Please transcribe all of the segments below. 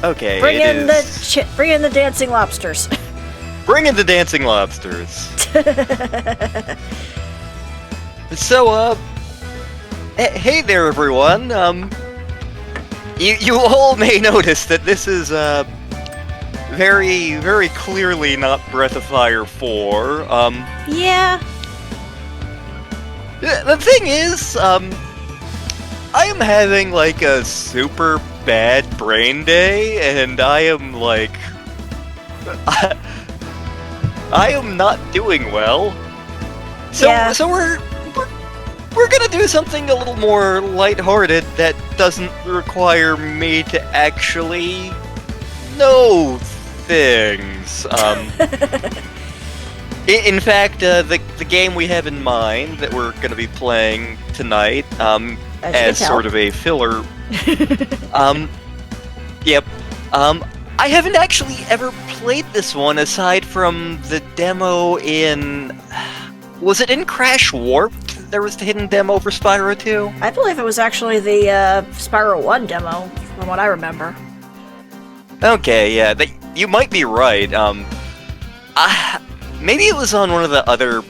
Okay, Bring in the dancing lobsters. Bring in the dancing lobsters. So, hey there, everyone. You all may notice that this is very, very clearly not Breath of Fire 4. Yeah. The thing is, I am having like a super bad brain day, and I am like, I am not doing well. So, Yeah. so we're gonna do something a little more lighthearted that doesn't require me to actually know things. In fact, the game we have in mind that we're gonna be playing tonight, as sort of a filler. Yep. I haven't actually ever played this one aside from the demo in. Was it in Crash Warped? There was the hidden demo for Spyro 2? I believe it was actually the Spyro 1 demo, from what I remember. Okay, yeah, you might be right. Maybe it was on one of the other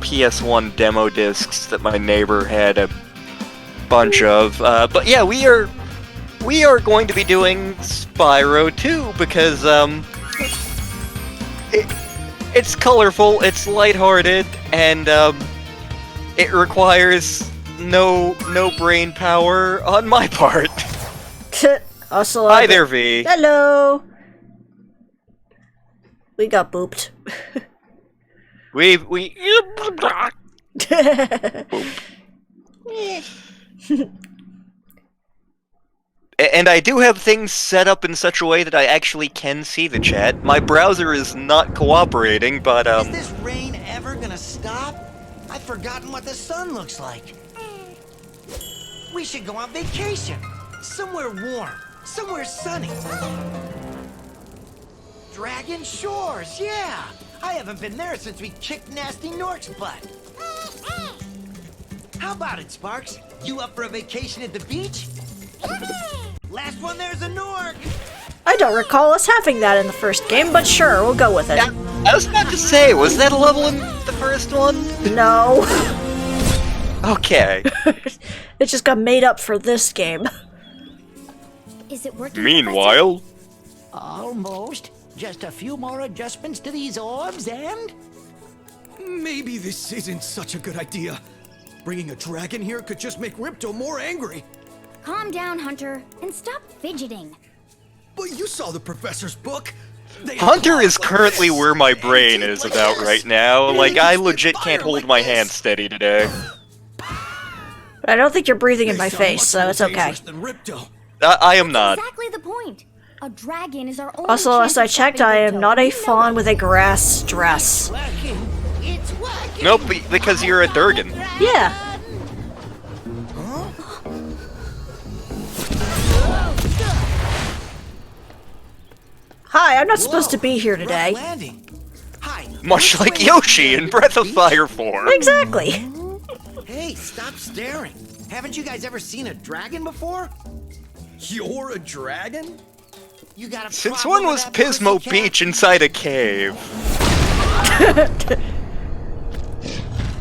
PS1 demo discs that my neighbor had a bunch of. But yeah, we are going to be doing Spyro 2 because it's colorful, it's lighthearted, and it requires no brain power on my part. Also, hi there, V. Hello. We got booped. we. And I do have things set up in such a way that I actually can see the chat. My browser is not cooperating, but Is this rain ever gonna stop? I've forgotten what the sun looks like. We should go on vacation. Somewhere warm. Somewhere sunny. Dragon Shores, yeah! I haven't been there since we kicked Nasty Nork's butt. How about it, Sparks? You up for a vacation at the beach? Last one there's a Nork! I don't recall us having that in the first game, but sure, we'll go with it. I was about to say, was that a level in the first one? No. Okay. It just got made up for this game. Is it working? Meanwhile... Almost. Just a few more adjustments to these orbs and... Maybe this isn't such a good idea. Bringing a dragon here could just make Ripto more angry. Calm down, Hunter, and stop fidgeting. But you saw the professor's book. Hunter is currently where my brain is about right now. Like, I legit can't hold my hand steady today. But I don't think you're breathing in my face, so it's okay. I am not. Exactly the point. A dragon is our only Also, chance as I of checked, stopping I am Ripto. not a You know fawn it. with a grass dress. It's working! Nope, because you're a Durgan. Yeah. Hi, I'm not supposed to be here today. Landing. Hi. Much like Yoshi in Breath of Fire 4. Exactly. Hey, stop staring. Haven't you guys ever seen a dragon before? You're a dragon? You got a Since problem when with was that Pismo pussycat? Beach inside a cave?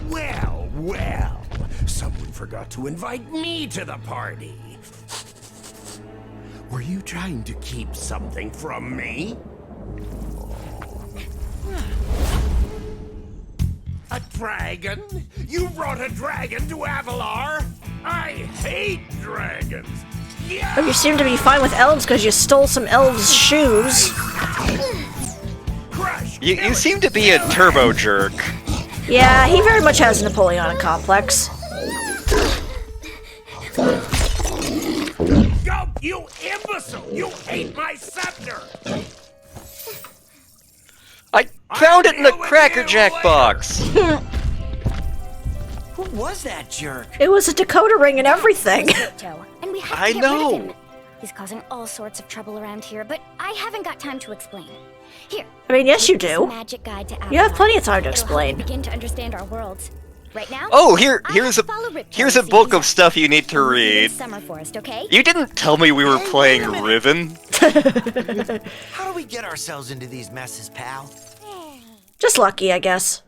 Well, well, someone forgot to invite me to the party. Were you trying to keep something from me? A dragon? You brought a dragon to Avalar? I hate dragons. Yeah. Oh, you seem to be fine with elves because you stole some elves' shoes. Crush. You seem to be a turbo jerk. Yeah, he very much has a Napoleonic complex. Go, you imbecile! You ate my scepter! I found it in the Cracker Jack box. Who was that jerk? It was a Dakota ring and everything. Ripto, and we have to I get rid of know. him. He's causing all sorts of trouble around here, but I haven't got time to explain. Here. I mean, yes, you this do. Magic guide to Avalar. You have plenty of time to It'll help explain. you begin to understand our worlds. Right now? Oh, I here's a follow Ripto here's a and see book his of stuff you need to and we live in read. Summer Forest, okay? You didn't tell me we were Hey, playing wait a minute. Riven. How do we get ourselves into these messes, pal? Just lucky, I guess.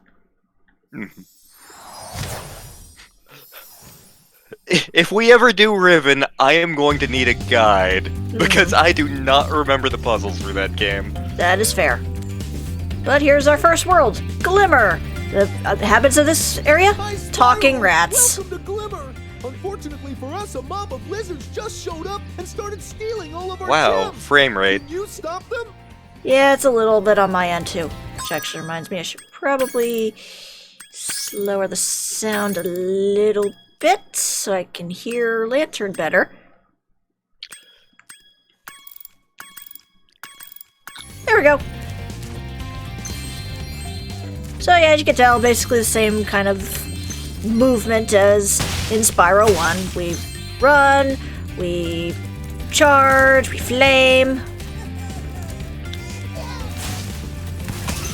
If we ever do Riven, I am going to need a guide because I do not remember the puzzles for that game. That is fair. But here's our first world, Glimmer. The habits of this area? Hi, Spyro. Talking rats. Welcome to Glimmer. Unfortunately for us, a mob of lizards just showed up and started stealing all of our Wow, gems. frame rate. Can you stop them? Yeah, it's a little bit on my end too. Which actually reminds me I should probably lower the sound a little bit so I can hear Lantern better. There we go. So yeah, as you can tell, basically the same kind of movement as in Spyro 1. We run, we charge, we flame.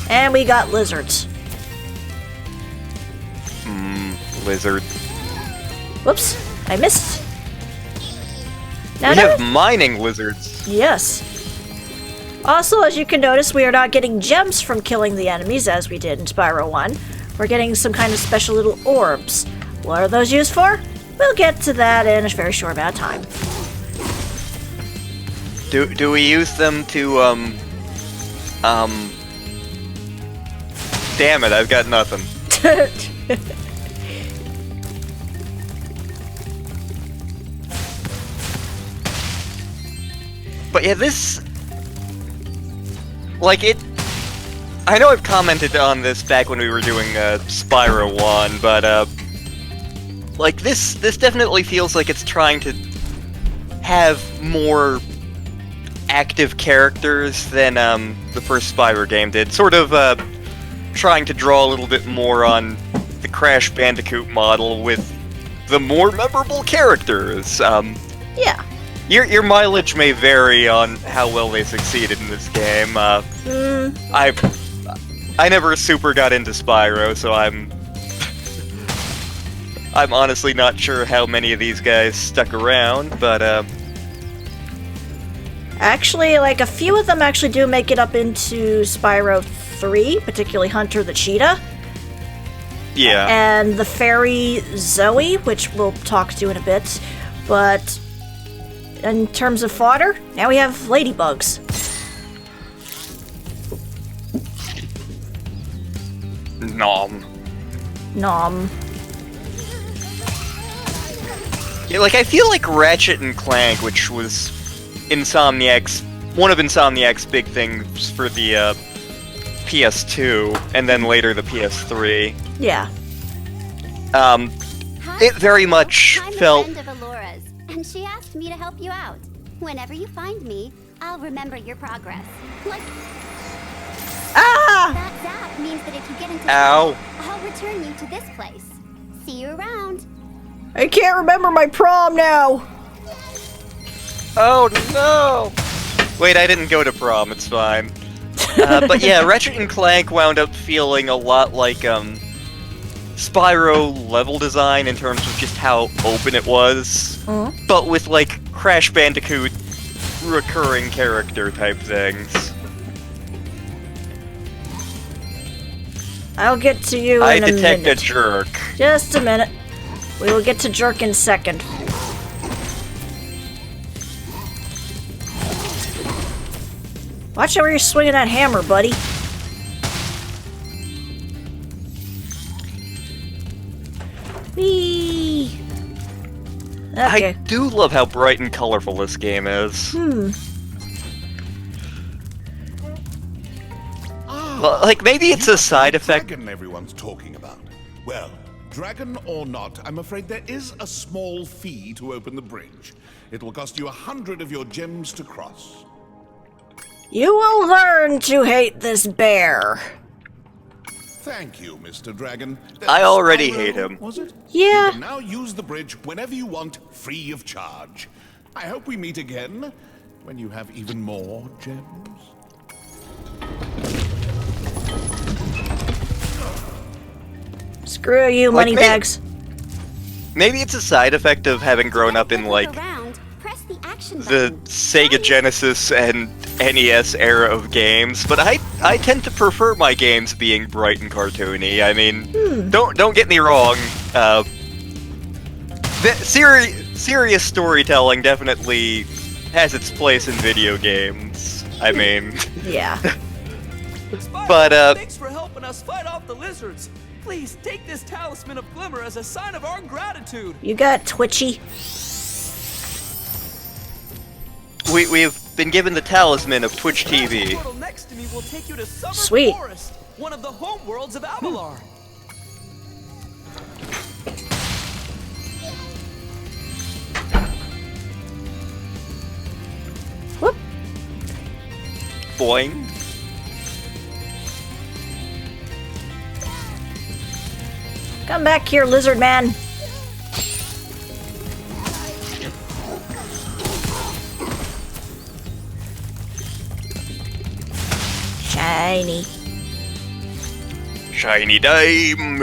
And we got lizards. Lizard. Whoops, I missed. Now, We have mining lizards. yes. Also, as you can notice, we are not getting gems from killing the enemies as we did in Spyro 1. We're getting some kind of special little orbs. What are those used for? We'll get to that in a very short amount of time. Do we use them to Damn it, I've got nothing. But yeah, this... Like, it... I know I've commented on this back when we were doing Spyro 1, but, like, this definitely feels like it's trying to have more active characters than, the first Spyro game did. Sort of, trying to draw a little bit more on the Crash Bandicoot model with the more memorable characters. Yeah. Your mileage may vary on how well they succeeded in this game. I never super got into Spyro, so I'm honestly not sure how many of these guys stuck around, but Actually, like, a few of them actually do make it up into Spyro 3, particularly Hunter the Cheetah. yeah. And the fairy Zoe, which we'll talk to in a bit. But in terms of fodder, now we have ladybugs. Nom. Nom. Yeah, like, I feel like Ratchet and Clank, which was Insomniac's... one of Insomniac's big things for the, PS2, and then later the PS3. Yeah. Hi, It very much I'm felt... a friend of Alora's, and she asked me to help you out. Whenever you find me, I'll remember your progress. Like, Ah! that zap means that if you get into Ow. trouble, I'll return you to this place. See you around. I can't remember my prom now! Oh no! Wait, I didn't go to prom, it's fine. But yeah, Ratchet and Clank wound up feeling a lot like, Spyro level design in terms of just how open it was, but with, like, Crash Bandicoot recurring character type things. I'll get to you I in a detect a minute. jerk. Just a minute. We will get to jerk in a second. Watch out where you're swinging that hammer, buddy. Whee! Okay. I do love how bright and colorful this game is. Well, like, maybe it's a side effect. Dragon everyone's talking about. Well, dragon or not, I'm afraid there is a small fee to open the bridge. It will cost you 100 of your gems to cross. You will learn to hate this bear. Thank you, Mr. Dragon. I already Spyro, hate him. Was it? Yeah. You can now use the bridge whenever you want, free of charge. I hope we meet again when you have even more gems. Screw you, Like moneybags. Maybe it's a side effect of having grown up in, like, Around, press the action the button. Sega Genesis and NES era of games, but I tend to prefer my games being bright and cartoony. I mean, don't get me wrong. Serious storytelling definitely has its place in video games. I mean, Yeah. but Thanks for helping us fight off the lizards. Please take this talisman of glimmer as a sign of our gratitude. You got twitchy. we've been given the talisman of Twitch The TV. portal next to me will take you to Summer Sweet. Forest, one of the home worlds of Avalar. Whoop. Boing. Come back here, lizard man. Shiny. Shiny dime,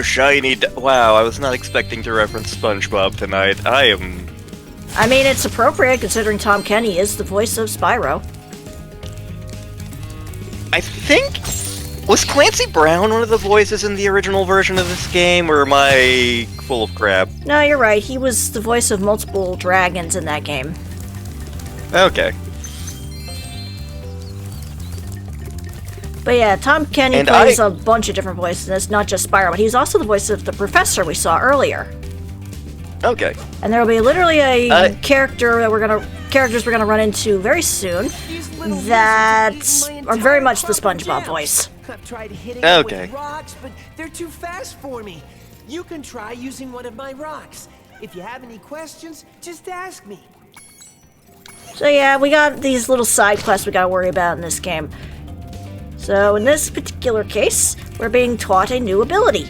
wow, I was not expecting to reference SpongeBob tonight. I mean, it's appropriate considering Tom Kenny is the voice of Spyro. I think... Was Clancy Brown one of the voices in the original version of this game, or am I full of crap? No, you're right. He was the voice of multiple dragons in that game. Okay. But yeah, Tom Kenny And plays a bunch of different voices, and it's not just Spyro, but he's also the voice of the professor we saw earlier. Okay. And there will be literally a Uh, characters we're gonna run into very soon that are very much the SpongeBob voice. I've tried hitting them Okay. with rocks, but they're too fast for me. You can try using one of my rocks. If you have any questions, just ask me. So yeah, we got these little side quests we gotta worry about in this game. So in this particular case, we're being taught a new ability.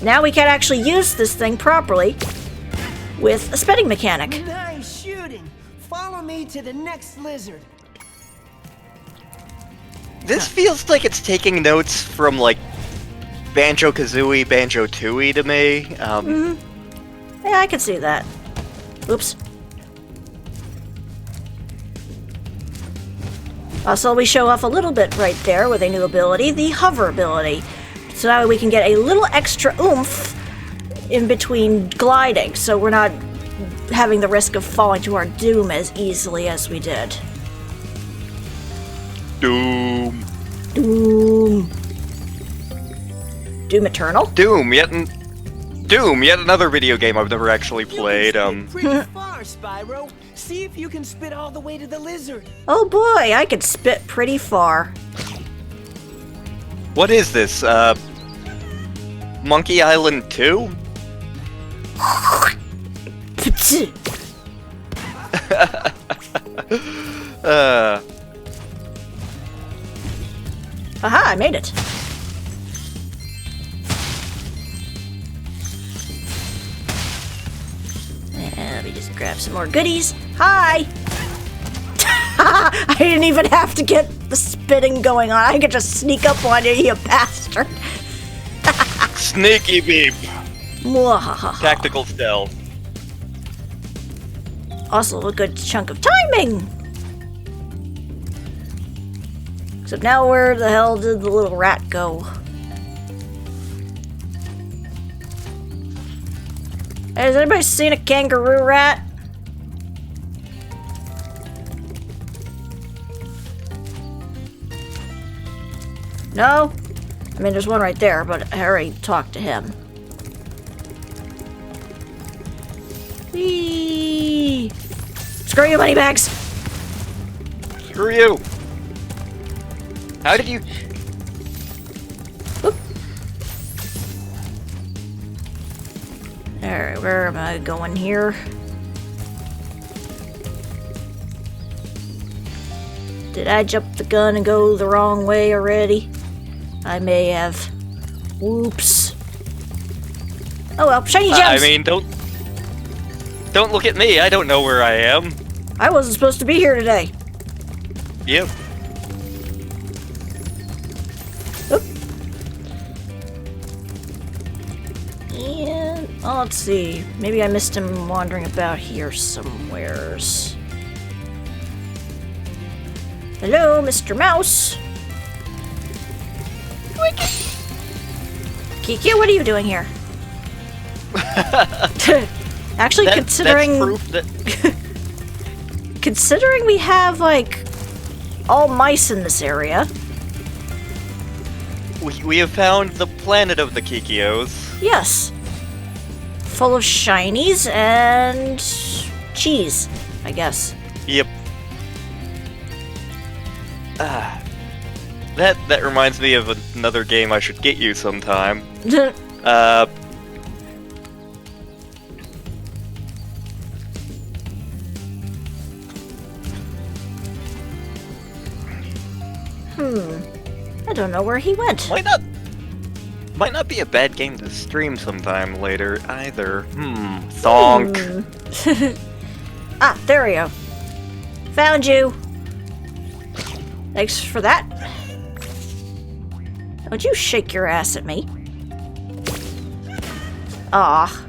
Now we can actually use this thing properly with a spinning mechanic. Nice shooting. Follow me to the next lizard. This feels like it's taking notes from, like, Banjo-Kazooie, Banjo-Tooie to me. Yeah, I can see that. Oops. Also, we show off a little bit right there with a new ability, the hover ability. So that way we can get a little extra oomph in between gliding, so we're not having the risk of falling to our doom as easily as we did. Doom. Doom. Doom Eternal? Doom, yet another video game I've never actually played. You can spit pretty far, Spyro. See if you can spit all the way to the lizard. Oh boy, I could spit pretty far. What is this, Monkey Island 2? Aha, I made it. Let me just grab some more goodies. Hi! I didn't even have to get the spitting going on. I could just sneak up on you, you bastard. Sneaky beep. Mwahaha. Tactical stealth. Also a good chunk of timing. Except now where the hell did the little rat go? Hey, has anybody seen a kangaroo rat? No? I mean, there's one right there, but I already talked to him. Whee! Screw you, moneybags! Screw you. How did you... Alright, where am I going here? Did I jump the gun and go the wrong way already? I may have. Whoops. Oh well, shiny gems! I mean, don't look at me, I don't know where I am. I wasn't supposed to be here today. Yep. Oop. And oh, let's see. Maybe I missed him wandering about here somewheres. Hello, Mr. Mouse. Kiki, what are you doing here? Actually, considering that's proof that considering we have like all mice in this area. we have found the planet of the Kikios. Yes. Full of shinies and cheese, I guess. Yep. That reminds me of another game I should get you sometime. I don't know where he went. Might not be a bad game to stream sometime later either. Thonk. Ah, there we go. Found you. Thanks for that. Don't you shake your ass at me. Aw.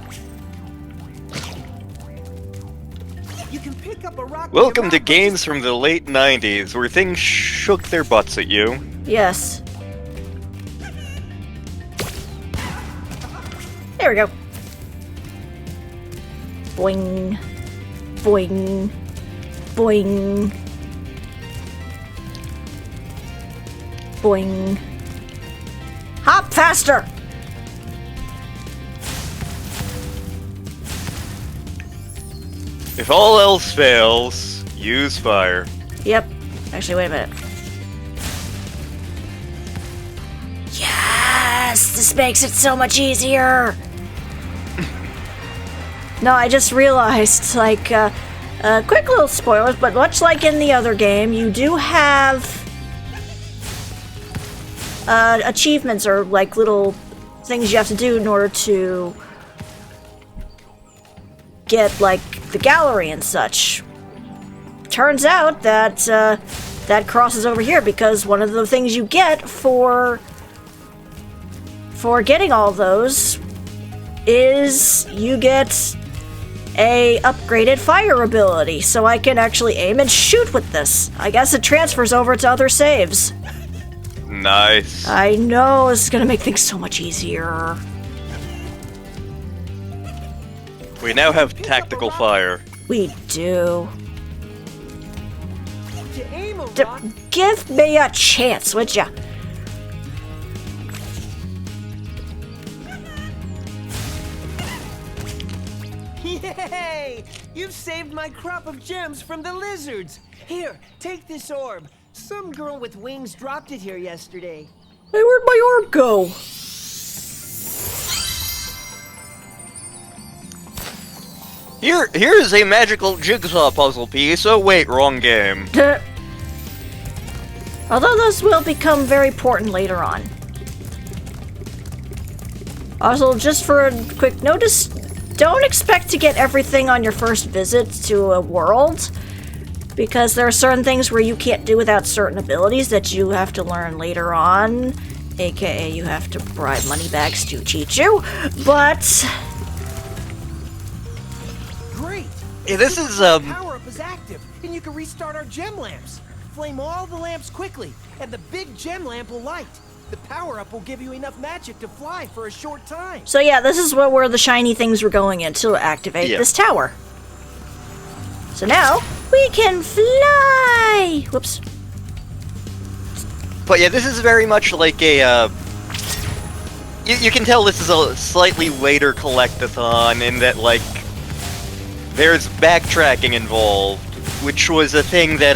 You can pick up a rock. Welcome to games from the late 90s, where things shook their butts at you. Yes. There we go. Boing. Boing. Boing. Boing. Hop faster! If all else fails, use fire. Yep. Actually, wait a minute. Yes! This makes it so much easier! No, I just realized, like, quick little spoilers, but much like in the other game, you do have achievements or, like, little things you have to do in order to get, like, the gallery and such. Turns out that that crosses over here because one of the things you get for getting all those is you get a upgraded fire ability, so I can actually aim and shoot with this. I guess it transfers over to other saves. Nice. I know, this is gonna make things so much easier. We now have tactical fire. We do. To aim a rock. Give me a chance, would ya? Yay! You've saved my crop of gems from the lizards. Here, take this orb. Some girl with wings dropped it here yesterday. Hey, where'd my orb go? Here's a magical jigsaw puzzle piece. Oh wait, wrong game. Although those will become very important later on. Also, just for a quick notice, don't expect to get everything on your first visit to a world, because there are certain things where you can't do without certain abilities that you have to learn later on, aka you have to bribe moneybags to cheat you, but... Great! Yeah, this is Power-up is active, and you can restart our gem lamps. Flame all the lamps quickly, and the big gem lamp will light. The power-up will give you enough magic to fly for a short time. So yeah, this is where the shiny things were going in to activate this tower. So now, we can fly! Whoops. But yeah, this is very much like a, you can tell this is a slightly later collectathon in that, like, there's backtracking involved, which was a thing that,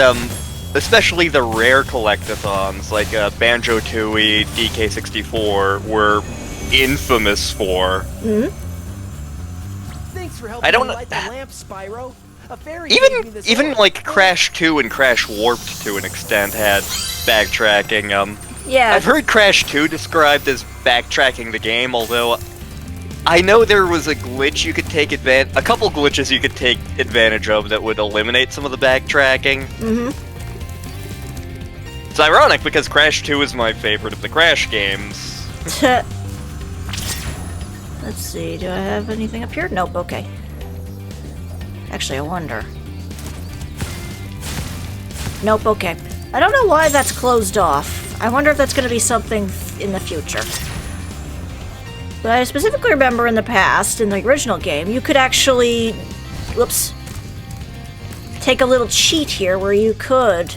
especially the rare collectathons, like Banjo-Tooie, DK64, were infamous for. Thanks for helping me light the lamp, Spyro. A fairy gave me this Even orb. like Crash 2 and Crash Warped to an extent had backtracking. Yeah. I've heard Crash 2 described as backtracking the game, although I know there was a glitch you could take a couple glitches you could take advantage of that would eliminate some of the backtracking. It's ironic because Crash 2 is my favorite of the Crash games. Let's see, do I have anything up here? Nope, okay. Actually, I wonder. Nope, okay. I don't know why that's closed off. I wonder if that's going to be something in the future. But I specifically remember in the past, in the original game, you could actually... Whoops. Take a little cheat here where you could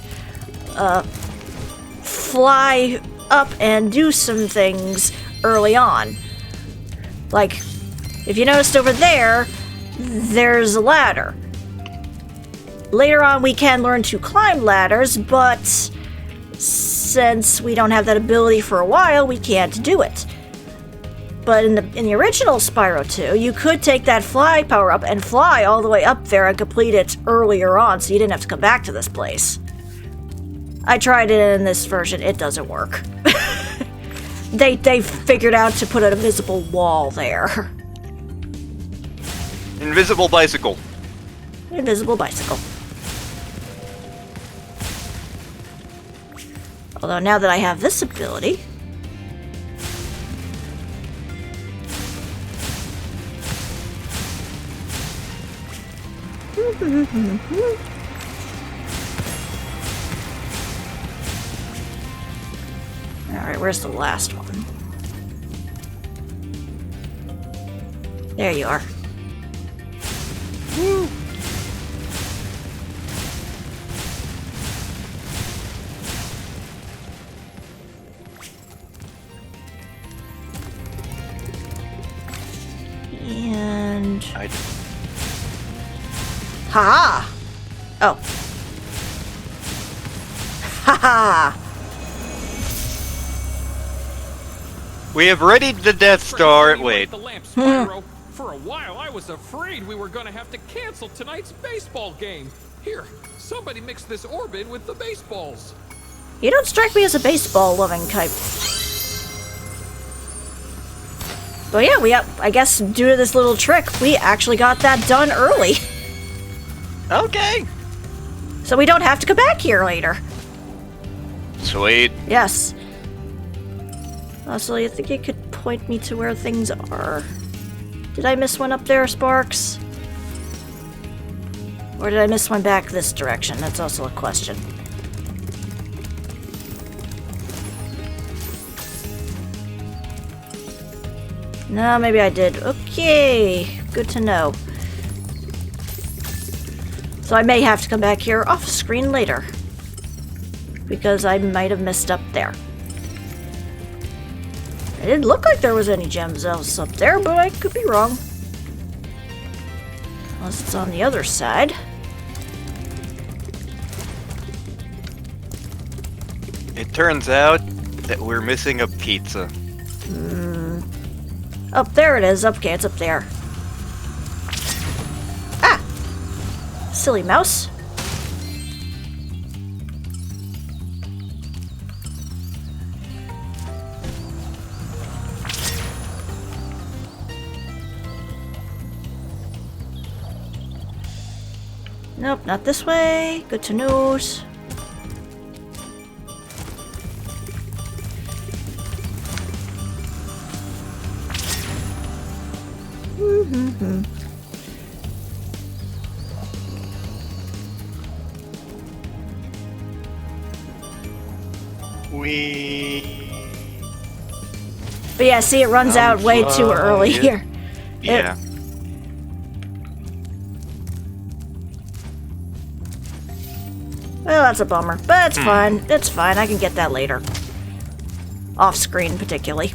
fly up and do some things early on. Like, if you noticed over there, there's a ladder. Later on, we can learn to climb ladders, but since we don't have that ability for a while, we can't do it. But in the original Spyro 2, you could take that fly power up and fly all the way up there and complete it earlier on, so you didn't have to come back to this place. I tried it in this version, it doesn't work. They figured out to put an invisible wall there. Invisible bicycle. Invisible bicycle. Although now that I have this ability... Alright, where's the last one? There you are. Woo. And... Ha-ha! Oh. Ha-ha! We have readied the Death Star. Wait. The lamp, Spyro. For a while, I was afraid we were gonna have to cancel tonight's baseball game. Here, somebody mix this orb in with the baseballs. You don't strike me as a baseball-loving type. But yeah, I guess due to this little trick, we actually got that done early. Okay. So we don't have to come back here later. Sweet. Yes. Also, you think you could point me to where things are? Did I miss one up there, Sparks? Or did I miss one back this direction? That's also a question. No, maybe I did. Okay, good to know. So I may have to come back here off screen later. Because I might have messed up there. It didn't look like there was any gems else up there, but I could be wrong. Unless it's on the other side. It turns out that we're missing a pizza. Oh, there it is. Okay, it's up there. Ah! Silly mouse. Nope, not this way. Good to know. But yeah, see, it runs out way too early here. Yeah. Well, that's a bummer, but it's fine. It's fine. I can get that later. Off screen, particularly.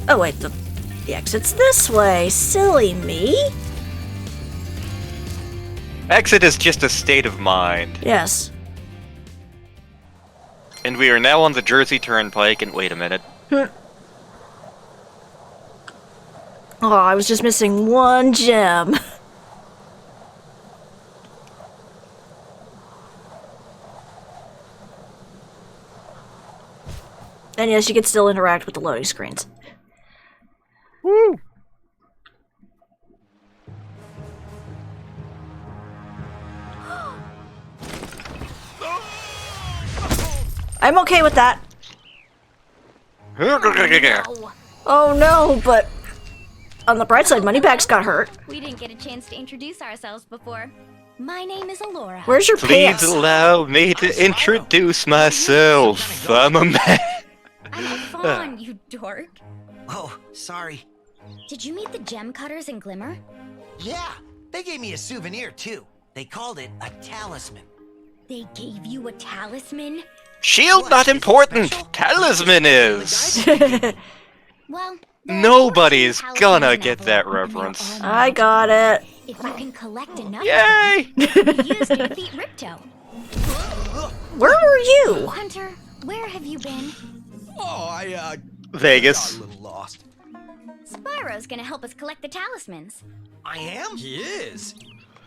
Oh wait, the exit's this way. Silly me. Exit is just a state of mind. Yes. And we are now on the Jersey Turnpike, and wait a minute. Oh, I was just missing one gem. And yes, you can still interact with the loading screens. Woo! I'm okay with that. No. Oh no, but on the bright side, Moneybags got hurt. We didn't get a chance to introduce ourselves before. My name is Alora. Where's your Please pants? allow me to introduce myself. I'm a man. I'm a fawn, you dork. Oh, sorry. Did you meet the gem cutters in Glimmer? Yeah, they gave me a souvenir too. They called it a talisman. They gave you a talisman? Shield What, not is it important. special? Talisman is. Well, Nobody's there are 14 gonna talismans in get that Avalon, and they're reference. all I got it. If you can collect enough Yay! of them, they'll be used to defeat Ripto. Where were you? Hunter, where have you been? Oh, I Vegas. got a little lost. Spyro's gonna help us collect the talismans. I am? He is.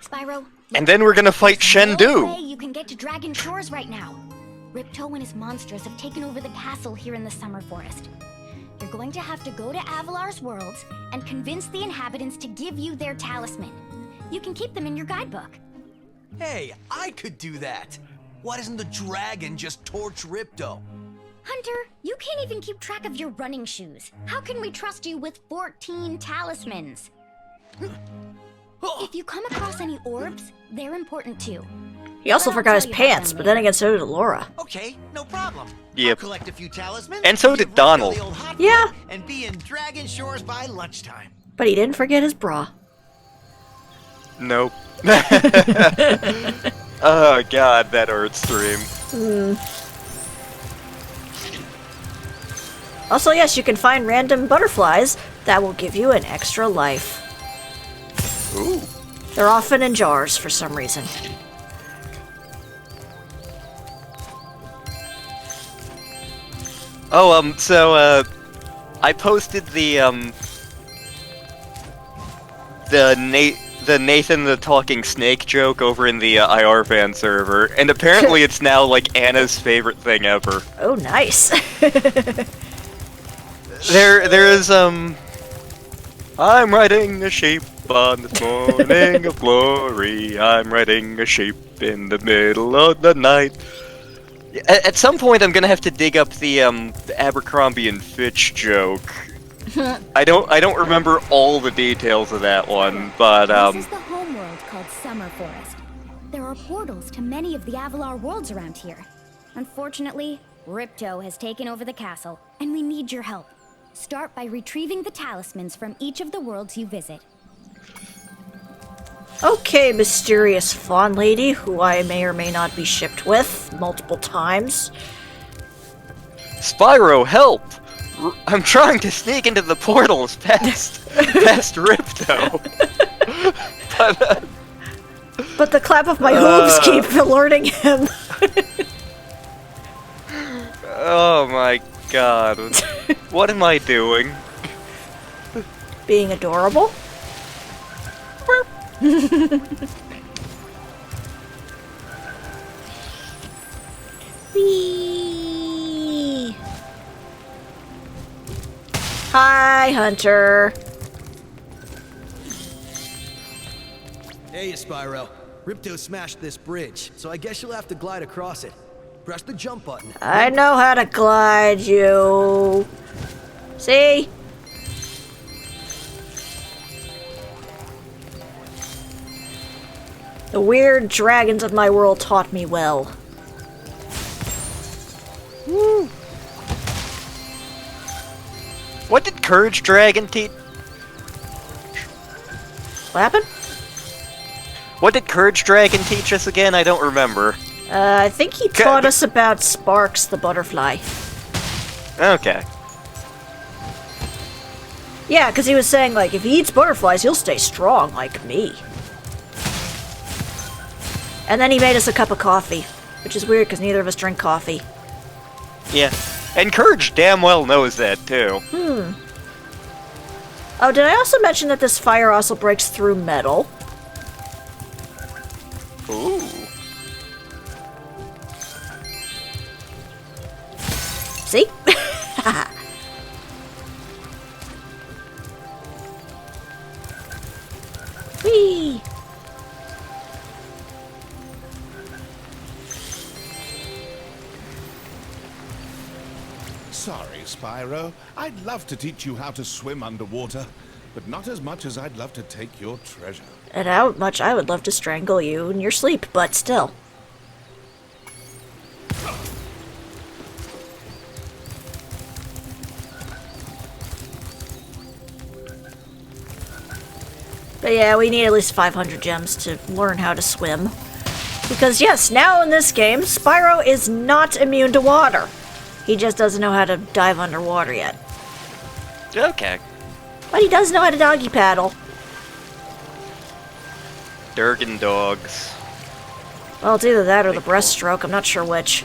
Spyro. And then we're gonna fight there's no Shendu. way you can get to Dragon Shores right now. Ripto and his monsters have taken over the castle here in the Summer Forest. You're going to have to go to Avalar's worlds and convince the inhabitants to give you their talisman. You can keep them in your guidebook. Hey, I could do that. Why doesn't the dragon just torch Ripto? Hunter, you can't even keep track of your running shoes. How can we trust you with 14 talismans? If you come across any orbs, they're important too. He also I'll forgot his tell you about pants, them but then later. again, so did Laura. Okay, no problem. Yep. I'll collect a few talismans. And so give did Ripto Donald. the old hot Yeah. foot, And be in Dragon Shores by lunchtime. But he didn't forget his bra. Nope. Oh god, that Earth stream. Also, yes, you can find random butterflies that will give you an extra life. Ooh. They're often in jars for some reason. Oh, I posted the Nathan the Talking Snake joke over in the IR fan server, and apparently it's now like Anna's favorite thing ever. Oh, nice. There's I'm riding a sheep on this morning of glory. I'm riding a sheep in the middle of the night. At some point, I'm gonna have to dig up the Abercrombie and Fitch joke. I don't remember all the details of that one, but This is the homeworld called Summer Forest. There are portals to many of the Avalar worlds around here. Unfortunately, Ripto has taken over the castle, and we need your help. Start by retrieving the talismans from each of the worlds you visit. Okay, mysterious fawn lady, who I may or may not be shipped with multiple times. Spyro, help! I'm trying to sneak into the portals past Ripto. But the clap of my hooves keep alerting him. Oh my god. What am I doing? Being adorable. Whee! Hi, Hunter. Hey, Spyro. Ripto smashed this bridge, so I guess you'll have to glide across it. Press the jump button. I know how to glide you. See? The weird dragons of my world taught me well. Woo. What did Courage Dragon teach? What happened? What did Courage Dragon teach us again? I don't remember. I think he taught us about Sparks the butterfly. Okay. Yeah, because he was saying, like, if he eats butterflies, he'll stay strong like me. And then he made us a cup of coffee, which is weird because neither of us drink coffee. Yeah. And Courage damn well knows that, too. Oh, did I also mention that this fire also breaks through metal? Ooh. See? Whee! Sorry, Spyro. I'd love to teach you how to swim underwater, but not as much as I'd love to take your treasure. And how much I would love to strangle you in your sleep, but still. But yeah, we need at least 500 gems to learn how to swim. Because yes, now in this game, Spyro is not immune to water. He just doesn't know how to dive underwater yet. Okay. But he does know how to doggy paddle. Durgan dogs. Well, it's either that or the breaststroke, I'm not sure which.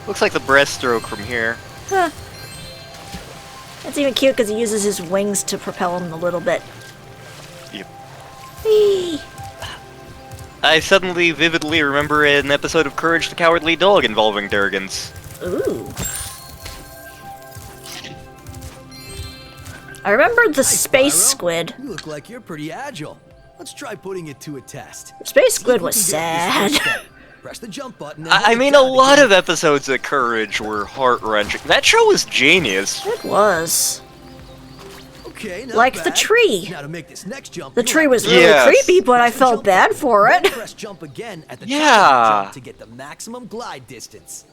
Looks like the breaststroke from here. Huh. It's even cute because he uses his wings to propel him a little bit. Yep. Whee! I suddenly vividly remember an episode of Courage the Cowardly Dog involving Durgans. Ooh. I remember the space Spyro. squid. You look like you're pretty agile. Let's try putting it to a test. The space squid See if we was can get sad. this first step. Press the jump button. And I hold it mean, a down lot again. of episodes of Courage were heart-wrenching. That show was genius. It was. Okay, not Like the bad. tree. Now to make this next jump. The you'll tree have was to- really Yes. creepy, but I Press the felt jump bad button, for then it. Press jump again at the Yeah. top of the jump to get the maximum glide distance.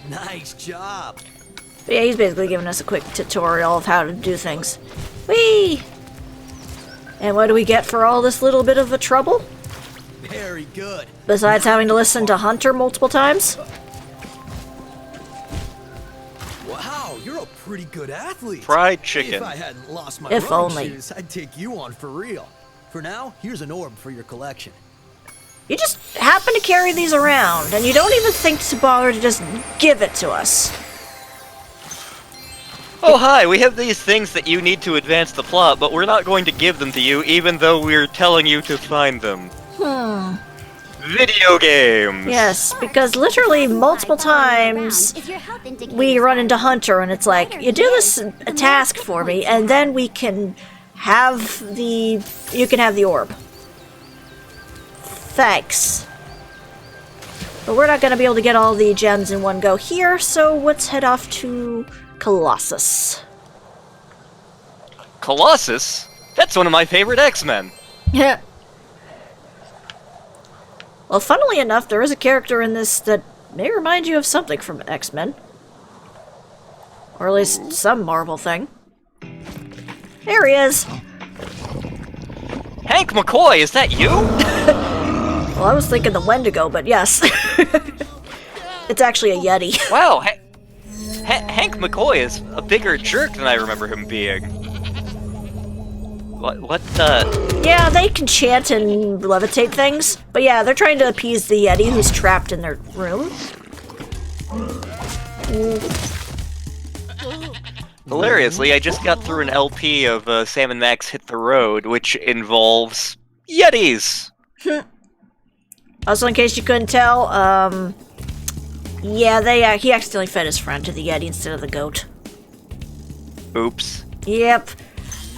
Nice job. But yeah, he's basically giving us a quick tutorial of how to do things. Whee! And what do we get for all this little bit of a trouble? Very good. Besides having to listen to Hunter multiple times? Wow, you're a pretty good athlete. Fried chicken. If I hadn't lost my If running only. shoes, I'd take you on for real. For now, here's an orb for your collection. You just happen to carry these around, and you don't even think to bother to just give it to us. Oh hi, we have these things that you need to advance the plot, but we're not going to give them to you even though we're telling you to find them. Video games! Yes, because literally multiple times we run into Hunter and it's like, you do this a task for me, and then we can have you can have the orb. Thanks. But we're not going to be able to get all the gems in one go here, so let's head off to Colossus. Colossus? That's one of my favorite X-Men. Yeah. Well, funnily enough, there is a character in this that may remind you of something from X-Men. Or at least some Marvel thing. There he is! Hank McCoy, is that you? Well, I was thinking the Wendigo, but yes. It's actually a Yeti. Wow, Hank McCoy is a bigger jerk than I remember him being. What the... Yeah, they can chant and levitate things. But yeah, they're trying to appease the Yeti who's trapped in their room. Hilariously, I just got through an LP of Sam and Max Hit the Road, which involves Yetis. Also, in case you couldn't tell, yeah, he accidentally fed his friend to the Yeti instead of the goat. Oops. Yep.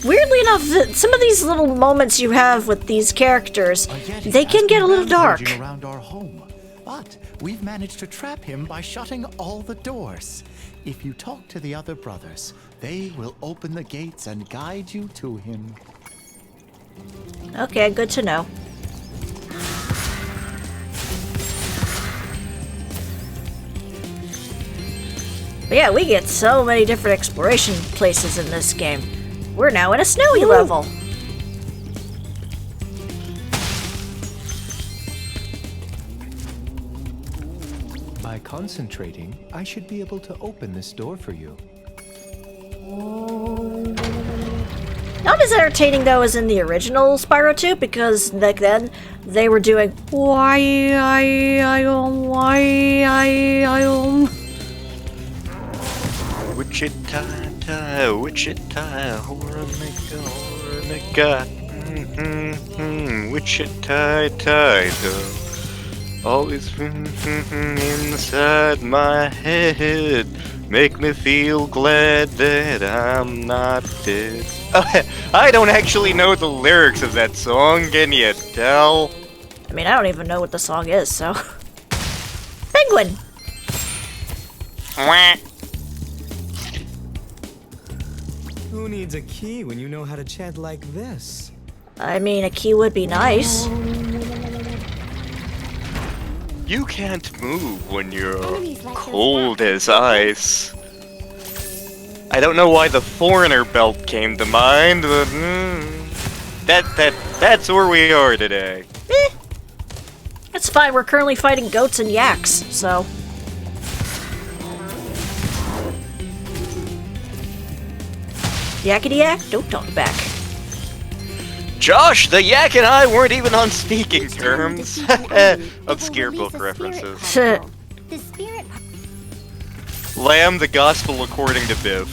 Weirdly enough, some of these little moments you have with these characters, they can get a little dark. Around our home, but we've managed to trap him by shutting all the doors. If you talk to the other brothers, they will open the gates and guide you to him. Okay, good to know. But yeah, we get so many different exploration places in this game. We're now in a snowy level. By concentrating, I should be able to open this door for you. Not as entertaining though as in the original Spyro 2, because back then they were doing Wichita, Wichita, Hornica, Wichita, always inside my head, make me feel glad that I'm not dead. I don't actually know the lyrics of that song, can you tell? I mean, I don't even know what the song is, so... penguin. Mwah. Who needs a key when you know how to chant like this? I mean, a key would be nice. You can't move when you're Enemies like those cold rats. as ice. I don't know why the foreigner belt came to mind, but that's where we are today. It's fine, we're currently fighting goats and yaks, so... Yakety yak? Don't talk back. Josh, the yak and I weren't even on speaking Each time the terms. people leave, it Obscure will book release a spirit references. particle. The spirit Lamb, the Gospel according to Biv.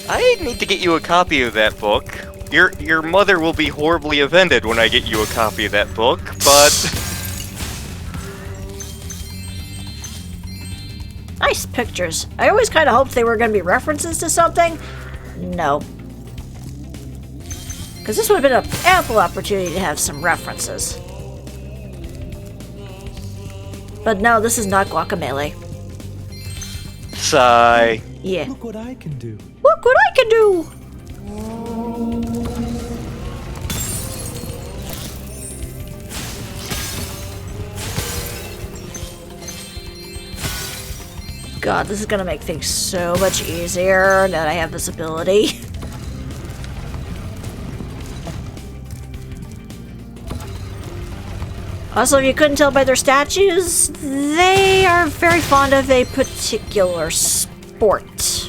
I need to get you a copy of that book. Your mother will be horribly offended when I get you a copy of that book, but... Nice pictures. I always kind of hoped they were going to be references to something. No. Because this would have been an ample opportunity to have some references. But no, this is not Guacamelee. Sigh. Yeah. Look what I can do. Look what I can do! God, this is gonna make things so much easier that I have this ability. Also, if you couldn't tell by their statues, they are very fond of a particular sport.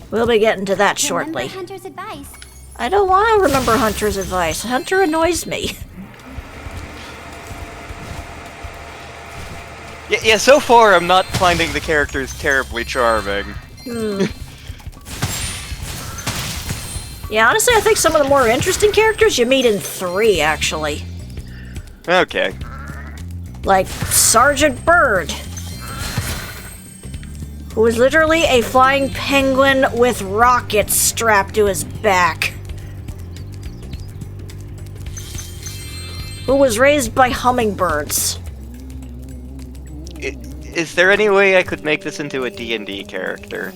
We'll be getting to that shortly. Remember Hunter's advice. I don't want to remember Hunter's advice. Hunter annoys me. Yeah, so far I'm not finding the characters terribly charming. Yeah, honestly, I think some of the more interesting characters you meet in 3, actually. Okay. Like Sergeant Bird, who is literally a flying penguin with rockets strapped to his back. Who was raised by hummingbirds. Is there any way I could make this into a D&D character?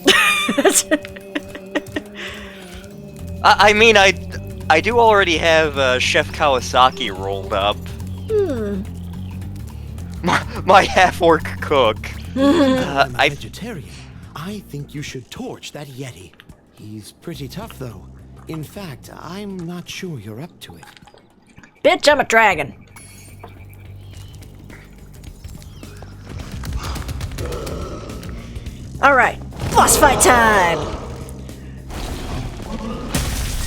I mean, I do already have Chef Kawasaki rolled up. My half-orc cook. I'm a vegetarian. I think you should torch that Yeti. He's pretty tough, though. In fact, I'm not sure you're up to it. Bitch, I'm a dragon. Alright, boss fight time!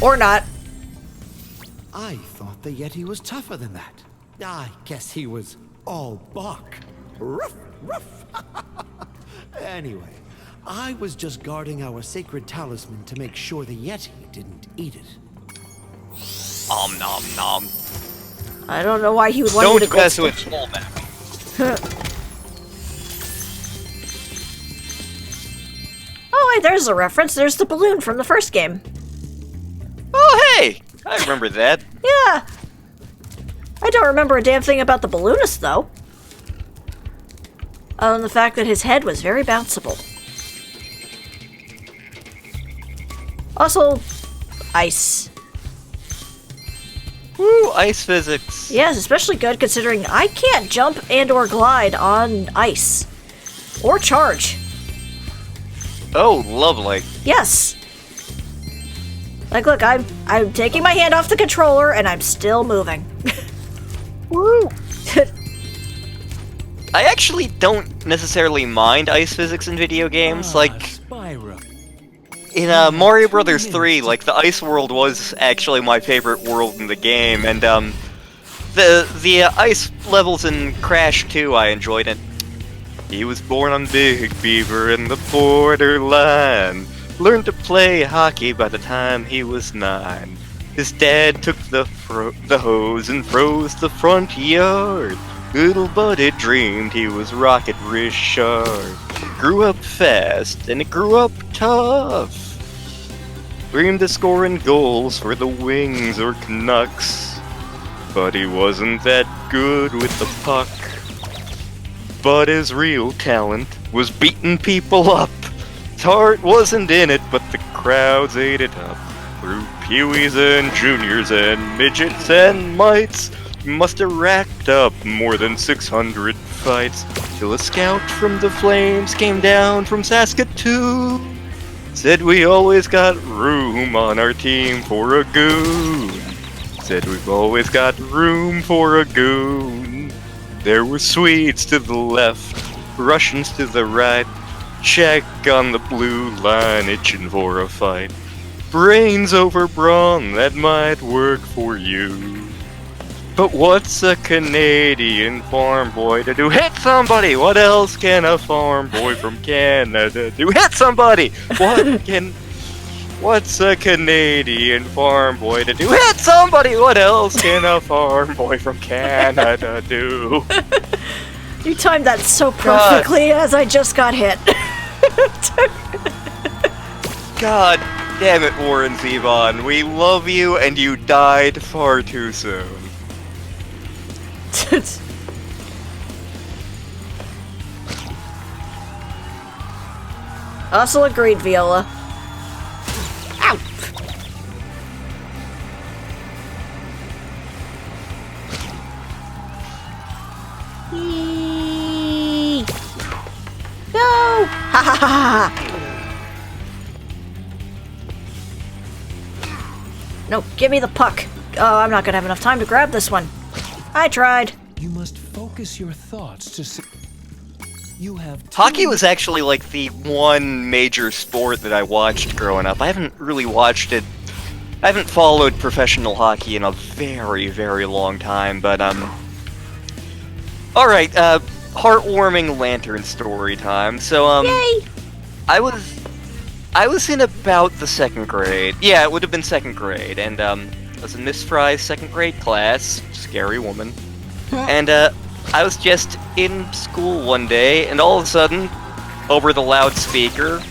Or not. I thought the Yeti was tougher than that. I guess he was all bark. Ruff, ruff. Anyway, I was just guarding our sacred talisman to make sure the Yeti didn't eat it. Om nom nom. I don't know why he would want you to Don't go. mess with smallback. Oh, wait, there's a reference. There's the balloon from the first game. Oh, hey! I remember that. Yeah. I don't remember a damn thing about the balloonist, though. Other than the fact that his head was very bounceable. Also, ice. Woo, ice physics. Yes, especially good considering I can't jump and or glide on ice. Or charge. Oh, lovely. Yes. Like, look, I'm taking my hand off the controller and I'm still moving. Woo! I actually don't necessarily mind ice physics in video games. Like, Spyro. in Mario Brothers 3, like, the ice world was actually my favorite world in the game, and the ice levels in Crash 2, I enjoyed it. He was born on Big Beaver in the borderline. Learned to play hockey by the time he was 9. His dad took the hose and froze the front yard. Little buddy dreamed he was Rocket Richard. Grew up fast and it grew up tough. dreamed of scoring goals for the Wings or Canucks. But he wasn't that good with the puck. But his real talent was beating people up. His heart wasn't in it, but the crowds ate it up. Through peewees and juniors and midgets and mites, he must have racked up more than 600 fights. Till a scout from the Flames came down from Saskatoon. Said we always got room on our team for a goon. Said we've always got room for a goon. There were Swedes to the left, Russians to the right, Czech on the blue line itching for a fight. Brains over brawn, that might work for you. But what's a Canadian farm boy to do? Hit somebody! What else can a farm boy from Canada do? Hit somebody! What's a Canadian farm boy to do? Hit somebody! What else can a farm boy from Canada do? You timed that so perfectly as I just got hit. God damn it, Warren Zevon. We love you, and you died far too soon. Also agreed, Viola. Ow! Eee! No! Ha ha ha ha! No, give me the puck. Oh, I'm not gonna have enough time to grab this one. I tried. You must focus your thoughts to see. You have Hockey was actually like the one major sport that I watched growing up. I haven't really watched it. I haven't followed professional hockey in a very, very long time, but alright, heartwarming lantern story time. So Yay! I was in about the 2nd grade. Yeah, it would have been 2nd grade, and I was in Miss Fry's 2nd grade class. Scary woman. And I was just in school one day, and all of a sudden, over the loudspeaker,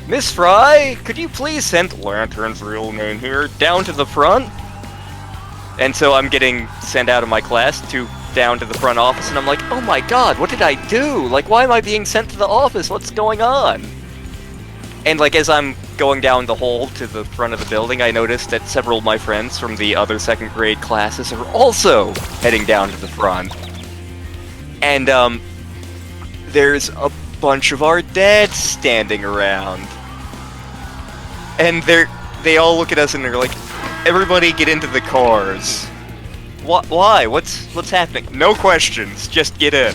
Miss Fry, could you please send Lantern's real name here down to the front? And so I'm getting sent out of my class to down to the front office, and I'm like, oh my god, what did I do? Like, why am I being sent to the office? What's going on? And like, as I'm going down the hall to the front of the building, I noticed that several of my friends from the other 2nd grade classes are also heading down to the front. And there's a bunch of our dads standing around. And they all look at us and they're like, everybody get into the cars. Why? What's happening? No questions, just get in.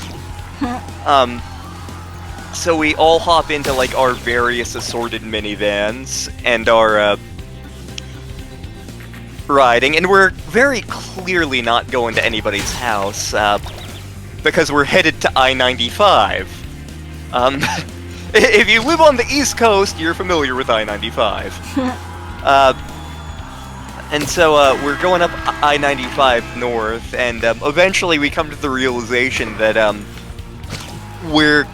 So we all hop into like our various assorted minivans and are riding, and we're very clearly not going to anybody's house because we're headed to I-95. If you live on the East Coast, you're familiar with I-95. And so we're going up I-95 north, and eventually we come to the realization that we're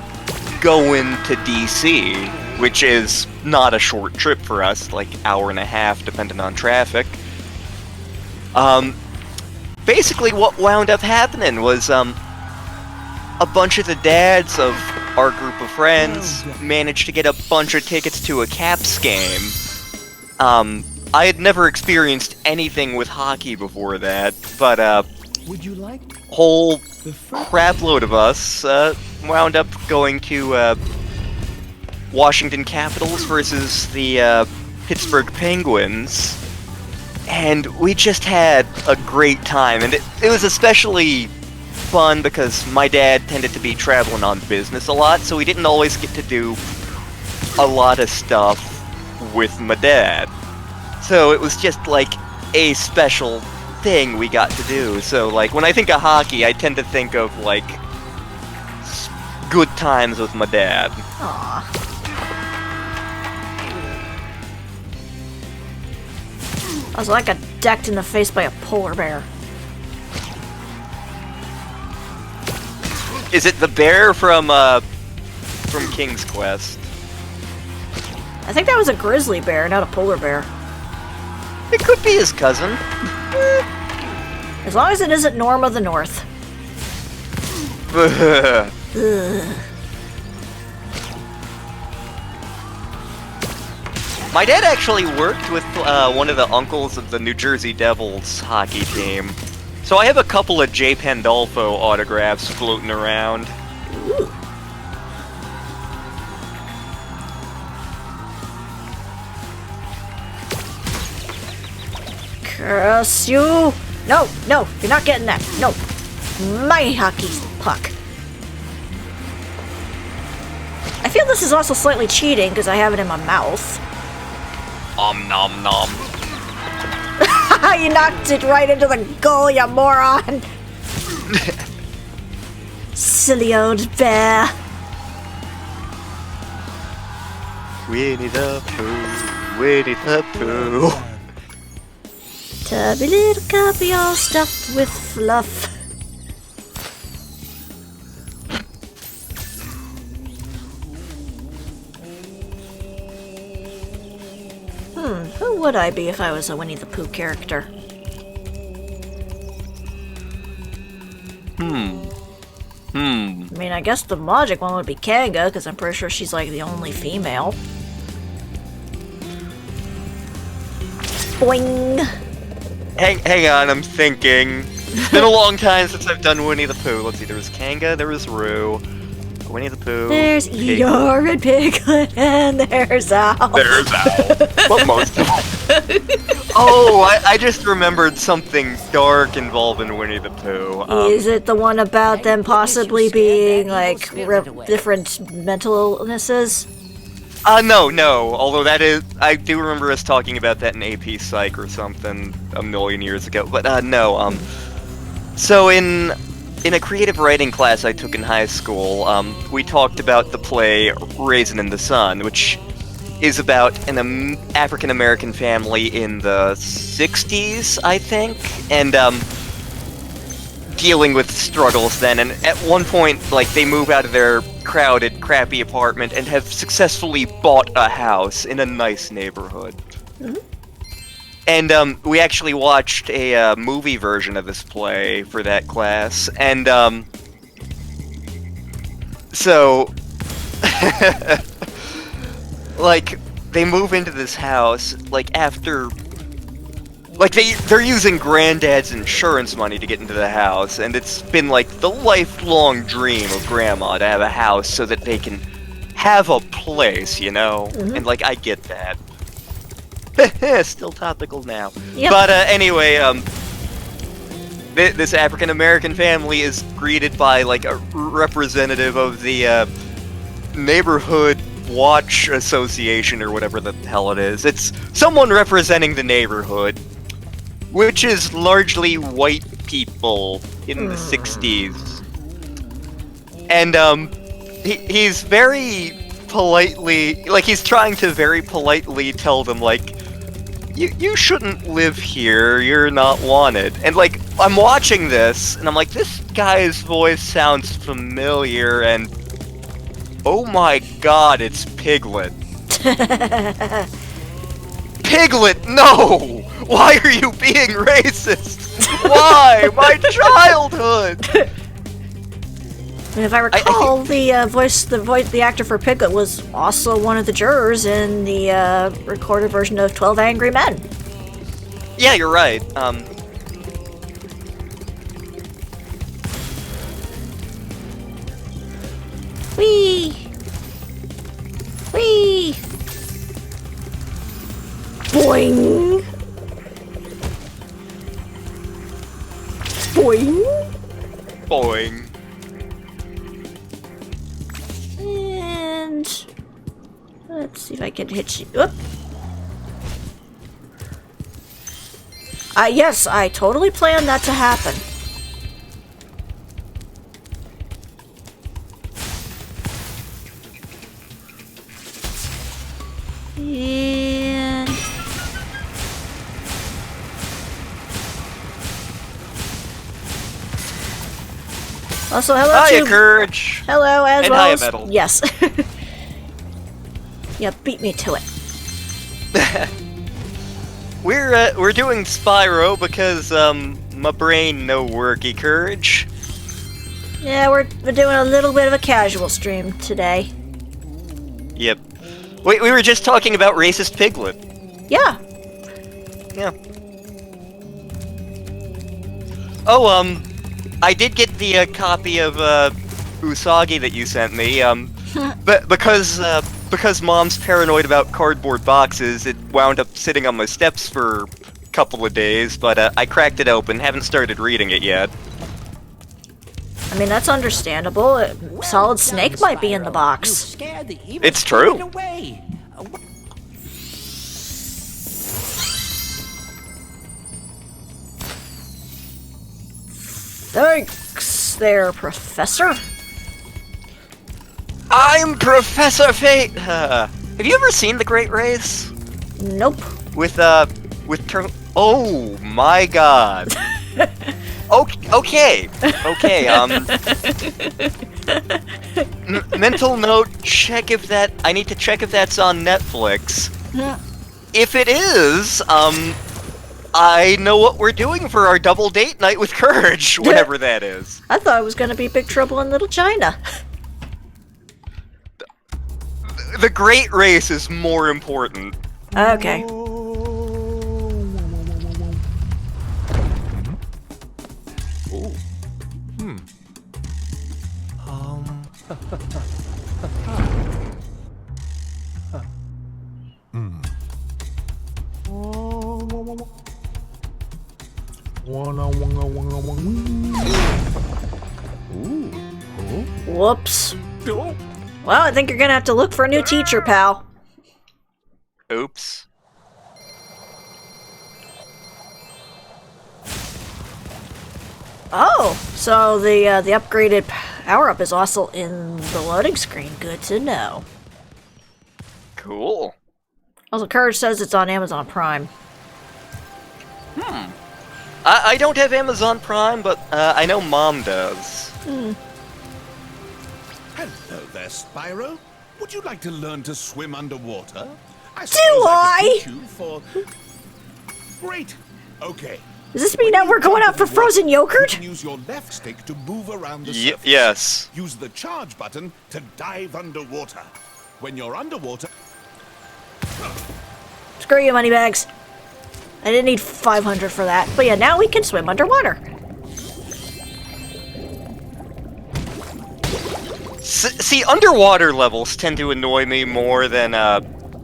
going to DC, which is not a short trip for us, like hour and a half depending on traffic. Basically what wound up happening was a bunch of the dads of our group of friends managed to get a bunch of tickets to a Caps game. I had never experienced anything with hockey before that, but Would you like whole crapload of us wound up going to Washington Capitals versus the Pittsburgh Penguins, and we just had a great time, and it was especially fun because my dad tended to be traveling on business a lot, so we didn't always get to do a lot of stuff with my dad. So it was just like a special thing we got to do. So like when I think of hockey, I tend to think of like good times with my dad. Aww. I was like decked in the face by a polar bear. Is it the bear from King's Quest? I think that was a grizzly bear, not a polar bear. It could be his cousin. As long as it isn't Norm of the North. Ugh. My dad actually worked with one of the uncles of the New Jersey Devils hockey team. So I have a couple of J. Pandolfo autographs floating around. Ooh. Curse you! No, no, you're not getting that. No. My hockey puck. I feel this is also slightly cheating because I have it in my mouth. Nom nom. You knocked it right into the goal, you moron! Silly old bear. Winnie the Pooh, Winnie the Pooh. Tubby little cubby all stuffed with fluff. Who would I be if I was a Winnie the Pooh character? I mean, I guess the logic one would be Kanga, because I'm pretty sure she's like the only female. Boing! Hang on, I'm thinking. It's been a long time since I've done Winnie the Pooh. Let's see, there was Kanga, there was Roo, Winnie the Pooh. There's Pig- Eeyore and Piglet, and there's Owl. There's Owl. Well, most of them. Oh, I just remembered something dark involving Winnie the Pooh. Is it the one about them possibly being, like, different mental illnesses? No. Although that is, I do remember us talking about that in AP Psych or something a million years ago. But no. So in a creative writing class I took in high school, we talked about the play Raisin in the Sun, which is about an African-American family in the 60s, I think, and dealing with struggles then. And at one point, like, they move out of their crowded, crappy apartment and have successfully bought a house in a nice neighborhood. Mm-hmm. And we actually watched a movie version of this play for that class, and so like, they move into this house, like, after, like, they're using Granddad's insurance money to get into the house, and it's been, like, the lifelong dream of Grandma to have a house so that they can have a place, you know? Mm-hmm. And, like, I get that. Still topical now. Yep. But, anyway, this African-American family is greeted by, like, a representative of the, neighborhood Watch Association or whatever the hell it is. It's someone representing the neighborhood, which is largely white people in the 60s. And he's very politely, like, he's trying to very politely tell them, like, you shouldn't live here, you're not wanted. And, like, I'm watching this and I'm like, this guy's voice sounds familiar, and oh my god, it's Piglet. Piglet, no! Why are you being racist? Why? My childhood! And if I recall, the actor for Piglet was also one of the jurors in the recorded version of 12 Angry Men. Yeah, you're right. Whee! Whee! Boing! Boing! Boing. And let's see if I can hit you. Oop. Yes, I totally planned that to happen. And also, hello Hiya, to Courage. hello as And well hiya, as Metal. yes. Yeah, beat me to it. We're doing Spyro because my brain no worky courage. Yeah, we're doing a little bit of a casual stream today. Yep. Wait, we were just talking about racist Piglet. Yeah. Yeah. Oh, I did get the copy of Usagi that you sent me. But because Mom's paranoid about cardboard boxes, it wound up sitting on my steps for a couple of days. But I cracked it open. Haven't started reading it yet. I mean, that's understandable. Solid Snake might be in the box. It's true. Thanks there, Professor. I'm Professor Fate! Have you ever seen The Great Race? Nope. With oh my god. Okay. Mental note, I need to check if that's on Netflix. If it is, I know what we're doing for our double date night with Courage, whenever that is. I thought it was gonna be Big Trouble in Little China. The Great Race is more important. Okay. Whoops. Well, I think you're gonna have to look for a new teacher, pal. Oops. Oh, so the upgraded power-up is also in the loading screen. Good to know. Cool. Also, Courage says it's on Amazon Prime. I don't have Amazon Prime, but I know Mom does. Hello there, Spyro. Would you like to learn to swim underwater? I suppose I could teach you for... Great. Okay. Does this mean that we're going out for frozen yogurt? You can use your left stick to move around the surface. Yes. Use the charge button to dive underwater. When you're underwater... Screw you, moneybags. I didn't need 500 for that. But yeah, now we can swim underwater. See, underwater levels tend to annoy me more than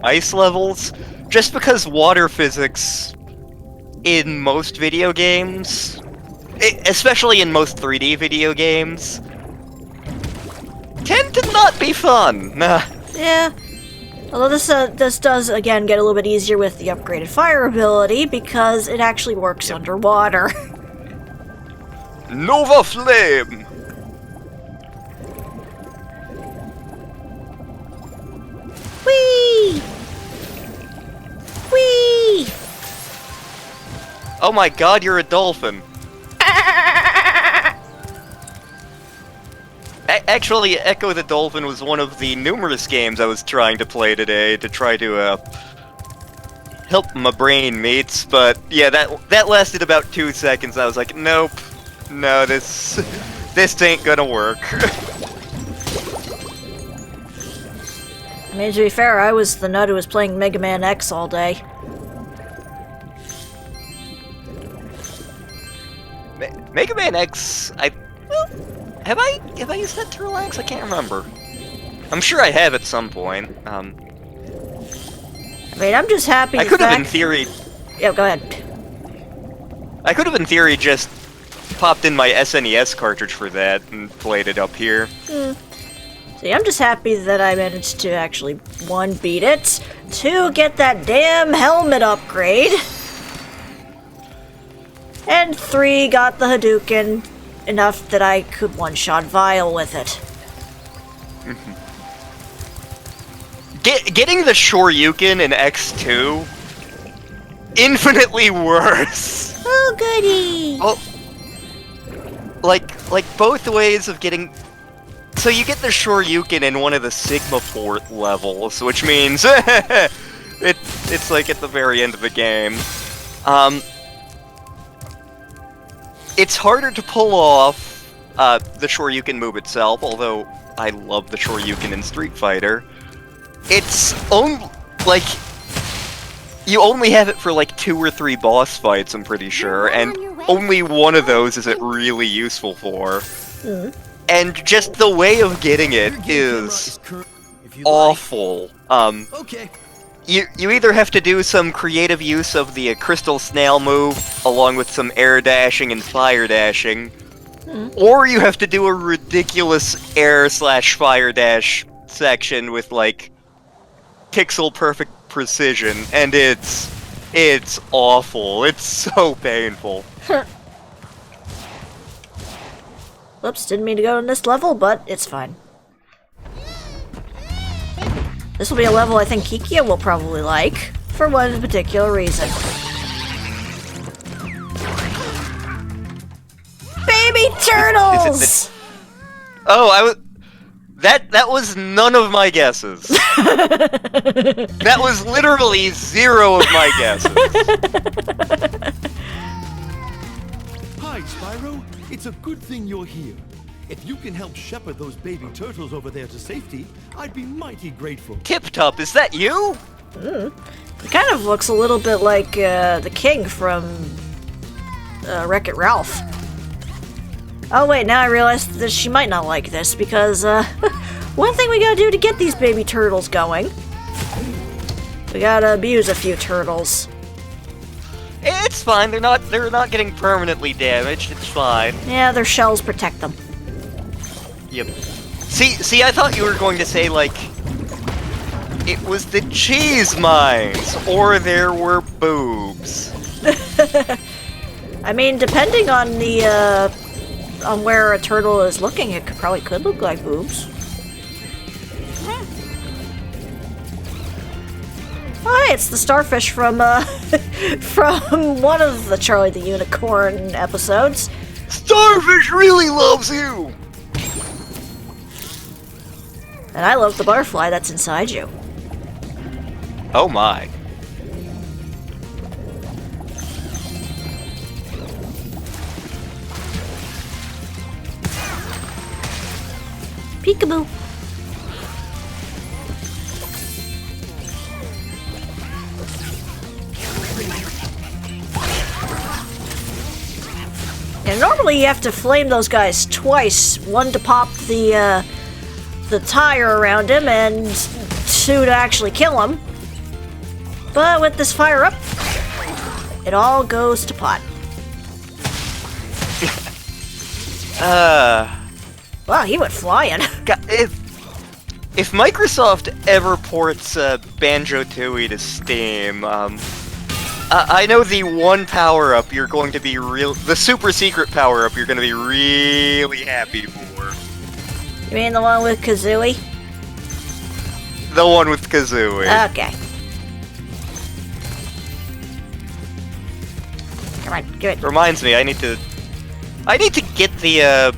ice levels, just because water physics in most video games, especially in most 3D video games, tend to not be fun. Yeah. Although this does, again, get a little bit easier with the upgraded fire ability, because it actually works underwater. Nova Flame! Whee! Whee! Oh my god, you're a dolphin. Actually, Echo the Dolphin was one of the numerous games I was trying to play today to try to help my brain mates, but yeah, that lasted about 2 seconds. I was like, nope, no, this ain't gonna work. I mean, to be fair, I was the nut who was playing Mega Man X all day. Mega Man X, have I used that to relax? I can't remember. I'm sure I have at some point. I mean, I'm just happy. I could have, in theory. Yeah, go ahead. I could have, in theory, just popped in my SNES cartridge for that and played it up here. See, I'm just happy that I managed to actually, 1, beat it, 2, get that damn helmet upgrade, and 3, got the Hadouken enough that I could one-shot Vile with it. Getting the Shoryuken in X2, infinitely worse. Oh, goody! Oh, like both ways of getting So you get the Shoryuken in one of the Sigma Port levels, which means it's like at the very end of the game. It's harder to pull off the Shoryuken move itself, although I love the Shoryuken in Street Fighter. It's only like you only have it for like 2 or 3 boss fights, I'm pretty sure, and only one of those is it really useful for. And just the way of getting it is awful. Okay. You either have to do some creative use of the Crystal Snail move, along with some air dashing and fire dashing, or you have to do a ridiculous air/fire dash section with like pixel perfect precision, and it's awful. It's so painful. Whoops, didn't mean to go in this level, but it's fine. This will be a level I think Kikia will probably like, for one particular reason. Baby turtles! Oh, that was none of my guesses. That was literally 0 of my guesses. Hi, Spyro. It's a good thing you're here. If you can help shepherd those baby turtles over there to safety, I'd be mighty grateful. Tip Top, is that you? It kind of looks a little bit like the king from Wreck-It Ralph. Oh wait, now I realize that she might not like this, because one thing we gotta do to get these baby turtles going, we gotta abuse a few turtles. It's fine, they're not getting permanently damaged, it's fine. Yeah, their shells protect them. Yep. See, I thought you were going to say, like, it was the cheese mines, or there were boobs. I mean, depending on the, on where a turtle is looking, it probably could look like boobs. Hi, it's the starfish from, from one of the Charlie the Unicorn episodes. Starfish really loves you! And I love the butterfly that's inside you. Oh my. Peekaboo. And normally you have to flame those guys twice. One to pop the tire around him, and 2 to actually kill him. But with this fire up, it all goes to pot. Wow, he went flying. God, if Microsoft ever ports Banjo-Tooie to Steam, I know the one power-up you're going to be the super secret power-up you're going to be really happy for. You mean the one with Kazooie? The one with Kazooie. Okay. Come on, good. Reminds me, I need to get the,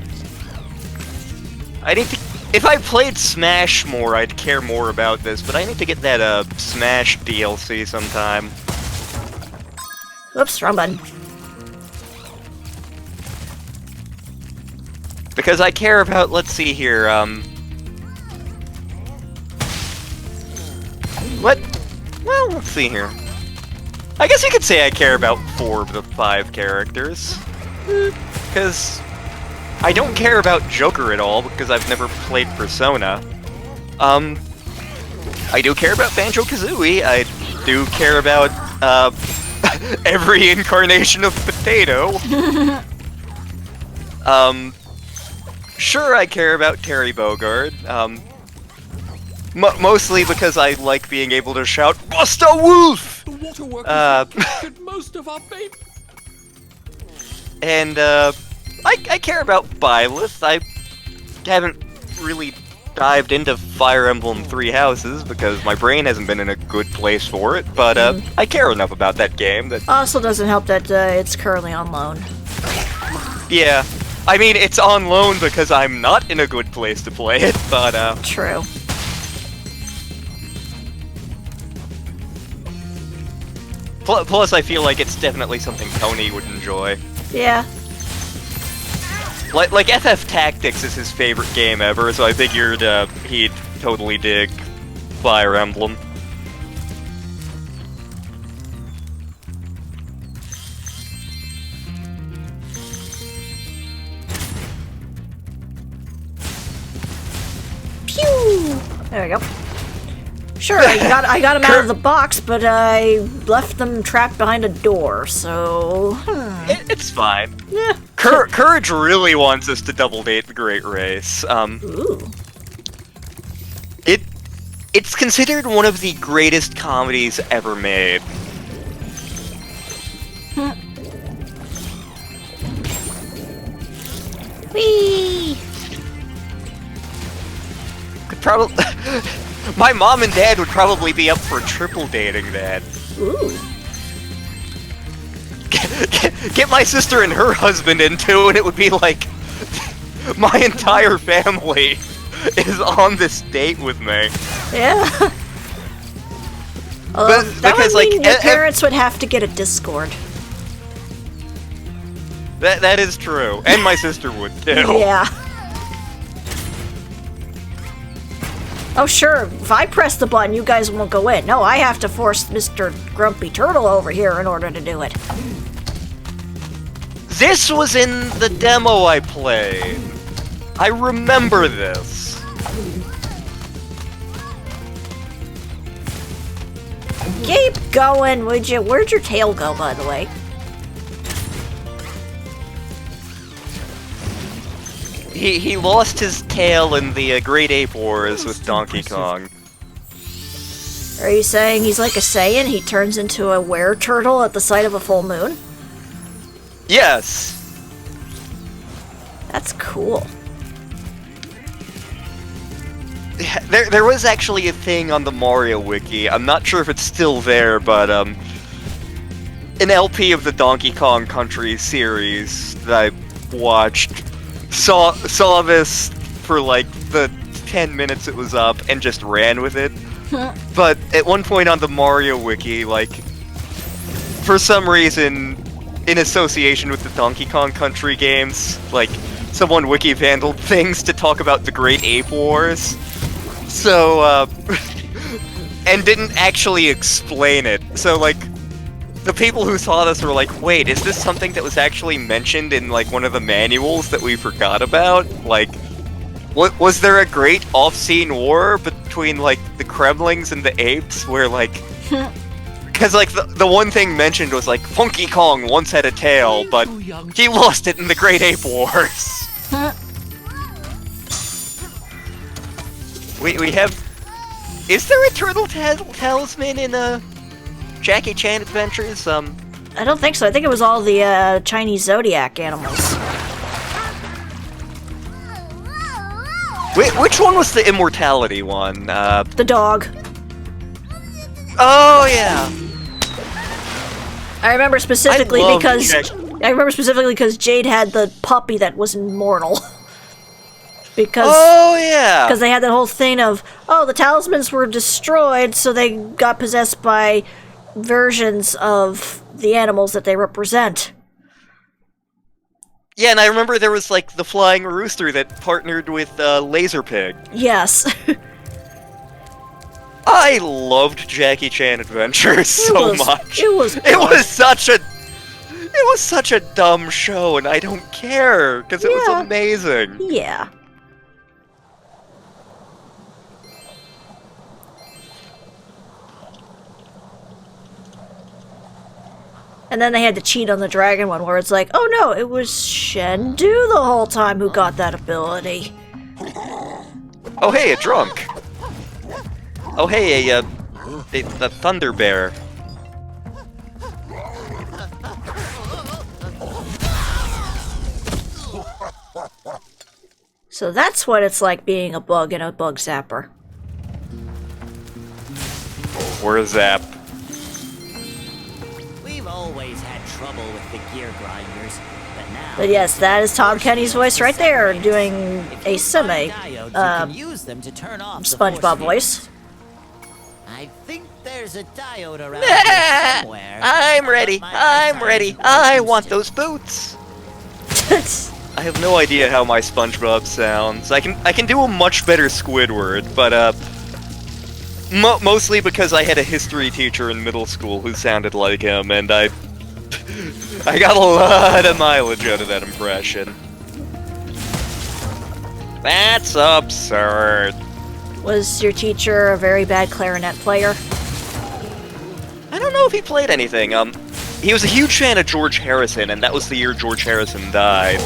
if I played Smash more, I'd care more about this, but I need to get that, Smash DLC sometime. Whoops, wrong button. Because I care about, let's see here, well, let's see here. I guess you could say I care about 4 of the 5 characters. Because I don't care about Joker at all, because I've never played Persona. I do care about Banjo-Kazooie, I do care about, every incarnation of Potato. Sure, I care about Terry Bogard, mostly because I like being able to shout, "Busta Wolf!" The waterworkers have captured most of our baby. And, I care about Byleth. I haven't really dived into Fire Emblem Three Houses because my brain hasn't been in a good place for it, but, I care enough about that game that... Also doesn't help that it's currently on loan. Yeah. I mean, it's on loan because I'm not in a good place to play it, but, True. Plus, I feel like it's definitely something Tony would enjoy. Yeah. Like FF Tactics is his favorite game ever, so I figured he'd totally dig Fire Emblem. Pew! There we go. Sure, I got him out of the box, but I left them trapped behind a door, so... It's fine. Yeah. Courage really wants us to double date the Great Race. Ooh. It's considered one of the greatest comedies ever made. Whee! Could probably... My mom and dad would probably be up for triple dating that. Ooh. Get my sister and her husband into, and it would be like my entire family is on this date with me. Yeah. Although, that because, would mean like, your parents would have to get a Discord. That is true, and my sister would too. Yeah. Oh sure, if I press the button, you guys won't go in. No, I have to force Mr. Grumpy Turtle over here in order to do it. This was in the demo I played. I remember this. Keep going, would you? Where'd your tail go, by the way? He lost his tail in the Great Ape Wars with Donkey Kong. Are you saying he's like a Saiyan? He turns into a were-turtle at the sight of a full moon? Yes. That's cool. There was actually a thing on the Mario Wiki. I'm not sure if it's still there, but an LP of the Donkey Kong Country series that I watched saw this for like the 10 minutes it was up and just ran with it. But at one point on the Mario Wiki, like, for some reason, in association with the Donkey Kong Country games, like, someone wiki-vandaled things to talk about the Great Ape Wars. So, and didn't actually explain it. So, like, the people who saw this were like, wait, is this something that was actually mentioned in, like, one of the manuals that we forgot about? Like, was there a great off-scene war between, like, the Kremlings and the apes where, like... Because, like, the one thing mentioned was, like, Funky Kong once had a tail, but he lost it in the Great Ape Wars. We have... Is there a turtle talisman in, Jackie Chan Adventures? I don't think so. I think it was all the, Chinese zodiac animals. Which one was the immortality one? The dog. Oh, yeah. I remember specifically I love because... Jack- I remember specifically because Jade had the puppy that was immortal. Because... Oh, yeah! Because they had that whole thing of, oh, the talismans were destroyed, so they got possessed by versions of the animals that they represent. Yeah, and I remember there was, like, the flying rooster that partnered with, Laser Pig. Yes. I loved Jackie Chan Adventures so much. It was such a dumb show, and I don't care, because it was amazing. Yeah. And then they had to cheat on the dragon one, where it's like, oh no, it was Shendu the whole time who got that ability. Oh hey, a drunk. Oh hey, the Thunder Bear. So that's what it's like being a bug in a bug zapper. Or a zap. We've always had trouble with the gear grinders, But yes, that is Tom Kenny's voice right there, doing a semi SpongeBob voice. I think there's a diode around here somewhere. I'm ready. I'm ready. I want those boots. I have no idea how my SpongeBob sounds. I can do a much better Squidward, but mostly because I had a history teacher in middle school who sounded like him, and I got a lot of mileage out of that impression. That's absurd. Was your teacher a very bad clarinet player? I don't know if he played anything. He was a huge fan of George Harrison, and that was the year George Harrison died.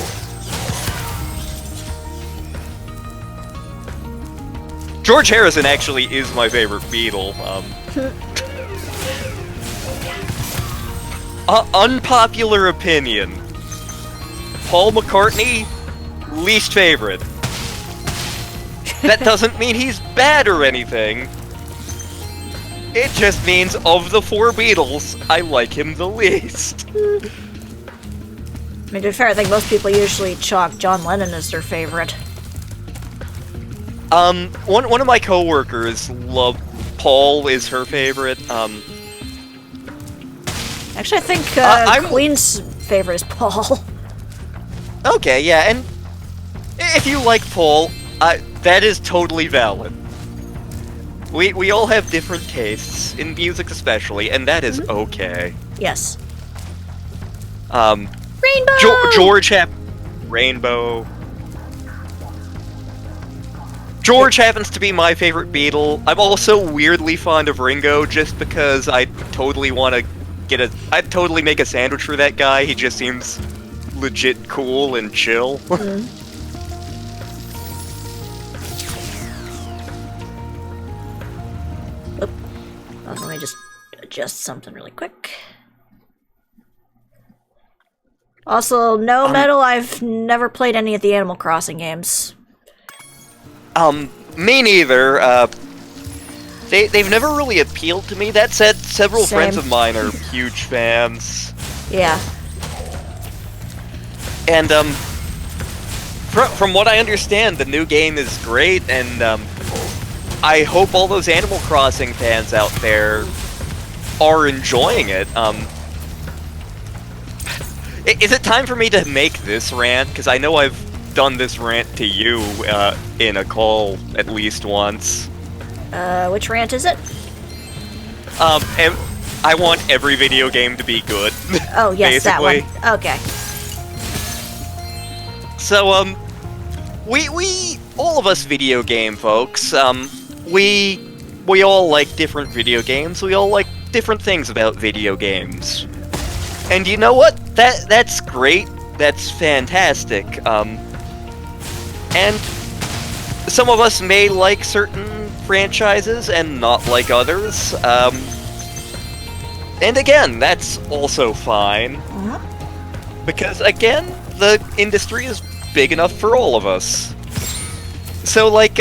George Harrison actually is my favorite Beatle. Unpopular opinion. Paul McCartney, least favorite. That doesn't mean he's bad or anything. It just means of the four Beatles, I like him the least. I mean, to be fair, I think most people usually chalk John Lennon as their favorite. One of my coworkers love Paul is her favorite. Actually, I think Queen's favorite is Paul. Okay, yeah, and if you like Paul, that is totally valid. We all have different tastes, in music especially, and that is okay. Yes. Rainbow! Rainbow. George happens to be my favorite Beatle. I'm also weirdly fond of Ringo, just because I totally want to I'd totally make a sandwich for that guy. He just seems legit cool and chill. Let me just adjust something really quick. Also, no metal, I've never played any of the Animal Crossing games. Me neither. They've never really appealed to me. That said, several friends of mine are huge fans. Yeah. And, from what I understand, the new game is great, and, I hope all those Animal Crossing fans out there are enjoying it. Is it time for me to make this rant? Because I know I've done this rant to you in a call at least once. Which rant is it? I want every video game to be good. Oh, yes, basically. That one. Okay. So, we all of us video game folks, we all like different video games. We all like different things about video games. And you know what? That's great. That's fantastic. And some of us may like certain franchises and not like others. And again, that's also fine. Because again, the industry is big enough for all of us. So like,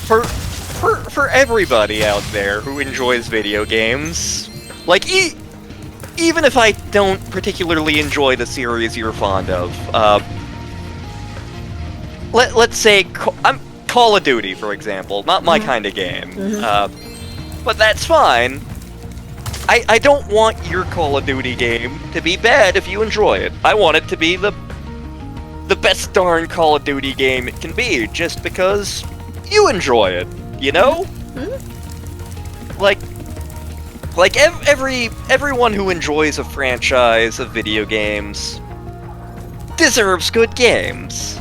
for everybody out there who enjoys video games, like, even if I don't particularly enjoy the series you're fond of, let's say Call of Duty, for example, not my kind of game, but that's fine. I don't want your Call of Duty game to be bad if you enjoy it. I want it to be the best darn Call of Duty game it can be, just because you enjoy it, you know? Like everyone who enjoys a franchise of video games deserves good games.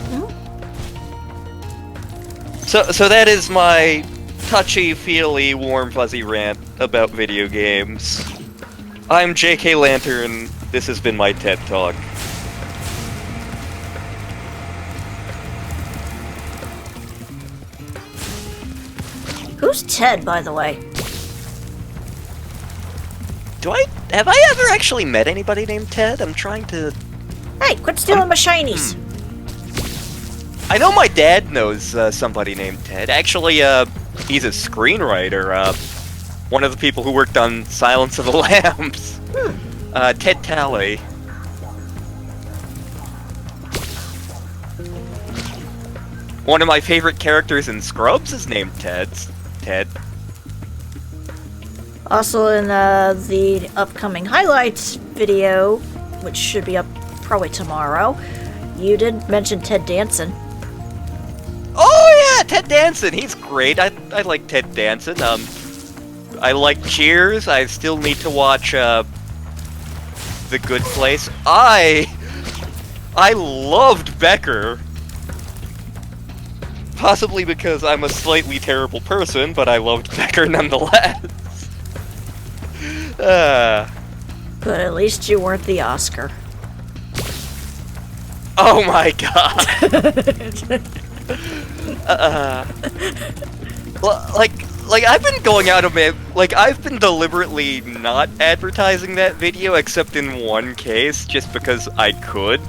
So that is my touchy-feely, warm, fuzzy rant about video games. I'm JKLantern. This has been my TED Talk. Who's Ted, by the way? Have I ever actually met anybody named Ted? I'm trying to... Hey, quit stealing my shinies! I know my dad knows somebody named Ted. Actually, he's a screenwriter. One of the people who worked on Silence of the Lambs. Ted Talley. One of my favorite characters in Scrubs is named Ted. Also in the upcoming highlights video, which should be up probably tomorrow, you did mention Ted Danson. Oh yeah, Ted Danson. He's great. I like Ted Danson. I like Cheers. I still need to watch The Good Place. I loved Becker. Possibly because I'm a slightly terrible person, but I loved Becker nonetheless. But at least you weren't the Oscar. Oh my god. Like I've been going out of it. Like I've been deliberately not advertising that video, except in one case, just because I could.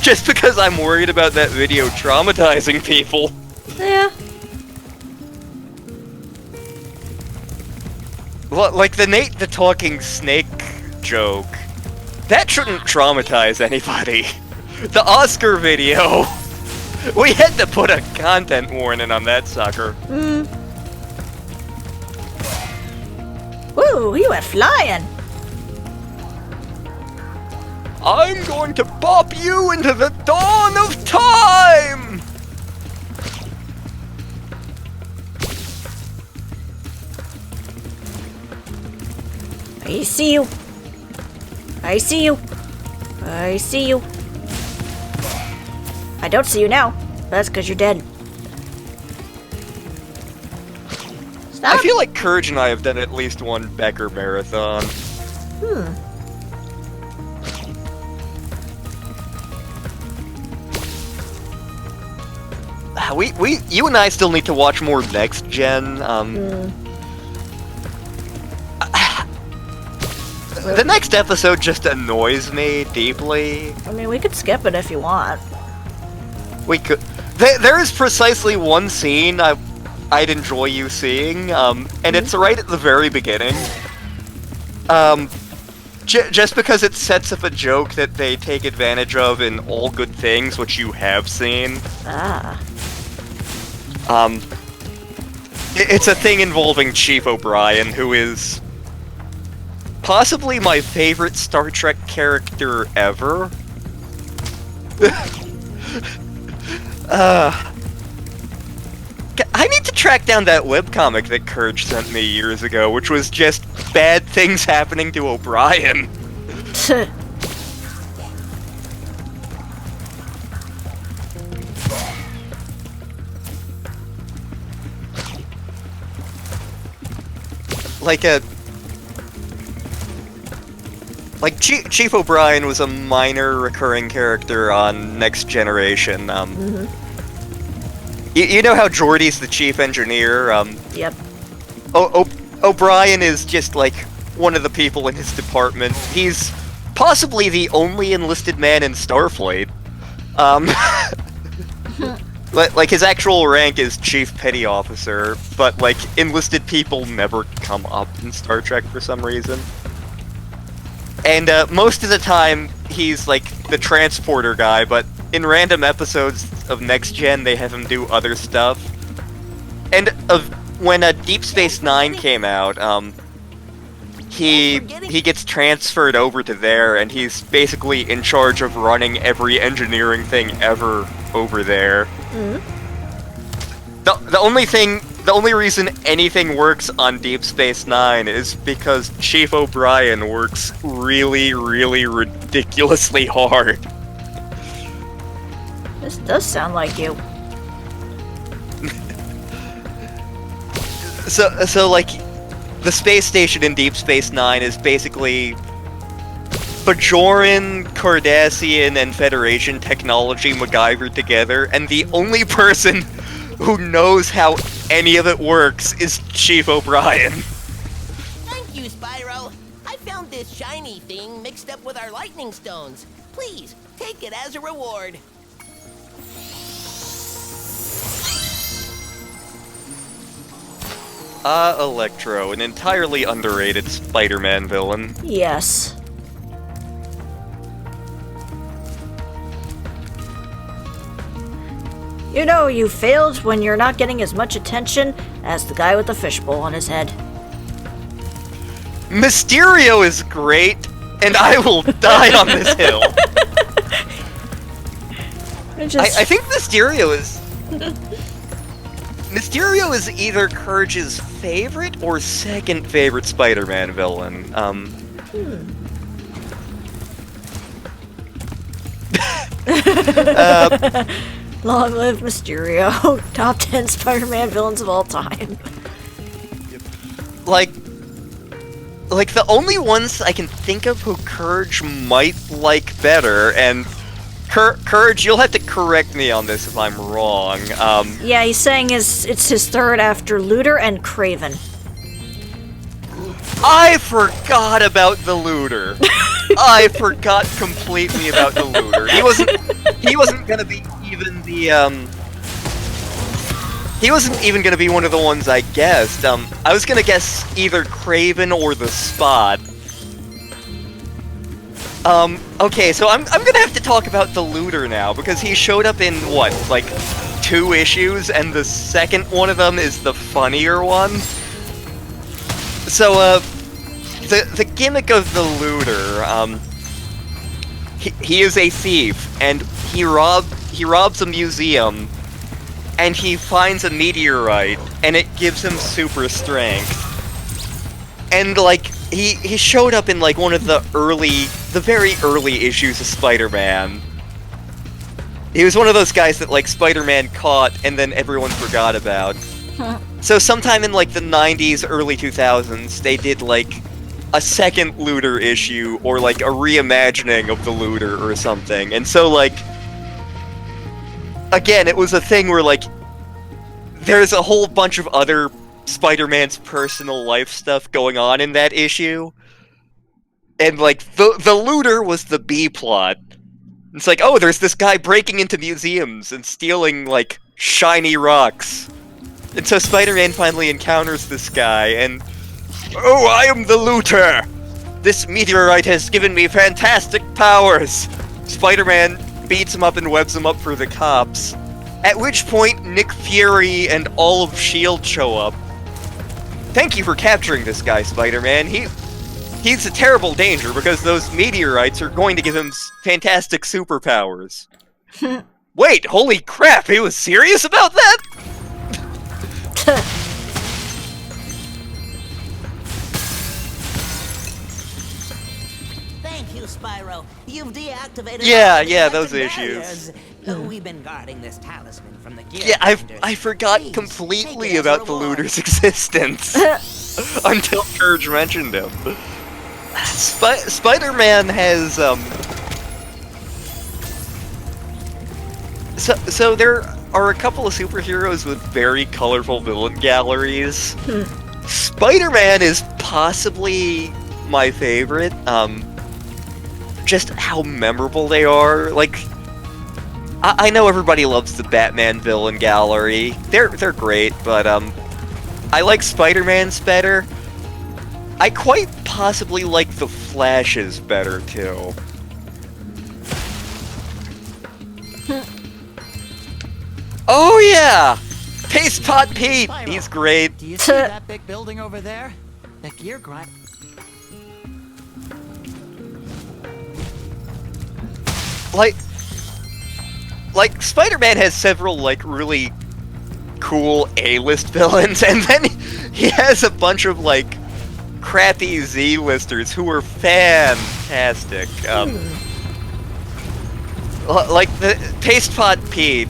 Just because I'm worried about that video traumatizing people. Yeah. Like the Nate the Talking Snake joke. That shouldn't traumatize anybody. The Oscar video. We had to put a content warning on that sucker. Woo, you went flying. I'm going to bop you into the dawn of time! I see you. I see you. I see you. I don't see you now. That's because you're dead. Stop. I feel like Courage and I have done at least one Becker marathon. You and I still need to watch more Next Gen. The next episode just annoys me deeply. I mean, we could skip it if you want. We could. There is precisely one scene I'd enjoy you seeing, and it's right at the very beginning. Just because it sets up a joke that they take advantage of in All Good Things, which you have seen. It's a thing involving Chief O'Brien, who is possibly my favorite Star Trek character ever. I need to track down that webcomic that Courage sent me years ago, which was just bad things happening to O'Brien. Chief O'Brien was a minor recurring character on Next Generation. You know how Geordi's the chief engineer? Yep. O'Brien is just like one of the people in his department. He's possibly the only enlisted man in Starfleet. Like his actual rank is Chief Petty Officer, but like enlisted people never come up in Star Trek for some reason. And most of the time he's like the transporter guy, but in random episodes of Next Gen they have him do other stuff. And when Deep Space Nine came out, he gets transferred over to there, and he's basically in charge of running every engineering thing ever over there. The only reason anything works on Deep Space Nine is because Chief O'Brien works really, really ridiculously hard. This does sound like you. So like, the space station in Deep Space Nine is basically Bajoran, Cardassian, and Federation technology MacGyvered together, and the only person who knows how any of it works is Chief O'Brien. Thank you, Spyro. I found this shiny thing mixed up with our lightning stones. Please, take it as a reward. Electro, an entirely underrated Spider-Man villain. Yes. You know you failed when you're not getting as much attention as the guy with the fishbowl on his head. Mysterio is great, and I will die on this hill. I think Mysterio is either Courage's favorite or second favorite Spider-Man villain. Long live Mysterio, top 10 Spider-Man villains of all time. Like the only ones I can think of who Courage might like better, and Courage, you'll have to correct me on this if I'm wrong. Yeah, he's saying it's his third after Looter and Craven. I forgot about the Looter. I forgot completely about the Looter. He wasn't gonna be even the he wasn't even gonna be one of the ones I guessed. I was gonna guess either Craven or the Spot. Okay, so I'm gonna have to talk about the Looter now, because he showed up in, what, like, 2 issues, and the second one of them is the funnier one? So, the gimmick of the Looter, he is a thief, and he robs a museum, and he finds a meteorite, and it gives him super strength. And, like, he showed up in, like, one of the very early issues of Spider-Man. He was one of those guys that, like, Spider-Man caught, and then everyone forgot about. So sometime in, like, the 90s, early 2000s, they did, like, a second Looter issue, or, like, a reimagining of the Looter or something. And so, like, again, it was a thing where, like, there's a whole bunch of other Spider-Man's personal life stuff going on in that issue. And, like, the Looter was the B-plot. It's like, oh, there's this guy breaking into museums and stealing, like, shiny rocks. And so Spider-Man finally encounters this guy, and... Oh, I am the Looter! This meteorite has given me fantastic powers! Spider-Man beats him up and webs him up for the cops. At which point, Nick Fury and all of S.H.I.E.L.D. show up. Thank you for capturing this guy, Spider-Man. He's a terrible danger because those meteorites are going to give him fantastic superpowers. Wait, holy crap, he was serious about that? Thank you, Spyro. You've deactivated Yeah, all the those barriers. issues. We've been guarding this talisman from the gear. Yeah, grinders. I forgot Please, completely take it as about a the reward. Looter's existence. Until Courage mentioned him. Spider-Man has, So there are a couple of superheroes with very colorful villain galleries. Spider-Man is possibly my favorite. Just how memorable they are. Like, I know everybody loves the Batman villain gallery. They're great, but I like Spider-Man's better. I quite possibly like the Flash's better too. Oh yeah! Paste Pot Pete! Spyro, He's great. Do you see that big building over there? The gear grind. Like Spider-Man has several, like, really cool A-list villains, and then he has a bunch of, like, crappy Z-listers who are fantastic. Like, the Paste Pot Pete,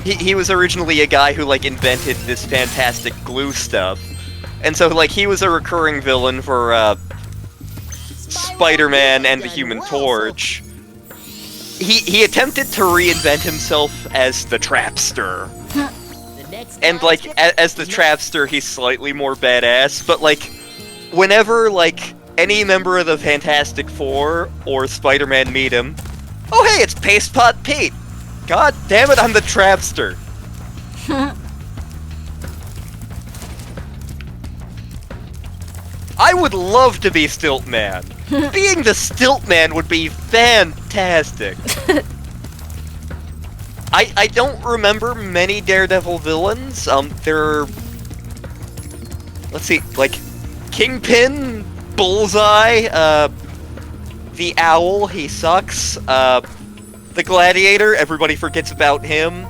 he was originally a guy who, like, invented this fantastic glue stuff. And so, like, he was a recurring villain for, Spider-Man and the Human Torch. He attempted to reinvent himself as the Trapster. And, like, as the Trapster, he's slightly more badass, but, like, whenever, like, any member of the Fantastic Four or Spider-Man meet him, oh hey, it's Paste Pot Pete! God damn it, I'm the Trapster! I would love to be Stiltman. Being the Stiltman would be fantastic. I don't remember many Daredevil villains. There are... Let's see, like, Kingpin, Bullseye, the Owl, he sucks, the Gladiator, everybody forgets about him,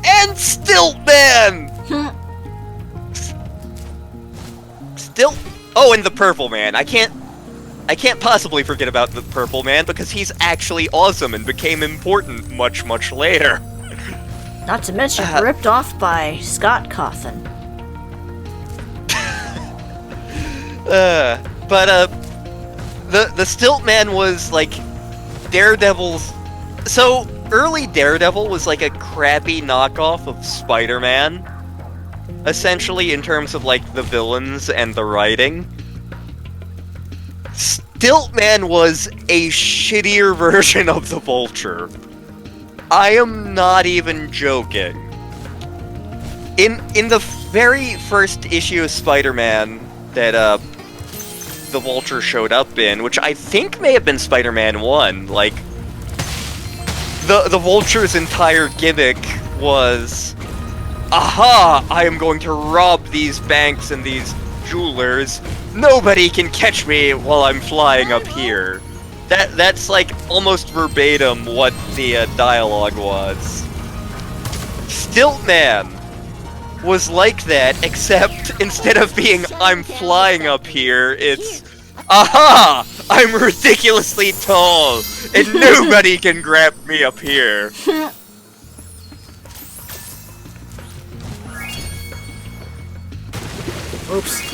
and Stiltman! Oh, and the Purple Man. I can't possibly forget about the Purple Man because he's actually awesome and became important much, much later. Not to mention ripped off by Scott Cawthon. The Stiltman was like Daredevil's. So early Daredevil was like a crappy knockoff of Spider-Man, essentially in terms of like the villains and the writing. Stiltman was a shittier version of the Vulture. I am not even joking. In the very first issue of Spider-Man that the Vulture showed up in, which I think may have been Spider-Man 1, like, the Vulture's entire gimmick was, aha, I am going to rob these banks and these jewelers. Nobody can catch me while I'm flying up here. That's like almost verbatim what the dialogue was. Stiltman was like that, except instead of being I'm flying up here, it's aha! I'm ridiculously tall, and nobody can grab me up here. Oops.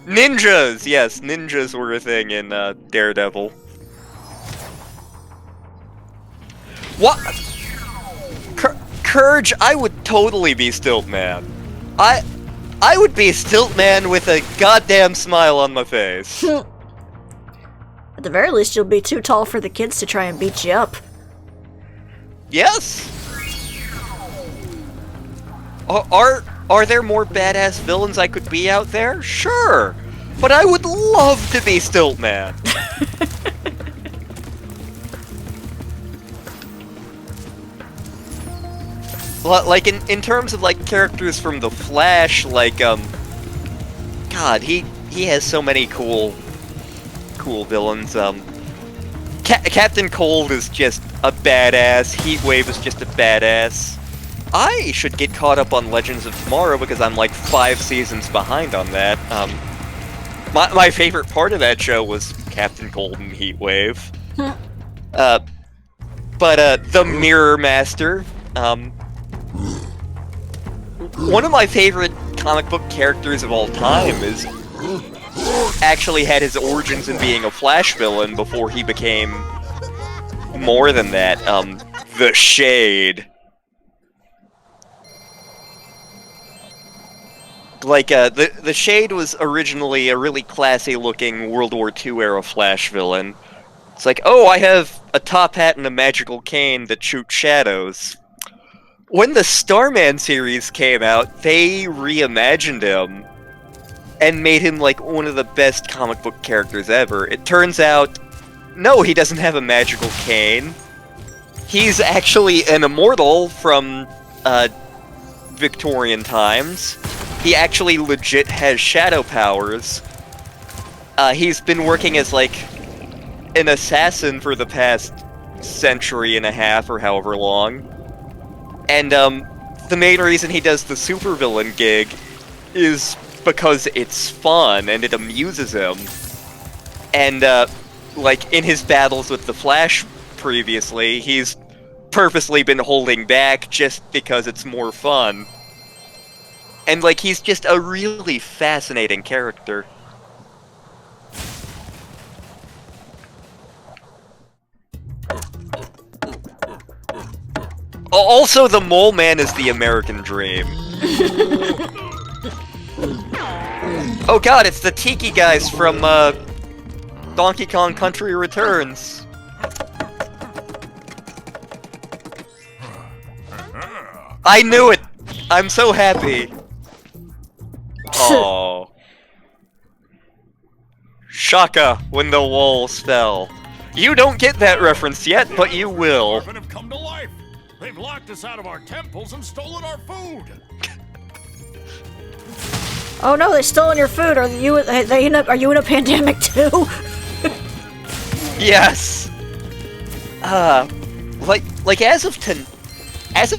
Ninjas! Yes, ninjas were a thing in Daredevil. What? Courage, I would totally be Stiltman. I would be Stiltman with a goddamn smile on my face. At the very least, you'll be too tall for the kids to try and beat you up. Yes! Are there more badass villains I could be out there? Sure! But I would love to be Stiltman! Like, in terms of, like, characters from The Flash, like, God, he has so many cool villains, Captain Cold is just a badass, Heatwave is just a badass. I should get caught up on Legends of Tomorrow because I'm like 5 seasons behind on that. My favorite part of that show was Captain Cold and Heatwave. But the Mirror Master, one of my favorite comic book characters of all time is actually had his origins in being a Flash villain before he became more than that, the Shade. Like, the Shade was originally a really classy-looking World War II era Flash villain. It's like, oh, I have a top hat and a magical cane that shoots shadows. When the Starman series came out, they reimagined him and made him, like, one of the best comic book characters ever. It turns out, no, he doesn't have a magical cane. He's actually an immortal from, Victorian times. He actually legit has shadow powers. He's been working as, like, an assassin for the past century and a half or however long. And, the main reason he does the supervillain gig is because it's fun and it amuses him. And, like, in his battles with the Flash previously, he's purposely been holding back just because it's more fun. And, like, he's just a really fascinating character. Also, the Mole Man is the American dream. Oh god, it's the Tiki guys from, Donkey Kong Country Returns. I knew it! I'm so happy. Oh. Shaka, when the walls fell. You don't get that reference yet, but you will. Have come to life. They've locked us out of our temples and stolen our food. Oh no, they've stolen your food. Are you in a pandemic too? Yes. Like as of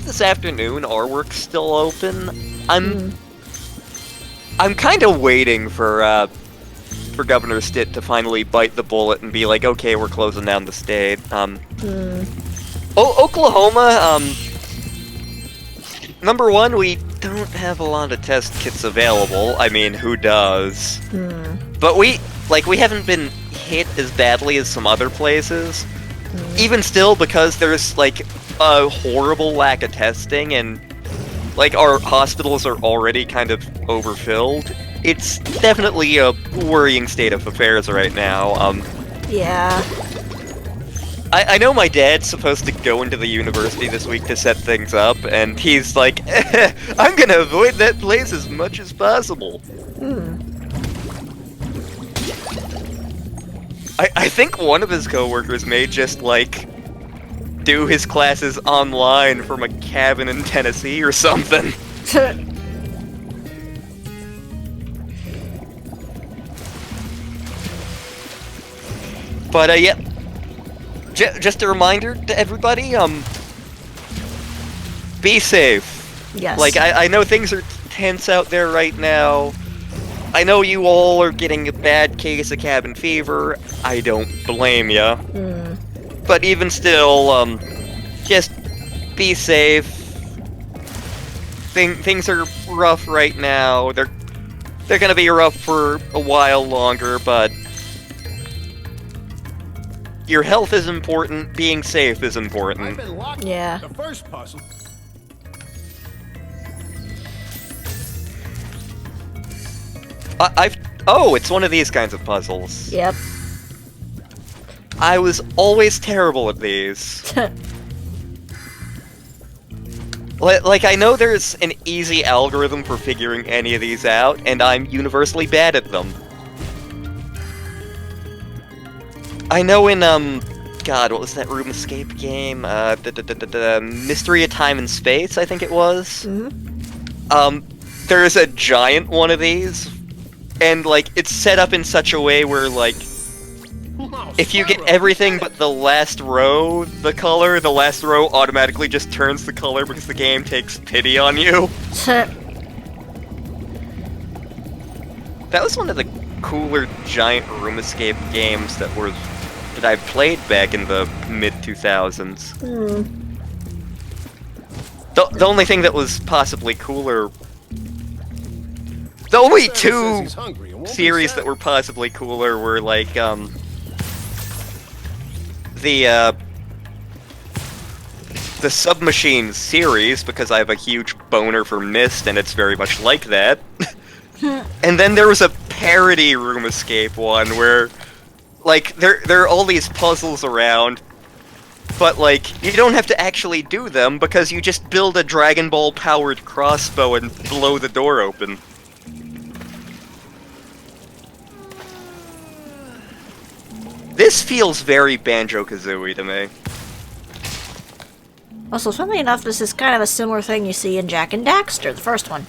this afternoon, our work's still open. I'm kind of waiting for Governor Stitt to finally bite the bullet and be like, okay, we're closing down the state. Oklahoma, number one, we don't have a lot of test kits available. I mean, who does? But we haven't been hit as badly as some other places. Even still, because there's, like, a horrible lack of testing and, like, our hospitals are already kind of overfilled. It's definitely a worrying state of affairs right now. Yeah. I know my dad's supposed to go into the university this week to set things up, and he's like, I'm gonna avoid that place as much as possible. I think one of his coworkers may just, like, do his classes online from a cabin in Tennessee or something. But, yeah. Just a reminder to everybody, be safe. Yes. Like, I know things are tense out there right now. I know you all are getting a bad case of cabin fever. I don't blame ya. But even still, just be safe. Things are rough right now. They're gonna be rough for a while longer, but your health is important, being safe is important. Yeah. The first puzzle. Oh, it's one of these kinds of puzzles. Yep. I was always terrible at these. Like, I know there's an easy algorithm for figuring any of these out, and I'm universally bad at them. I know in, God, what was that room escape game? Mystery of Time and Space, I think it was? There's a giant one of these, and, like, it's set up in such a way where, like, if you get everything but the last row the color, the last row automatically just turns the color because the game takes pity on you. That was one of the cooler giant room escape games that I played back in the mid-2000s. The only thing that was possibly cooler... The only two series that were possibly cooler were, like, the Submachine series, because I have a huge boner for Myst, and it's very much like that. And then there was a parody room escape one where, like, there are all these puzzles around, but, like, you don't have to actually do them because you just build a Dragon Ball powered crossbow and blow the door open. This feels very Banjo-Kazooie to me. Also, funnily enough, this is kind of a similar thing you see in Jak and Daxter, the first one.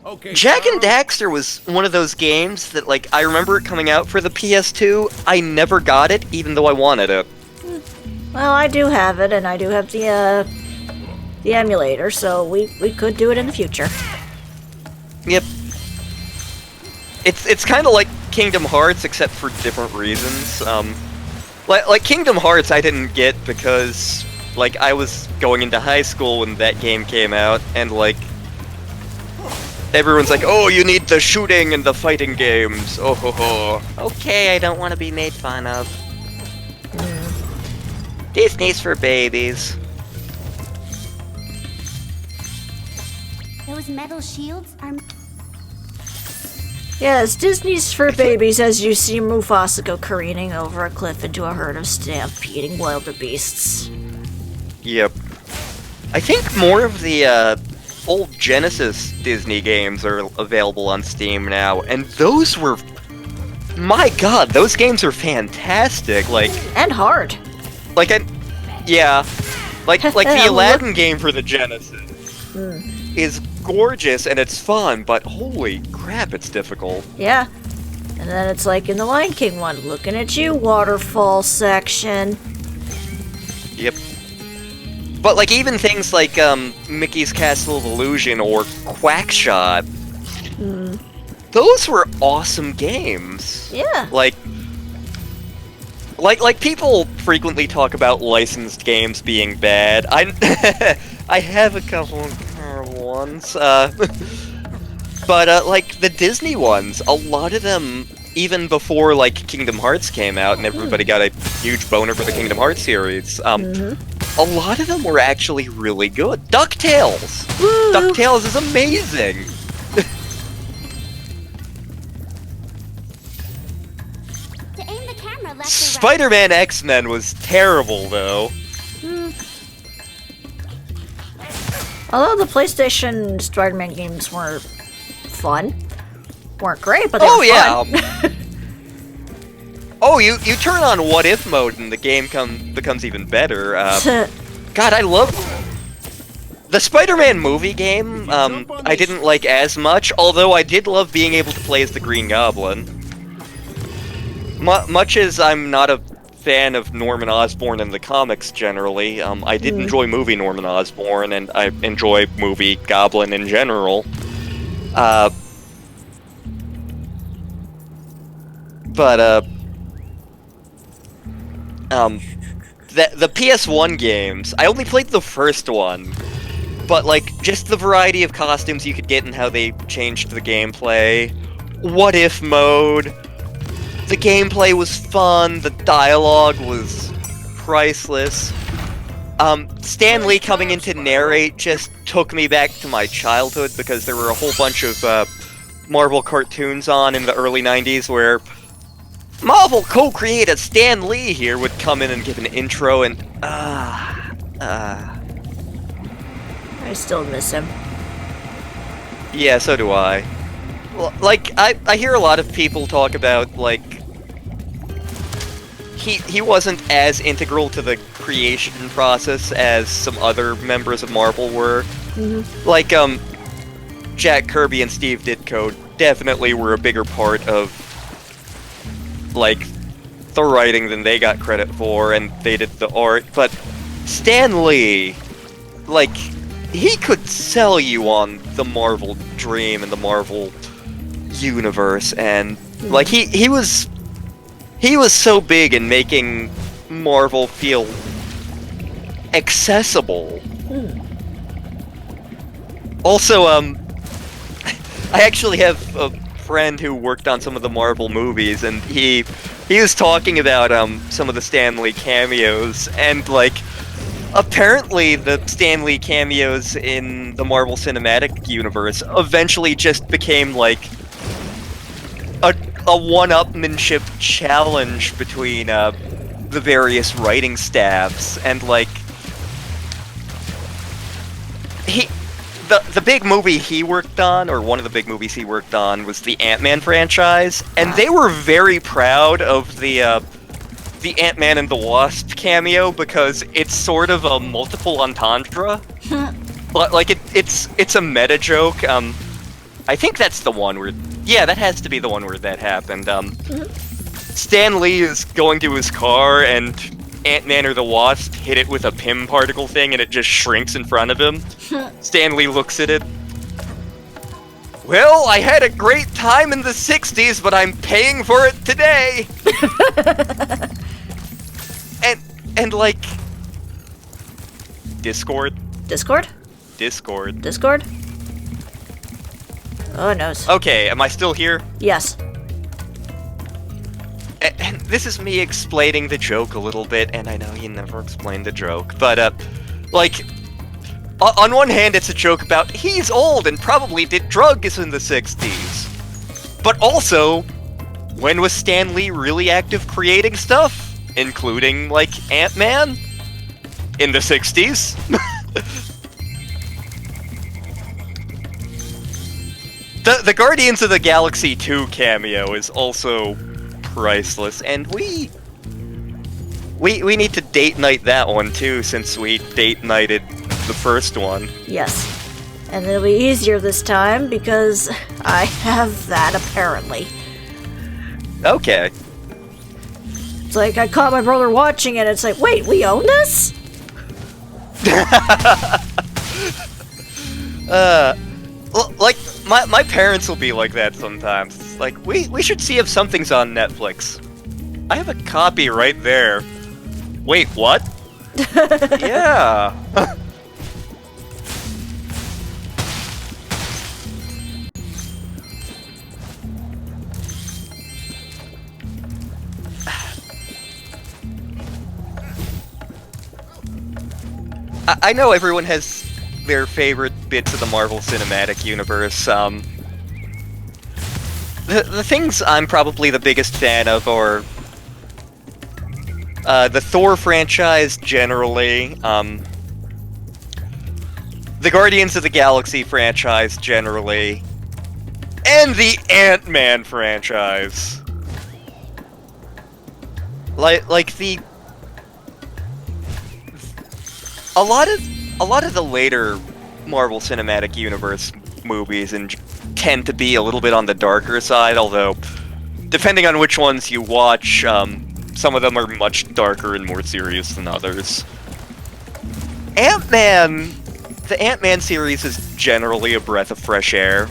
Okay, Jak and Daxter was one of those games that, like, I remember it coming out for the PS2. I never got it, even though I wanted it. Well, I do have it, and I do have the emulator, so we could do it in the future. Yep. It's kind of like Kingdom Hearts, except for different reasons. Like Kingdom Hearts I didn't get because, like, I was going into high school when that game came out, and, like, everyone's like, oh, you need the shooting and the fighting games, oh ho ho. Okay, I don't want to be made fun of. Disney's for babies. Those metal shields are... Yes, Disney's for babies as you see Mufasa go careening over a cliff into a herd of stampeding wildebeests. Yep. I think more of the old Genesis Disney games are available on Steam now, and those were... My god, those games are fantastic, like... And hard. Like, Yeah, like the Look- Aladdin game for the Genesis is gorgeous and it's fun, but holy crap, it's difficult. Yeah. And then it's like in the Lion King one, looking at you, waterfall section. Yep. But like even things like Mickey's Castle of Illusion or Quackshot, those were awesome games. Yeah. Like people frequently talk about licensed games being bad. I have a couple of ones, but like the Disney ones, a lot of them, even before like Kingdom Hearts came out and everybody got a huge boner for the Kingdom Hearts series, a lot of them were actually really good. DuckTales! Woo! DuckTales is amazing! To aim the camera left or right. Spider-Man X-Men was terrible, though. Although the PlayStation Spider-Man games were fun. Weren't great, but they Oh were yeah. fun. Oh, you turn on What If mode and the game becomes even better. God, I love the Spider-Man movie game. I didn't like as much, although I did love being able to play as the Green Goblin. Much as I'm not a fan of Norman Osborn in the comics generally, I did enjoy movie Norman Osborn, and I enjoy movie Goblin in general. The PS1 games, I only played the first one, but like just the variety of costumes you could get and how they changed the gameplay. What If mode. The gameplay was fun, the dialogue was priceless. Stan Lee coming in to narrate just took me back to my childhood because there were a whole bunch of Marvel cartoons on in the early 90s where Marvel co-creator Stan Lee here would come in and give an intro and I still miss him. yeah, so do I. Like, I hear a lot of people talk about, like, he wasn't as integral to the creation process as some other members of Marvel were. Like, Jack Kirby and Steve Ditko definitely were a bigger part of, like, the writing than they got credit for, and they did the art, but Stan Lee, like, he could sell you on the Marvel dream and the Marvel universe, and like he was so big in making Marvel feel accessible. Also, I actually have a friend who worked on some of the Marvel movies, and he was talking about some of the Stan Lee cameos, and like apparently the Stan Lee cameos in the Marvel Cinematic Universe eventually just became like a one-upmanship challenge between the various writing staffs, and like the big movie he worked on, or one of the big movies he worked on, was the Ant-Man franchise, and they were very proud of the Ant-Man and the Wasp cameo because it's sort of a multiple entendre. Like it's a meta joke. I think that's the one where, yeah, that has to be the one where that happened. Stan Lee is going to his car and Ant-Man or the Wasp hit it with a Pym particle thing and it just shrinks in front of him. Stan Lee looks at it. Well, I had a great time in the 60s, but I'm paying for it today! and like... Discord? Discord? Discord. Discord? Oh, no. Okay, am I still here? Yes. And this is me explaining the joke a little bit, and I know you never explained the joke, but, like... On one hand, it's a joke about he's old and probably did drugs in the 60s. But also, when was Stan Lee really active creating stuff? Including, like, Ant-Man? In the 60s? The Guardians of the Galaxy 2 cameo is also priceless, and we need to date night that one too, since we date nighted the first one. Yes. And it'll be easier this time because I have that apparently. Okay. It's like I caught my brother watching it, it's like, wait, we own this? Like, my parents will be like that sometimes. It's like, we should see if something's on Netflix. I have a copy right there. Wait, what? Yeah. I know everyone has their favorite bits of the Marvel Cinematic Universe. The things I'm probably the biggest fan of are the Thor franchise generally, the Guardians of the Galaxy franchise generally, and the Ant-Man franchise. Like the a lot of the later Marvel Cinematic Universe movies tend to be a little bit on the darker side, although depending on which ones you watch, some of them are much darker and more serious than others. Ant-Man, the Ant-Man series is generally a breath of fresh air,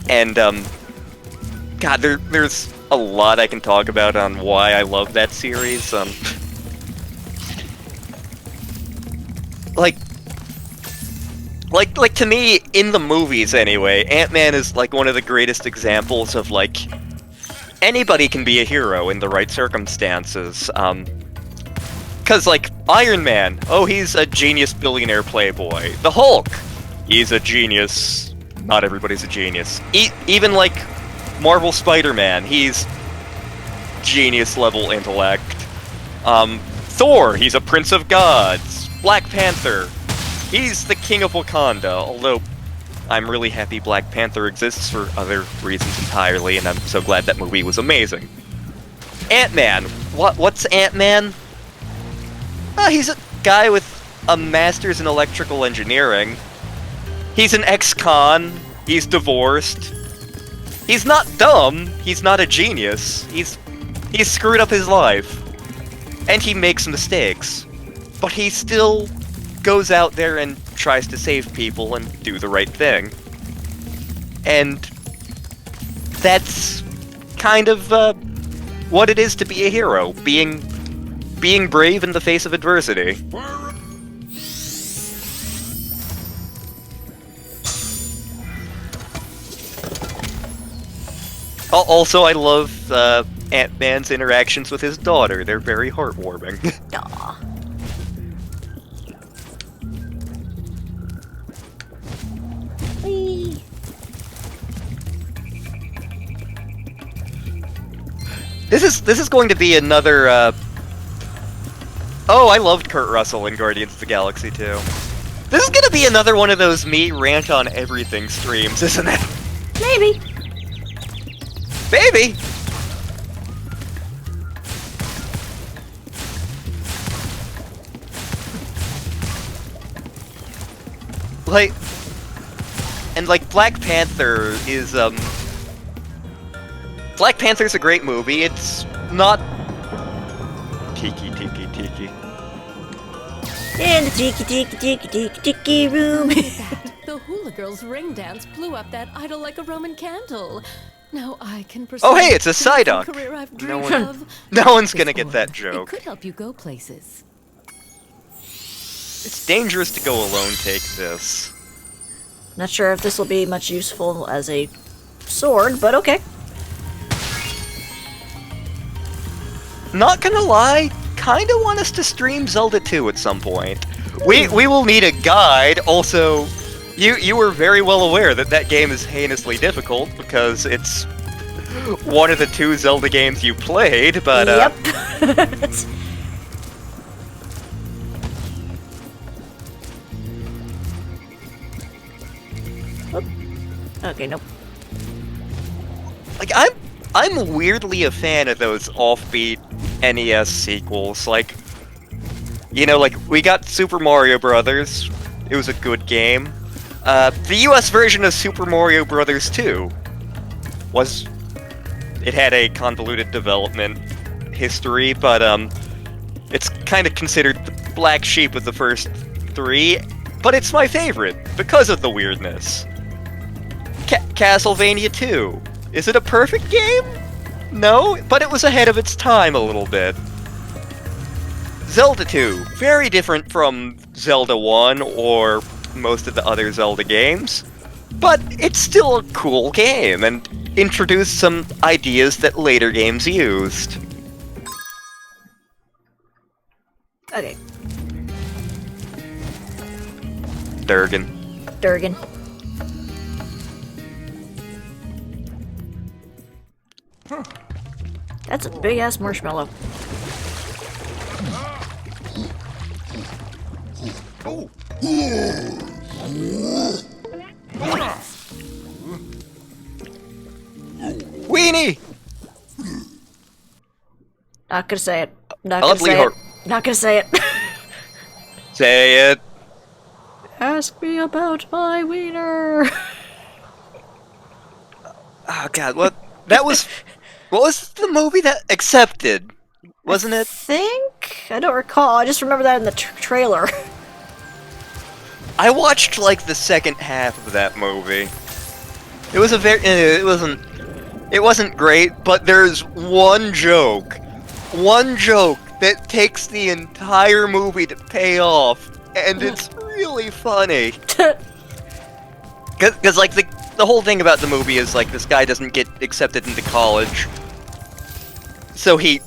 and God, there's a lot I can talk about on why I love that series. Like to me, in the movies anyway, Ant-Man is like one of the greatest examples of like anybody can be a hero in the right circumstances. Cause like Iron Man, oh, he's a genius billionaire playboy. The Hulk, he's a genius. Not everybody's a genius. Even like Marvel Spider-Man, he's genius level intellect. Thor, he's a prince of gods. Black Panther, he's the king of Wakanda, although I'm really happy Black Panther exists for other reasons entirely, and I'm so glad that movie was amazing. Ant-Man, what's Ant-Man? He's a guy with a master's in electrical engineering. He's an ex-con, he's divorced. He's not dumb, he's not a genius, he's screwed up his life. And he makes mistakes. But he still goes out there and tries to save people and do the right thing. And that's kind of what it is to be a hero, being brave in the face of adversity. Also, I love Ant-Man's interactions with his daughter. They're very heartwarming. Aw. Whee. This is going to be another, Oh, I loved Kurt Russell in Guardians of the Galaxy 2. This is gonna be another one of those me rant on everything streams, isn't it? Maybe. Maybe! Like, and like Black Panther is, Black Panther's a great movie. It's not tiki. In the tiki room. The hula girl's ring dance blew up that idol like a Roman candle. Now I can pursue Oh, hey, it's a the Psyduck. career I've No dreamed one- of. No one's gonna This get that orb, joke. It could help you go places. It's dangerous to go alone take this. Not sure if this will be much useful as a sword, but okay. Not gonna lie, kinda want us to stream Zelda 2 at some point. We will need a guide. Also, you were very well aware that that game is heinously difficult because it's one of the 2 Zelda games you played, but Yep. Oop. Okay, nope. like I'm weirdly a fan of those offbeat NES sequels. Like You know, like, we got Super Mario Brothers. It was a good game. The US version of Super Mario Brothers 2 was... It had a convoluted development history, but, it's kind of considered the black sheep of the first 3, but it's my favorite, because of the weirdness. Castlevania 2. Is it a perfect game? No, but it was ahead of its time a little bit. Zelda 2. Very different from Zelda 1 or most of the other Zelda games, but it's still a cool game, and introduced some ideas that later games used. Okay. Durgan. That's a big-ass marshmallow. Weenie! Not gonna say it. Not gonna say it. Not gonna say it. Say it. Ask me about my wiener. Oh god, what? That was... What was the movie that... Accepted? Wasn't it? I don't recall. I just remember that in the trailer. I watched, like, the second half of that movie. It was a very... It wasn't great, but there's one joke that takes the entire movie to pay off, and it's really funny. Because, like, the whole thing about the movie is, like, this guy doesn't get accepted into college, so he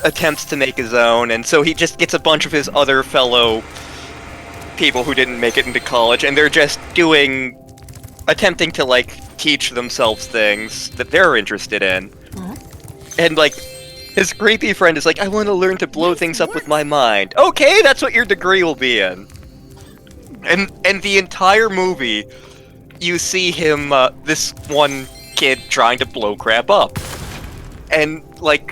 attempts to make his own, and so he just gets a bunch of his other fellow people who didn't make it into college, and they're just attempting to, like, teach themselves things that they're interested in. And, like, his creepy friend is like, I want to learn to blow things up with my mind. Okay, that's what your degree will be in. And the entire movie, you see him, this one kid trying to blow crap up. And, like,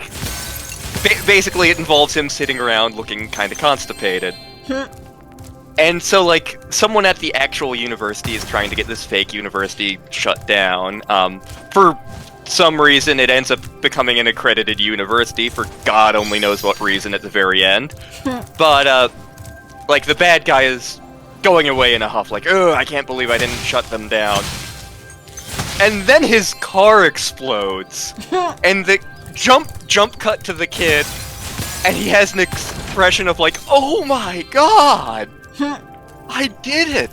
basically it involves him sitting around looking kind of constipated. And so, like, someone at the actual university is trying to get this fake university shut down. For some reason, it ends up becoming an accredited university, for God only knows what reason at the very end. But, like, the bad guy is going away in a huff, like, ugh, I can't believe I didn't shut them down. And then his car explodes, and the jump cut to the kid, and he has an expression of, like, oh my god! I did it!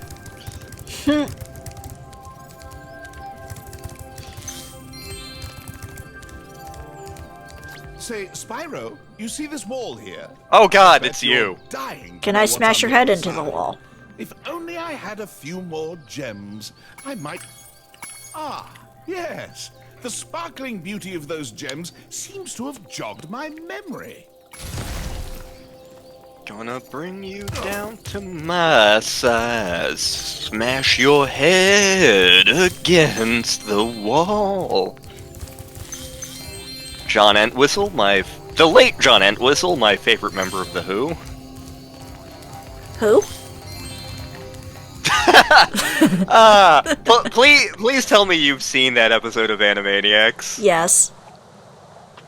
Say, Spyro, you see this wall here? Oh god, it's you. Can I smash your head into the wall? If only I had a few more gems, I might... Ah, yes. The sparkling beauty of those gems seems to have jogged my memory. Gonna bring you down to my size. Smash your head against the wall. John Entwistle, the late John Entwistle, my favorite member of the Who. Who? But please tell me you've seen that episode of Animaniacs. Yes.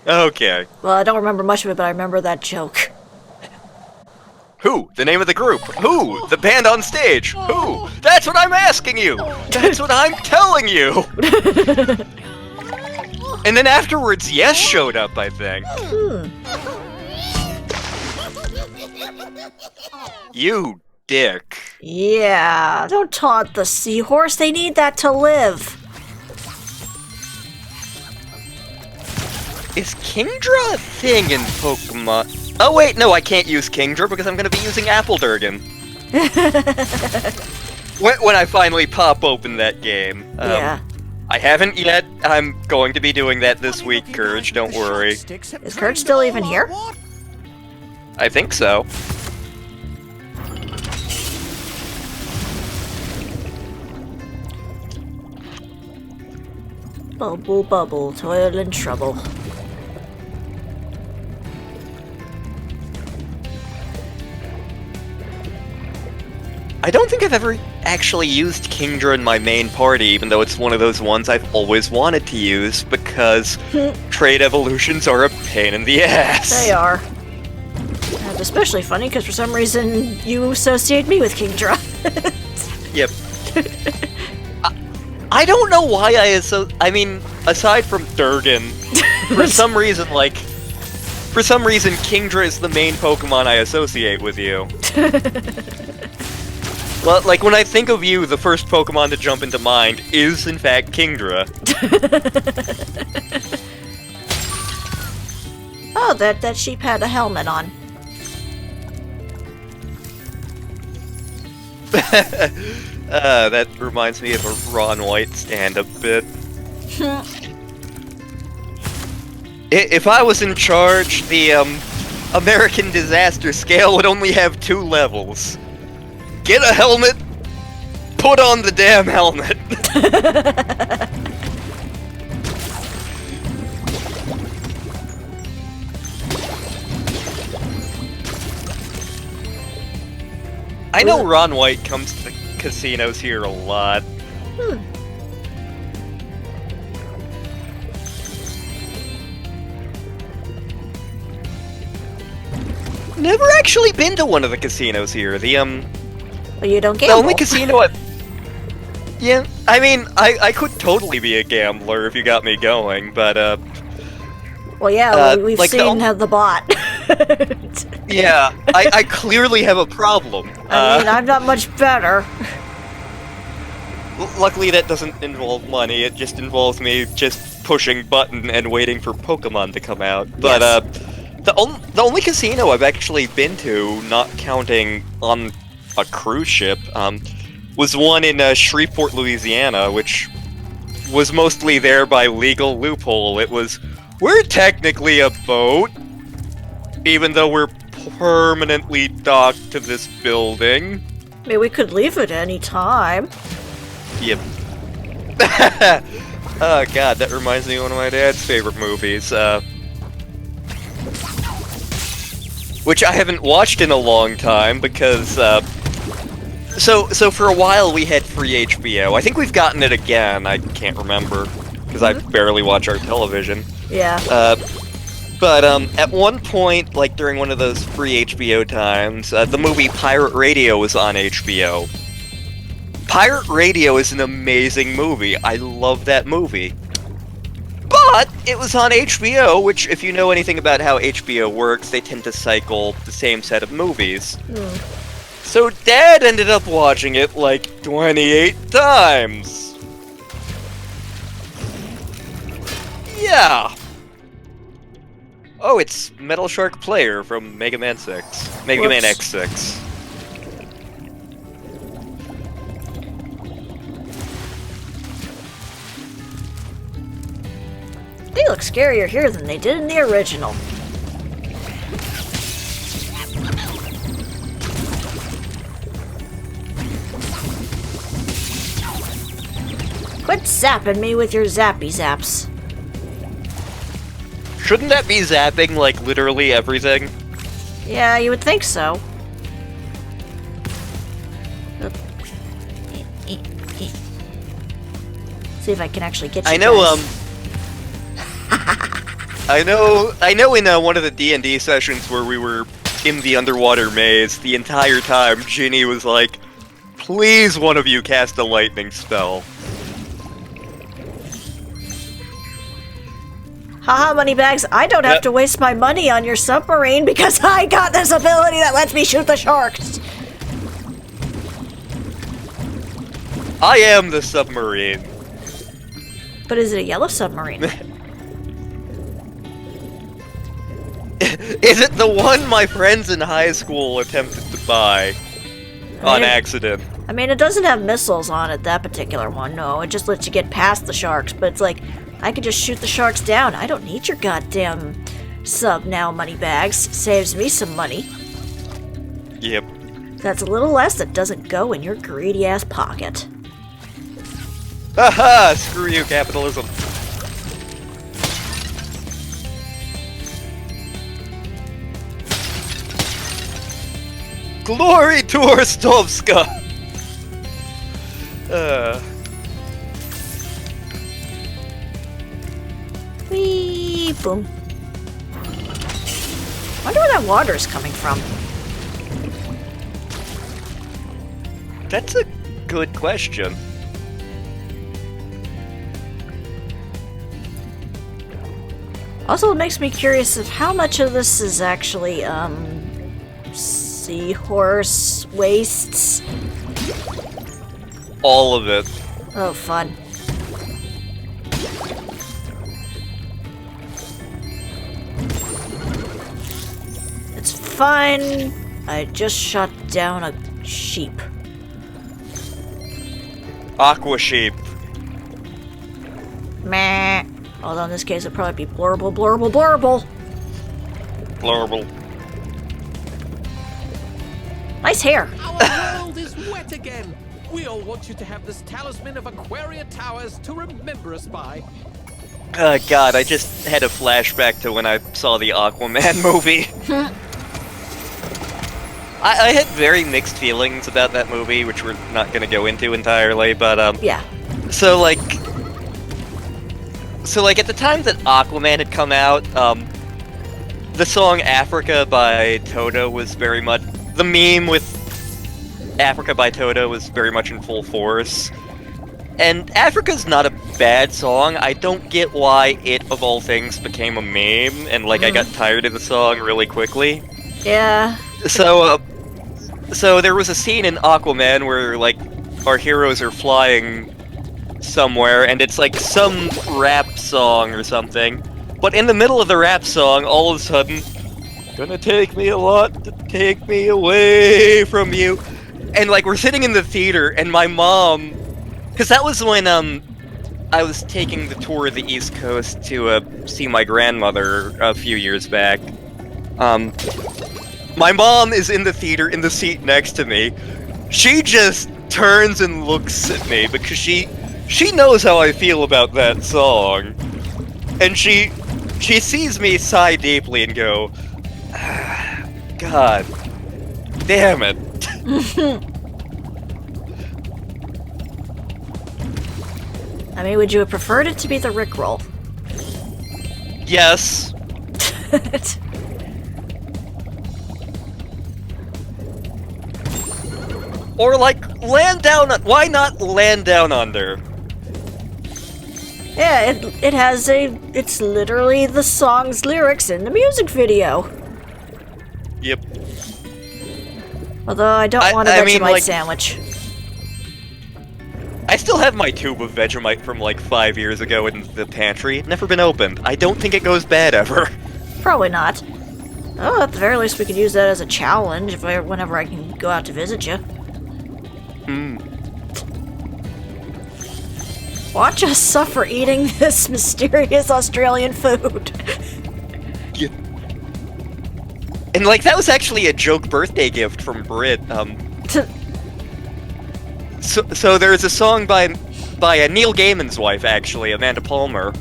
Okay. Well, I don't remember much of it, but I remember that joke. Who? The name of the group? Who? The band on stage? Who? That's what I'm asking you! That's what I'm telling you! And then afterwards, Yes showed up, I think. You dick. Yeah, don't taunt the seahorse. They need that to live. Is Kingdra a thing in Pokemon? Oh wait, no, I can't use Kingdra because I'm gonna be using Apple Durgan. when I finally pop open that game. Yeah. I haven't yet. I'm going to be doing that this week, Courage, don't worry. Is Courage still even here? I think so. Bubble, bubble, toil and trouble. I've ever actually used Kingdra in my main party, even though it's one of those ones I've always wanted to use, because trait evolutions are a pain in the ass. They are. And it's especially funny because for some reason you associate me with Kingdra. Yep. I don't know why I mean, aside from Durgan, for some reason, Kingdra is the main Pokemon I associate with you. Well, like, when I think of you, the first Pokemon to jump into mind is, in fact, Kingdra. Oh, that sheep had a helmet on. That reminds me of a Ron White stand a bit. If I was in charge, the American Disaster Scale would only have 2 levels. Get a helmet, put on the damn helmet. I know Ron White comes to the casinos here a lot. Never actually been to one of the casinos here. Well, you don't gamble. The only casino Yeah, I mean, I could totally be a gambler if you got me going, but, Well, yeah, we've like seen the bot. Yeah, I clearly have a problem. I mean, I'm not much better. Luckily, that doesn't involve money. It just involves me just pushing button and waiting for Pokemon to come out. But the only casino I've actually been to, not counting on a cruise ship, was one in Shreveport, Louisiana, which was mostly there by legal loophole. It was, we're technically a boat, even though we're permanently docked to this building. I mean, we could leave at any time. Yep. Oh god, that reminds me of one of my dad's favorite movies, which I haven't watched in a long time because, so for a while we had free HBO. I think we've gotten it again, I can't remember, because I barely watch our television. Yeah. But at one point, like during one of those free HBO times, the movie Pirate Radio was on HBO. Pirate Radio is an amazing movie. I love that movie. But it was on HBO, which, if you know anything about how HBO works, they tend to cycle the same set of movies. So Dad ended up watching it like 28 times. Yeah. Oh, it's Metal Shark Player from Mega Man 6. Mega Man X6. They look scarier here than they did in the original. Quit zapping me with your zappy zaps. Shouldn't that be zapping, like, literally everything? Yeah, you would think so. See if I can actually get you I know, guys. I know in one of the D&D sessions where we were in the underwater maze, the entire time, Ginny was like, please one of you cast a lightning spell. Haha, Moneybags, I don't have to waste my money on your submarine because I got this ability that lets me shoot the sharks! I am the submarine. But is it a yellow submarine? Is it the one my friends in high school attempted to buy on accident? I mean, it doesn't have missiles on it, that particular one, no. It just lets you get past the sharks, but it's like, I could just shoot the sharks down. I don't need your goddamn sub now, Moneybags. Saves me some money. Yep. That's a little less that doesn't go in your greedy-ass pocket. Haha! Screw you, capitalism. Glory to Orstovska! Whee! Boom. Wonder where that water's coming from. That's a good question. Also, it makes me curious of how much of this is actually, seahorse wastes. All of it. Oh, fun. It's fine. I just shot down a sheep. Aqua sheep. Meh. Although in this case it'd probably be blurble, blurble, blurble. Blurble. Nice hair. Our world is wet again. We all want you to have this talisman of Aquaria Towers to remember us by. God, I just had a flashback to when I saw the Aquaman movie. I had very mixed feelings about that movie, which we're not gonna go into entirely, but, Yeah. So, like, at the time that Aquaman had come out, the song Africa by Toto was very much... The meme with Africa by Toto was very much in full force. And Africa's not a bad song. I don't get why it, of all things, became a meme, and, like, I got tired of the song really quickly. Yeah. So there was a scene in Aquaman where, like, our heroes are flying somewhere, and it's like some rap song or something. But in the middle of the rap song, all of a sudden, gonna take me a lot to take me away from you. And, like, we're sitting in the theater, and my mom... Because that was when, I was taking the tour of the East Coast to, see my grandmother a few years back. My mom is in the theater in the seat next to me. She just turns and looks at me because she knows how I feel about that song. And she sees me sigh deeply and go, ah, God damn it. I mean, would you have preferred it to be the Rickroll? Yes. Or, like, Land Down... Why not Land Down Under? Yeah, it has a... It's literally the song's lyrics in the music video. Yep. Although I don't want a Vegemite sandwich. I still have my tube of Vegemite from, like, 5 years ago in the pantry. Never been opened. I don't think it goes bad ever. Probably not. Oh, at the very least we could use that as a challenge whenever I can go out to visit you. Watch us suffer eating this mysterious Australian food. Yeah. And, like, that was actually a joke birthday gift from Brit. So there's a song by Neil Gaiman's wife, actually, Amanda Palmer.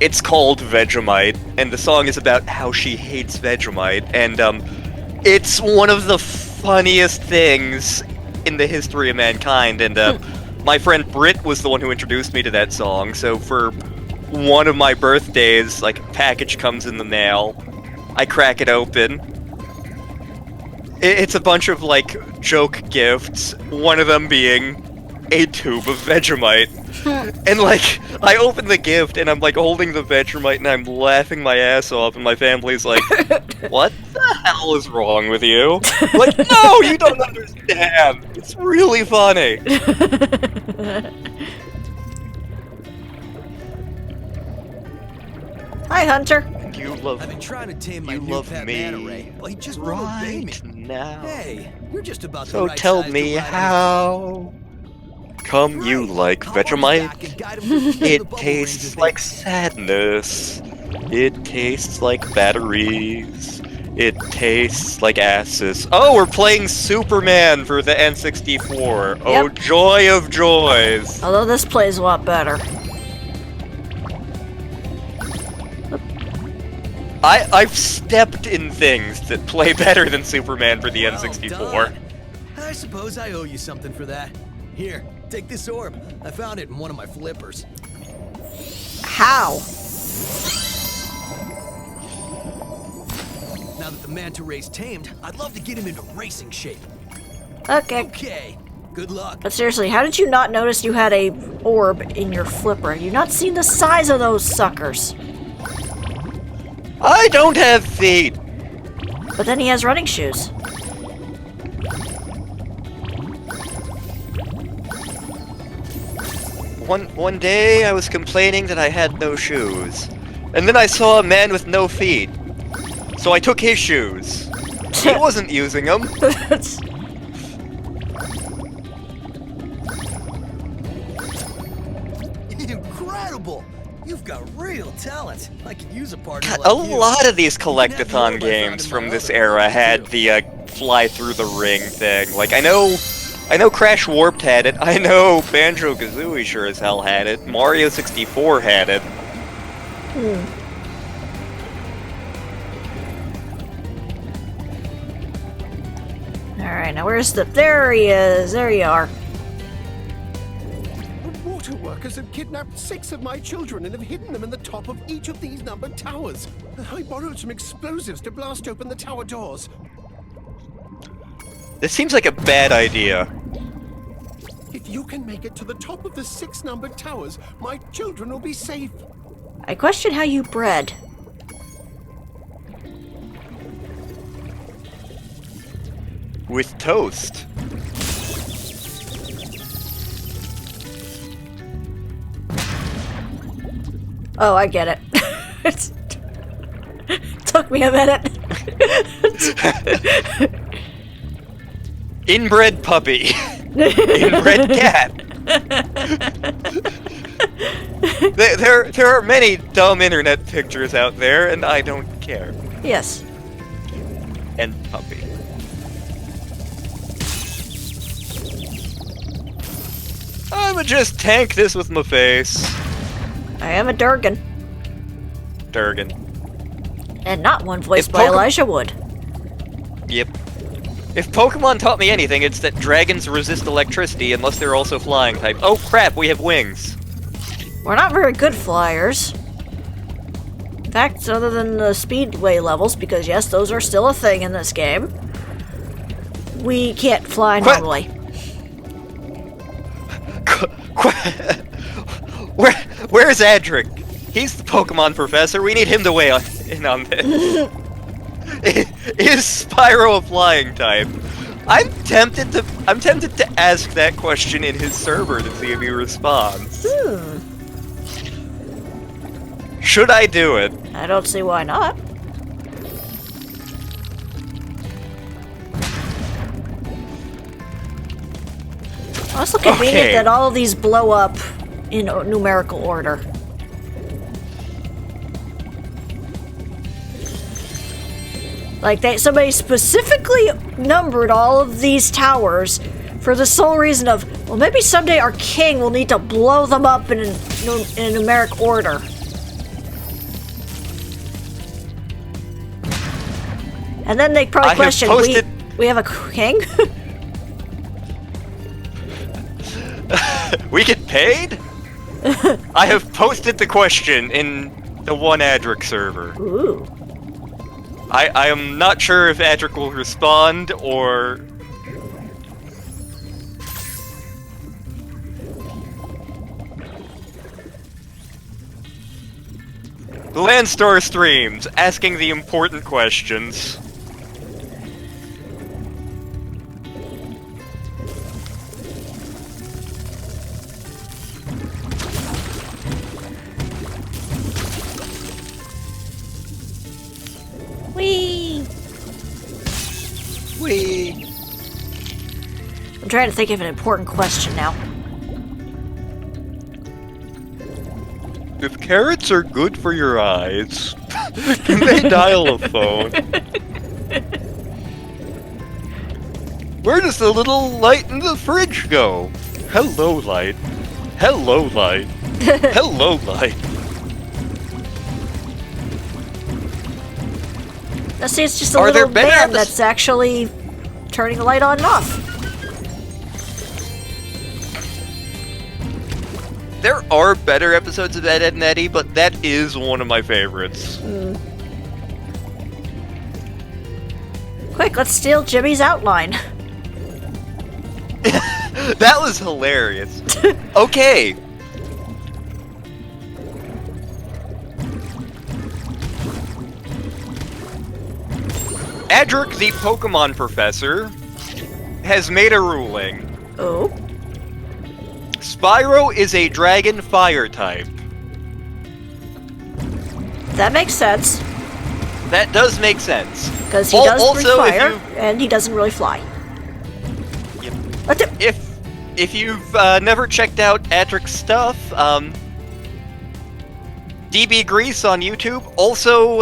It's called Vegemite, and the song is about how she hates Vegemite, and it's one of the funniest things in the history of mankind, and my friend Britt was the one who introduced me to that song, so for one of my birthdays, like, a package comes in the mail, I crack it open. It's a bunch of, like, joke gifts, one of them being a tube of Vegemite. And, like, I open the gift, and I'm, like, holding the Vegemite, and I'm laughing my ass off, and my family's like, what the hell is wrong with you? I'm like, no, you don't understand! It's really funny! Hi, Hunter. You love... I've been trying to tame my you new love pet me manta ray. Well, he just won't obey me. now. Hey, you're just about So the right tell size me to ride on how... Come you like Hop on his Vegemite? back and guide him through the It bubble tastes ranges like sadness. It tastes like batteries. It tastes like asses. Oh, we're playing Superman for the N64. Oh, Yep. joy of joys. Although this plays a lot better. I've stepped in things that play better than Superman for the N64. done. I suppose I owe you something for that. Here, take this orb. I found it in one of my flippers. How? Now that the manta ray's tamed, I'd love to get him into racing shape. Okay. Okay, good luck. But seriously, how did you not notice you had a orb in your flipper? Have you not seen the size of those suckers? I don't have feet! But then he has running shoes. One day I was complaining that I had no shoes. And then I saw a man with no feet. So I took his shoes. He wasn't using them. Incredible! You've got real talent. I could use a partner God, like a you. lot of these You can have the collectathon orb I found games in from my this other era flippers, had too. the fly through the ring thing. Like I know Crash Warped had it. I know Banjo-Kazooie sure as hell had it. Mario 64 had it. Alright, now where's the... There he is! There you are. The water workers have kidnapped 6 of my children and have hidden them in the top of each of these numbered towers. I borrowed some explosives to blast open the tower doors. This seems like a bad idea. If you can make it to the top of the 6 numbered towers, my children will be safe. I question how you bred. With toast. Oh, I get it. Took me a minute. Inbred puppy. Inbred cat. There are many dumb internet pictures out there, and I don't care. Yes. And puppy. I'ma just tank this with my face. I am a Durgan. Durgan. And not one voiced If by Pokemon- Elijah Wood. Yep. If Pokemon taught me anything, it's that dragons resist electricity unless they're also flying type. Oh crap, we have wings. We're not very good flyers. In fact, other than the speedway levels, because yes, those are still a thing in this game, we can't fly normally. Where's Adric? He's the Pokemon professor. We need him to weigh in on this. Is Spyro a flying type? I'm tempted to ask that question in his server to see if he responds. Should I do it? I don't see why not. Also convenient Okay. that all of these blow up in numerical order. Like somebody specifically numbered all of these towers for the sole reason of, well, maybe someday our king will need to blow them up in a numeric order. And then they probably I have question, posted- we have a king? We get paid? I have posted the question in the one Adric server. Ooh. I am not sure if Adric will respond or... The Landstar streams, asking the important questions. Whee! Whee! I'm trying to think of an important question now. If carrots are good for your eyes, can they dial a phone? Where does the little light in the fridge go? Hello, light. Hello, light. Hello, light. Now see, it's just a Are there little better man episodes? that's actually turning the light on and off. There are better episodes of Ed, Edd and Eddy, but that is one of my favorites. Quick, let's steal Jimmy's outline. That was hilarious. Okay. Adric, the Pokemon professor, has made a ruling. Oh? Spyro is a dragon fire type. That makes sense. That does make sense. Because he does breathe also, fire, and he doesn't really fly. If you've never checked out Adric's stuff, DB Grease on YouTube. Also,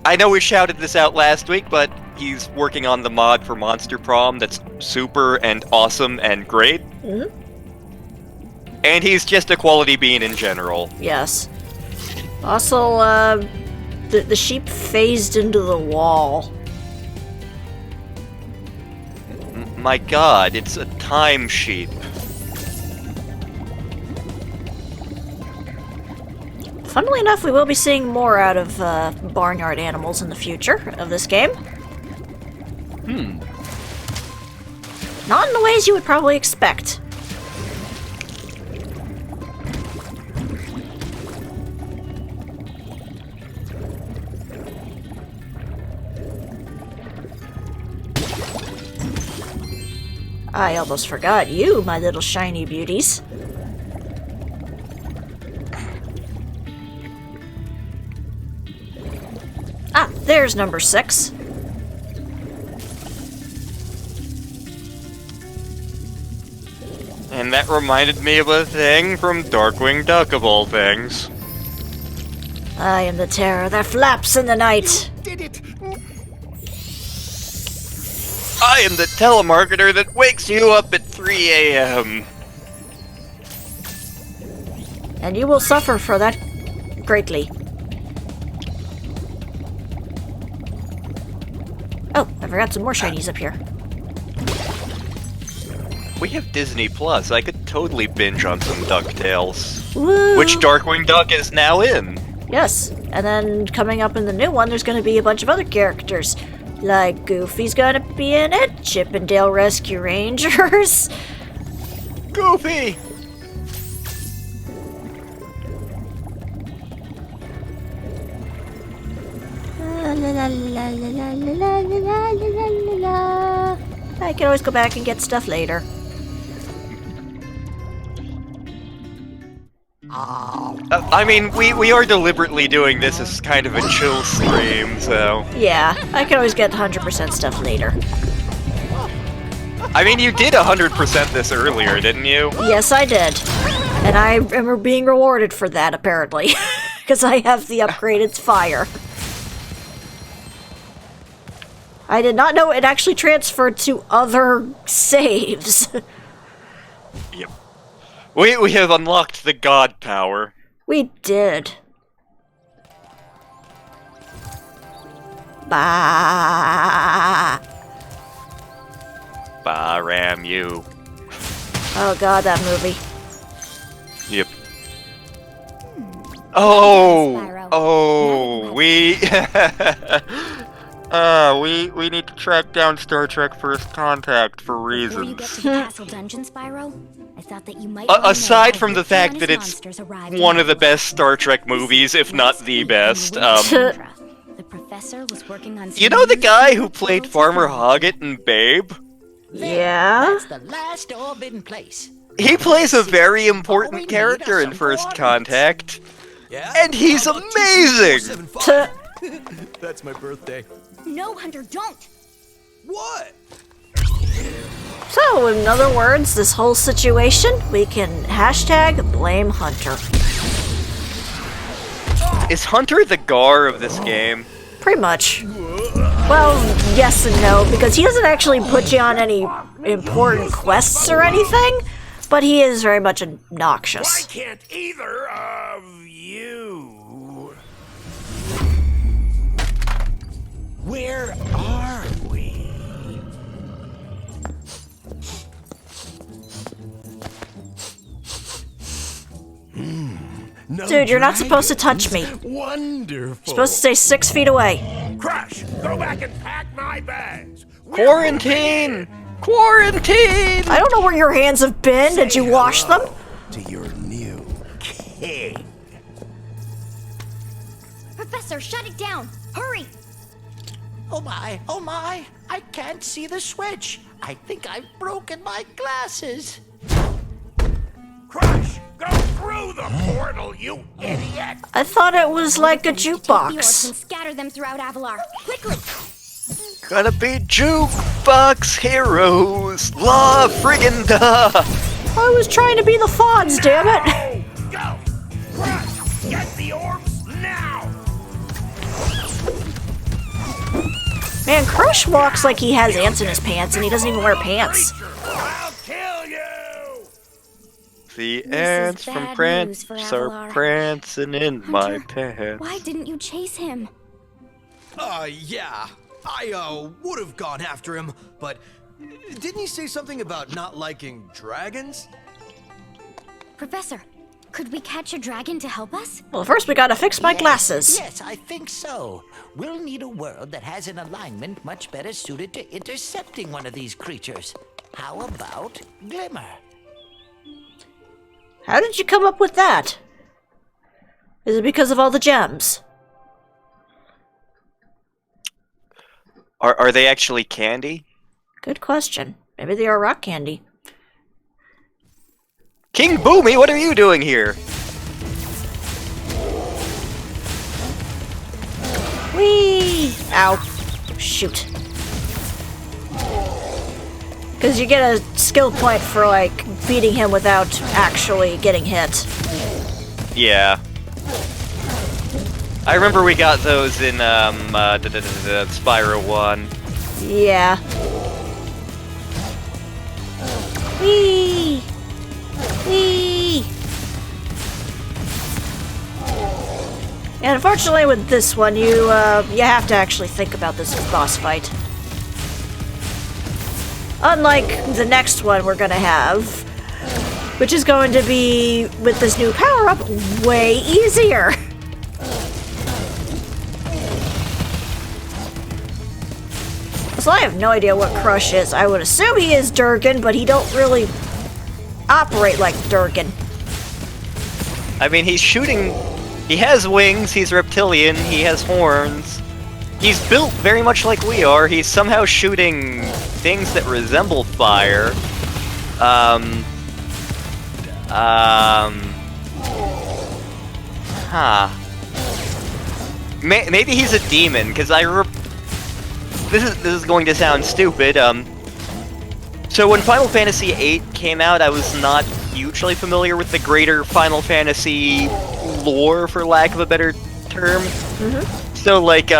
I know we shouted this out last week, but he's working on the mod for Monster Prom that's super and awesome and great. Mm-hmm. And he's just a quality bean in general. Yes. Also, the sheep phased into the wall. My god, it's a time sheep. Funnily enough, we will be seeing more out of barnyard animals in the future of this game. Not in the ways you would probably expect. I almost forgot you, my little shiny beauties. Ah, there's number 6. And that reminded me of a thing from Darkwing Duck of all things. I am the terror that flaps in the night. Did it! I am the telemarketer that wakes you up at 3 a.m. And you will suffer for that greatly. Oh, I forgot some more shinies up here. We have Disney Plus. I could totally binge on some DuckTales. Woo! Which Darkwing Duck is now in. Yes, and then coming up in the new one, there's going to be a bunch of other characters. Like Goofy's gonna be in it, Chip and Dale Rescue Rangers. Goofy! I can always go back and get stuff later. I mean, we are deliberately doing this as kind of a chill stream, so... Yeah, I can always get 100% stuff later. I mean, you did 100% this earlier, didn't you? Yes, I did. And I am being rewarded for that, apparently. Because I have the upgraded fire. I did not know it actually transferred to other saves. Yep. We have unlocked the god power. We did. Bah. Bah, ram you. Oh god, that movie. Yep. Oh, we we need to track down Star Trek First Contact for Before you get reasons. to the castle dungeon, Spyro, I thought that you might Aside from the fact that it's one of the best Star Trek movies, if not the best, the professor was working on you know the guy who played Farmer Hoggett in Babe? Yeah? That's the last orb in place. He plays a very important character in First Contact, and he's amazing! That's my birthday. No, Hunter, don't! What? So, in other words, this whole situation, we can hashtag blame Hunter. Is Hunter the Gar of this game? Pretty much. Well, yes and no, because he doesn't actually put you on any important quests or anything, but he is very much obnoxious. Why can't either of you? Where are we? No Dude, you're not supposed to touch me. dragons? Wonderful. You're supposed to stay 6 feet away. Crash, go back and pack my bags. Quarantine! Quarantine! I don't know where your hands have been. Did you wash them? To your new king. Professor, shut it down! Hurry! Oh my, I can't see the switch. I think I've broken my glasses. Crash, go through the portal, you idiot. I thought it was like a Take the orbs and jukebox. scatter them throughout Avalar. Quickly! Gonna be jukebox heroes! La friggin' duh! I was trying to be the Fonz, damn it! Go! Crash, get the orbs now! Man, Crush walks like he has ants in his pants and he doesn't even wear pants. I'll kill you! The This is ants from bad Prance news for are Avalar. prancing in my Hunter, pants. why didn't you chase him? Yeah. I would have gone after him, but didn't he say something about not liking dragons? Professor, could we catch a dragon to help us? Well, first we gotta fix my glasses. Yes, I think so. We'll need a world that has an alignment much better suited to intercepting one of these creatures. How about Glimmer? How did you come up with that? Is it because of all the gems? Are they actually candy? Good question. Maybe they are rock candy. King Boomy, what are you doing here? Whee! Ow. Shoot. Because you get a skill point for, like, beating him without actually getting hit. Yeah. I remember we got those in, Spyro 1. Yeah. Whee! Whee! And unfortunately with this one, you have to actually think about this boss fight. Unlike the next one we're gonna have, which is going to be, with this new power-up, way easier. So I have no idea what Crush is. I would assume he is Durgan, but he don't really operate like Durgan. I mean, he's shooting... He has wings, he's reptilian, he has horns. He's built very much like we are. He's somehow shooting things that resemble fire. Maybe he's a demon, because this is going to sound stupid. So when Final Fantasy VIII came out, I was not hugely familiar with the greater Final Fantasy lore, for lack of a better term. So, like,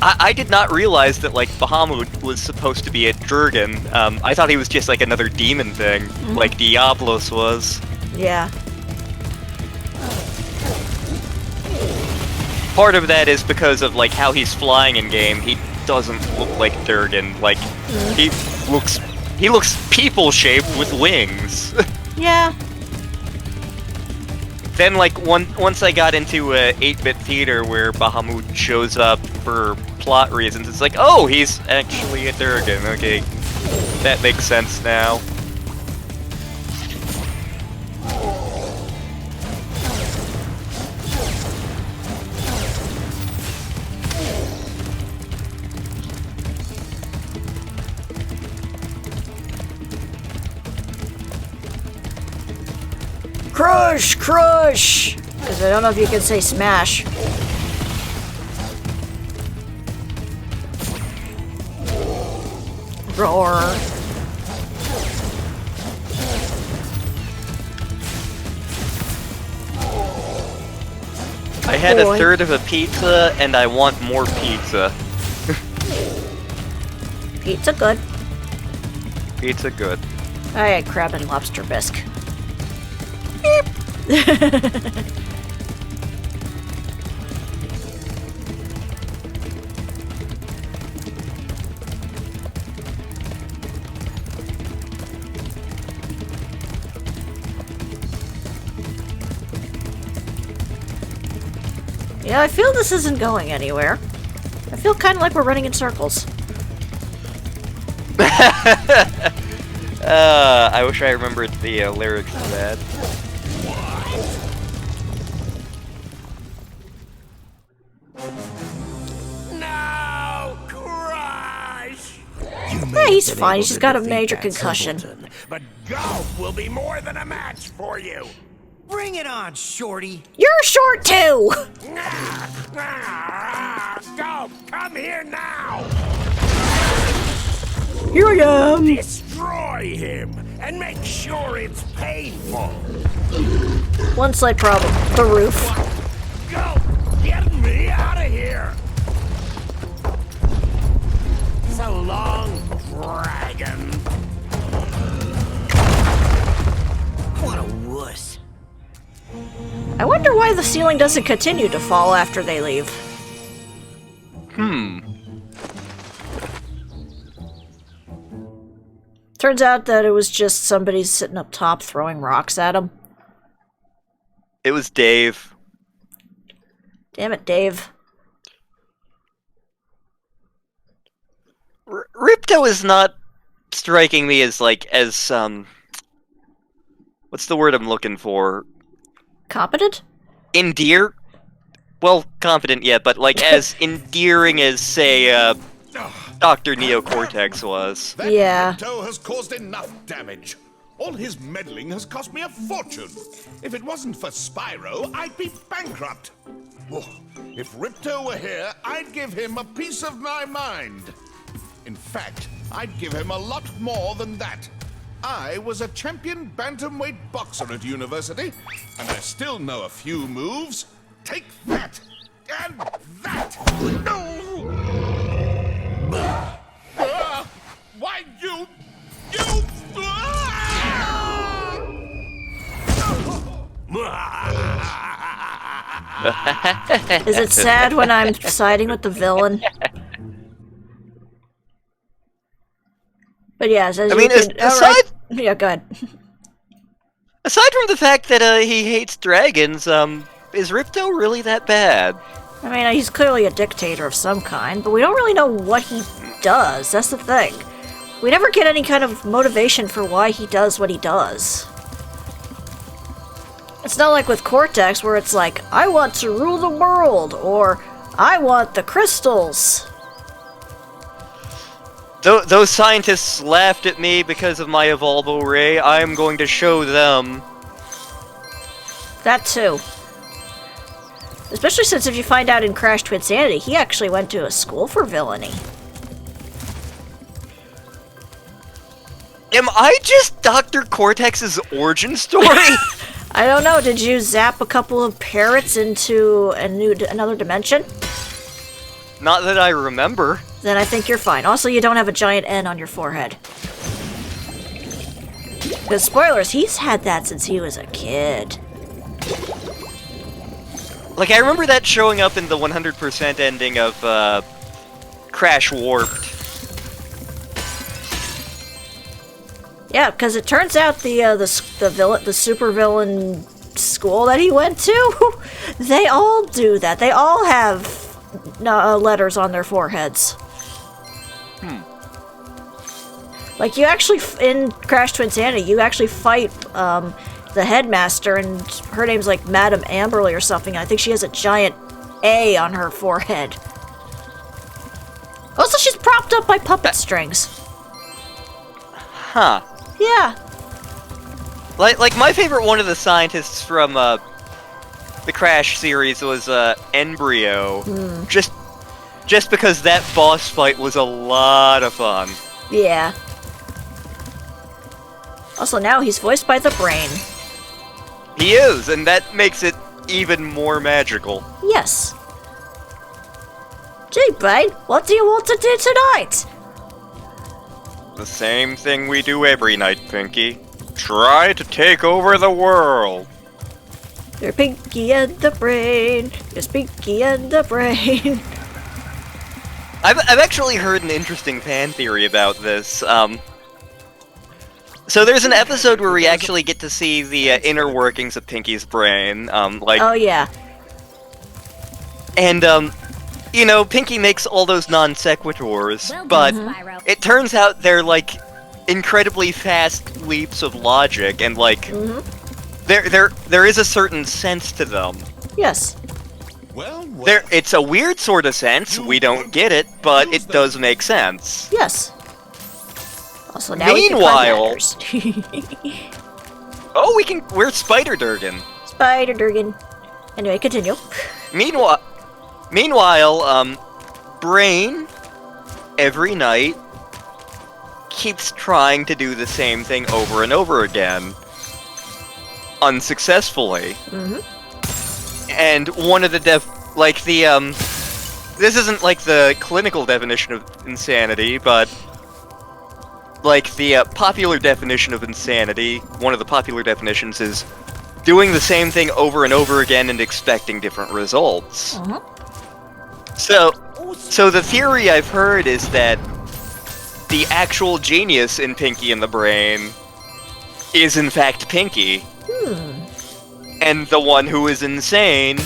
I did not realize that, like, Bahamut was supposed to be a Durgan. I thought he was just, like, another demon thing, like Diablos was. Yeah. Part of that is because of, like, how he's flying in game. He doesn't look like Durgan. Like, he looks people-shaped with wings. Yeah. Then, like, once I got into 8-bit theater where Bahamut shows up for plot reasons, it's like, oh, he's actually a Durgan. Okay, that makes sense now. Crush! Crush! Because I don't know if you can say smash. Roar. I had a third of a pizza, and I want more pizza. Pizza good. Pizza good. I had crab and lobster bisque. Yeah, I feel this isn't going anywhere. I feel kind of like we're running in circles. I wish I remembered the lyrics to that. No, Crush! Yeah, he's fine. He's just got a major concussion. But golf will be more than a match for you. Bring it on, Shorty. You're short too! Golf, come here now! Here I am! Destroy him and make sure it's painful. One slight problem. The roof. Go! Get me out of here! So long, dragon. What a wuss. I wonder why the ceiling doesn't continue to fall after they leave. Turns out that it was just somebody sitting up top throwing rocks at him. It was Dave. Damn it, Dave. Ripto is not striking me as, like, as, what's the word I'm looking for? Competent? Well, competent, yeah, but, like, as endearing as, say, Dr. Neocortex was. That Yeah. Ripto has caused enough damage. All his meddling has cost me a fortune. If it wasn't for Spyro, I'd be bankrupt. Whoa. If Ripto were here, I'd give him a piece of my mind. In fact, I'd give him a lot more than that. I was a champion bantamweight boxer at university, and I still know a few moves. Take that! And that! Why, you... Is it sad when I'm siding with the villain? But yes, as I mean, you could, aside... Yeah, go ahead. Aside from the fact that, he hates dragons, is Ripto really that bad? I mean, he's clearly a dictator of some kind, but we don't really know what he does. That's the thing. We never get any kind of motivation for why he does what he does. It's not like with Cortex, where it's like, I want to rule the world, or I want the crystals. Those scientists laughed at me because of my Evolvo Ray. I'm going to show them. That too. Especially since if you find out in Crash Twinsanity, he actually went to a school for villainy. Am I just Dr. Cortex's origin story? I don't know, did you zap a couple of parrots into another dimension? Not that I remember. Then I think you're fine. Also, you don't have a giant N on your forehead. Because spoilers, he's had that since he was a kid. Like, I remember that showing up in the 100% ending of, Crash Warped. Yeah, because it turns out the super villain school that he went to, they all do that. They all have letters on their foreheads. Like, you actually, in Crash Twinsanity, you actually fight, the headmaster, and her name's like Madame Amberly or something. I think she has a giant A on her forehead. Also, she's propped up by puppet strings. Huh. Yeah. Like my favorite one of the scientists from, the Crash series was, Embryo. Just because that boss fight was a lot of fun. Yeah. Also, now he's voiced by the Brain. He is, and that makes it even more magical. Yes. Gee, Brain, what do you want to do tonight? The same thing we do every night, Pinky. Try to take over the world. You're Pinky and the Brain. You're Pinky and the Brain. I've actually heard an interesting fan theory about this. So there's an episode where we actually get to see the inner workings of Pinky's brain. Like, oh yeah. And, you know, Pinky makes all those non sequiturs, Well but done, Spyro. it turns out they're, like, incredibly fast leaps of logic, and, like, there is a certain sense to them. Yes. Well, It's a weird sort of sense, we don't get it, but it does make sense. Yes. Also, now Meanwhile- we can climb ladders. Oh, we're Spider-Durgan. Spider-Durgan. Anyway, continue. Meanwhile, Brain, every night, keeps trying to do the same thing over and over again. Unsuccessfully. And one of the this isn't like the clinical definition of insanity, but like the popular definition of insanity, one of the popular definitions is doing the same thing over and over again and expecting different results. So the theory I've heard is that the actual genius in Pinky and the Brain is in fact Pinky. And the one who is insane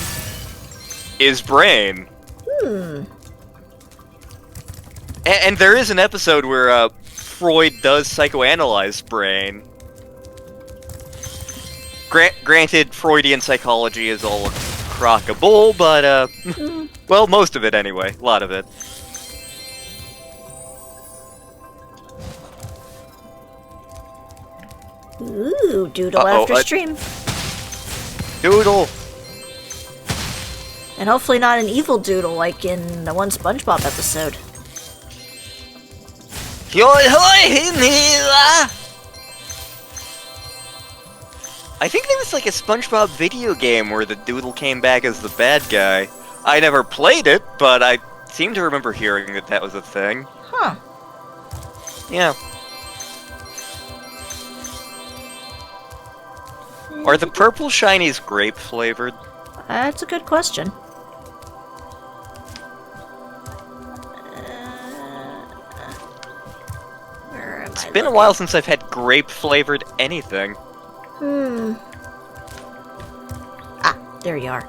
is Brain. And there is an episode where Freud does psychoanalyze Brain. Granted, Freudian psychology is all a crock of bull, but, well, most of it anyway. A lot of it. Ooh, doodle after stream. Doodle! And hopefully not an evil doodle like in the one SpongeBob episode. I think there was like a SpongeBob video game where the doodle came back as the bad guy. I never played it, but I seem to remember hearing that that was a thing. Huh. Yeah. Are the purple shinies grape flavored? That's a good question. It's been a while since I've had grape flavored anything. Ah, there you are.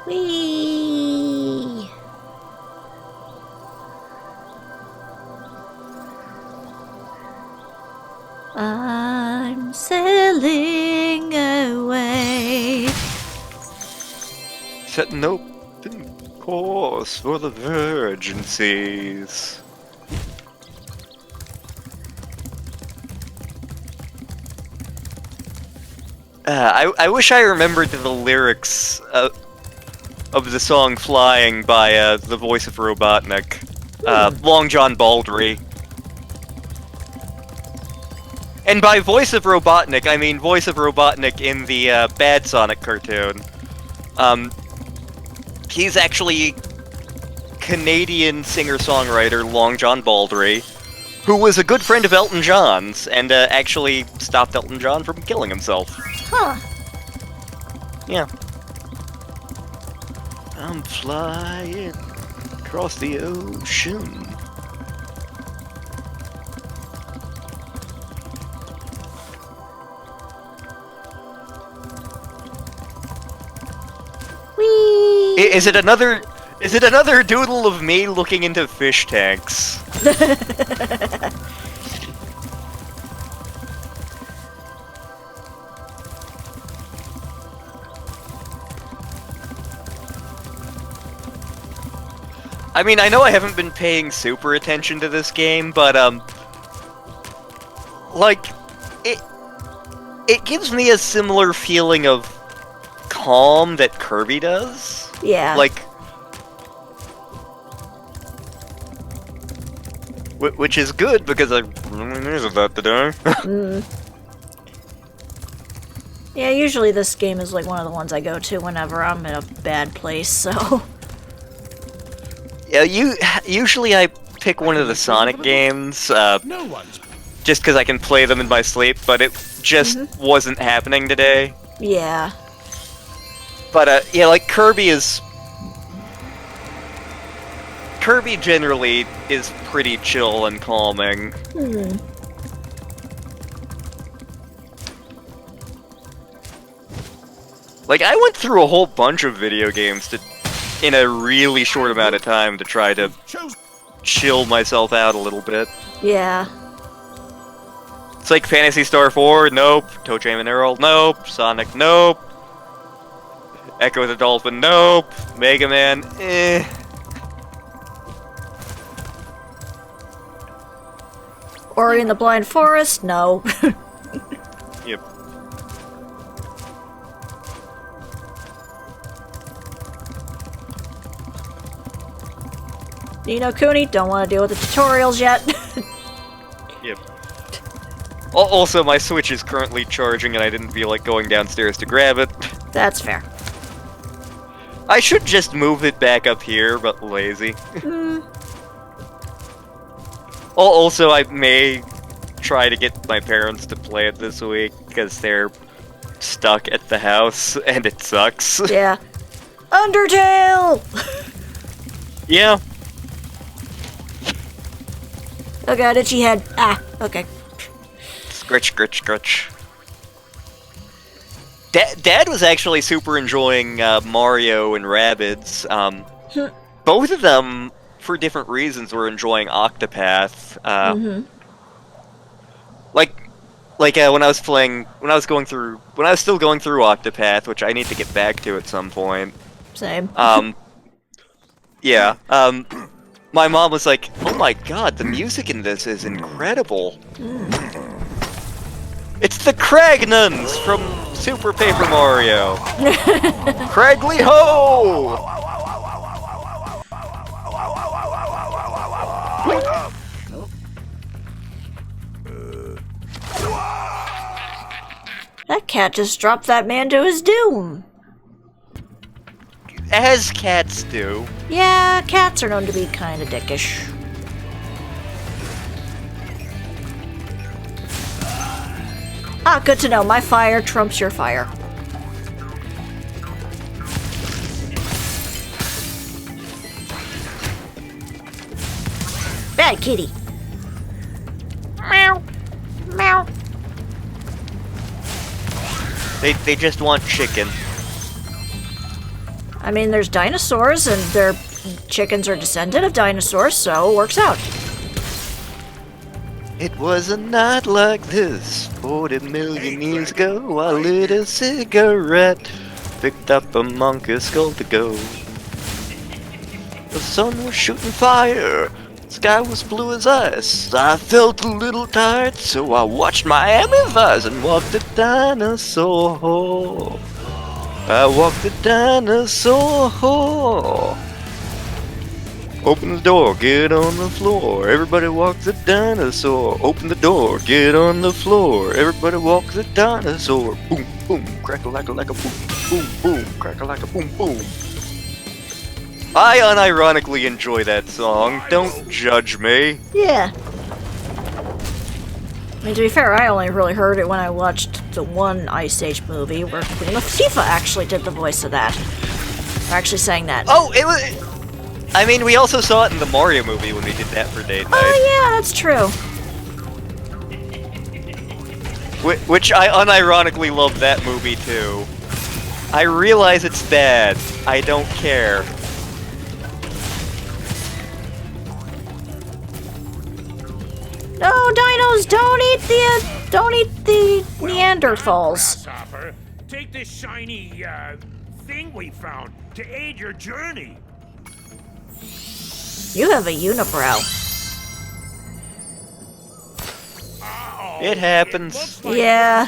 Whee! I'm sailing away. Set an open course for the virgin seas. I wish I remembered the lyrics of the song Flying by the voice of Robotnik. Long John Baldry. And by voice of Robotnik, I mean voice of Robotnik in the Bad Sonic cartoon. He's actually Canadian singer-songwriter Long John Baldry, who was a good friend of Elton John's, and actually stopped Elton John from killing himself. Huh. Yeah. I'm flying across the ocean. Whee! Is it another doodle of me looking into fish tanks? I mean, I know I haven't been paying super attention to this game, but, like, it gives me a similar feeling of calm that Kirby does. Yeah. Like, which is good, because I really needed that today. Yeah, usually this game is like one of the ones I go to whenever I'm in a bad place, so... Yeah, usually I pick one of the Sonic games, just because I can play them in my sleep, but it just wasn't happening today. Yeah. But, yeah, like, Kirby generally is pretty chill and calming. Like, I went through a whole bunch of video games in a really short amount of time to try to chill myself out a little bit. Yeah. It's like Phantasy Star 4, nope. Toe Jam and Earl, nope. Sonic, nope. Echo the Dolphin, nope. Mega Man, eh. Ori and the Blind Forest, no. Yep. Ni no Kuni, don't want to deal with the tutorials yet. Yep. Also, my Switch is currently charging and I didn't feel like going downstairs to grab it. That's fair. I should just move it back up here, but lazy. Also, I may try to get my parents to play it this week, because they're stuck at the house, and it sucks. Yeah. Undertale! Yeah. Oh god, itchy head. Ah, okay. Scritch, scritch, scritch. Dad was actually super enjoying Mario and Rabbids. Both of them, for different reasons, were enjoying Octopath. Like when I was still going through Octopath, which I need to get back to at some point. Same. Yeah. My mom was like, "Oh my god, the music in this is incredible." It's the Kragnons from Super Paper Mario. Cragly Ho! That cat just dropped that man to his doom. As cats do. Yeah, cats are known to be kinda dickish. Ah, good to know. My fire trumps your fire. Bad kitty. Meow. Meow. They just want chicken. I mean, there's dinosaurs, and their chickens are descendant of dinosaurs, so it works out. It was a night like this, 40 million years ago. I lit a cigarette, picked up a monkey skull to go. The sun was shooting fire, the sky was blue as ice. I felt a little tired, so I watched Miami Vice and walked the dinosaur. I walked the dinosaur. Open the door, get on the floor. Everybody walks the dinosaur. Open the door, get on the floor. Everybody walks the dinosaur. Boom, boom, crackle like a boom, boom, boom, crackle like a boom, boom. I unironically enjoy that song. Don't judge me. Yeah. I mean, to be fair, I only really heard it when I watched the one Ice Age movie where Queen Latifah actually did the voice of that. Or actually sang that. Oh, it was... I mean, we also saw it in the Mario movie when we did that for date night. Oh yeah, that's true. Which I unironically love that movie too. I realize it's bad. I don't care. No, dinos, don't eat the Neanderthals. Grasshopper, take this shiny, thing we found to aid your journey. You have a unibrow. It happens. Yeah.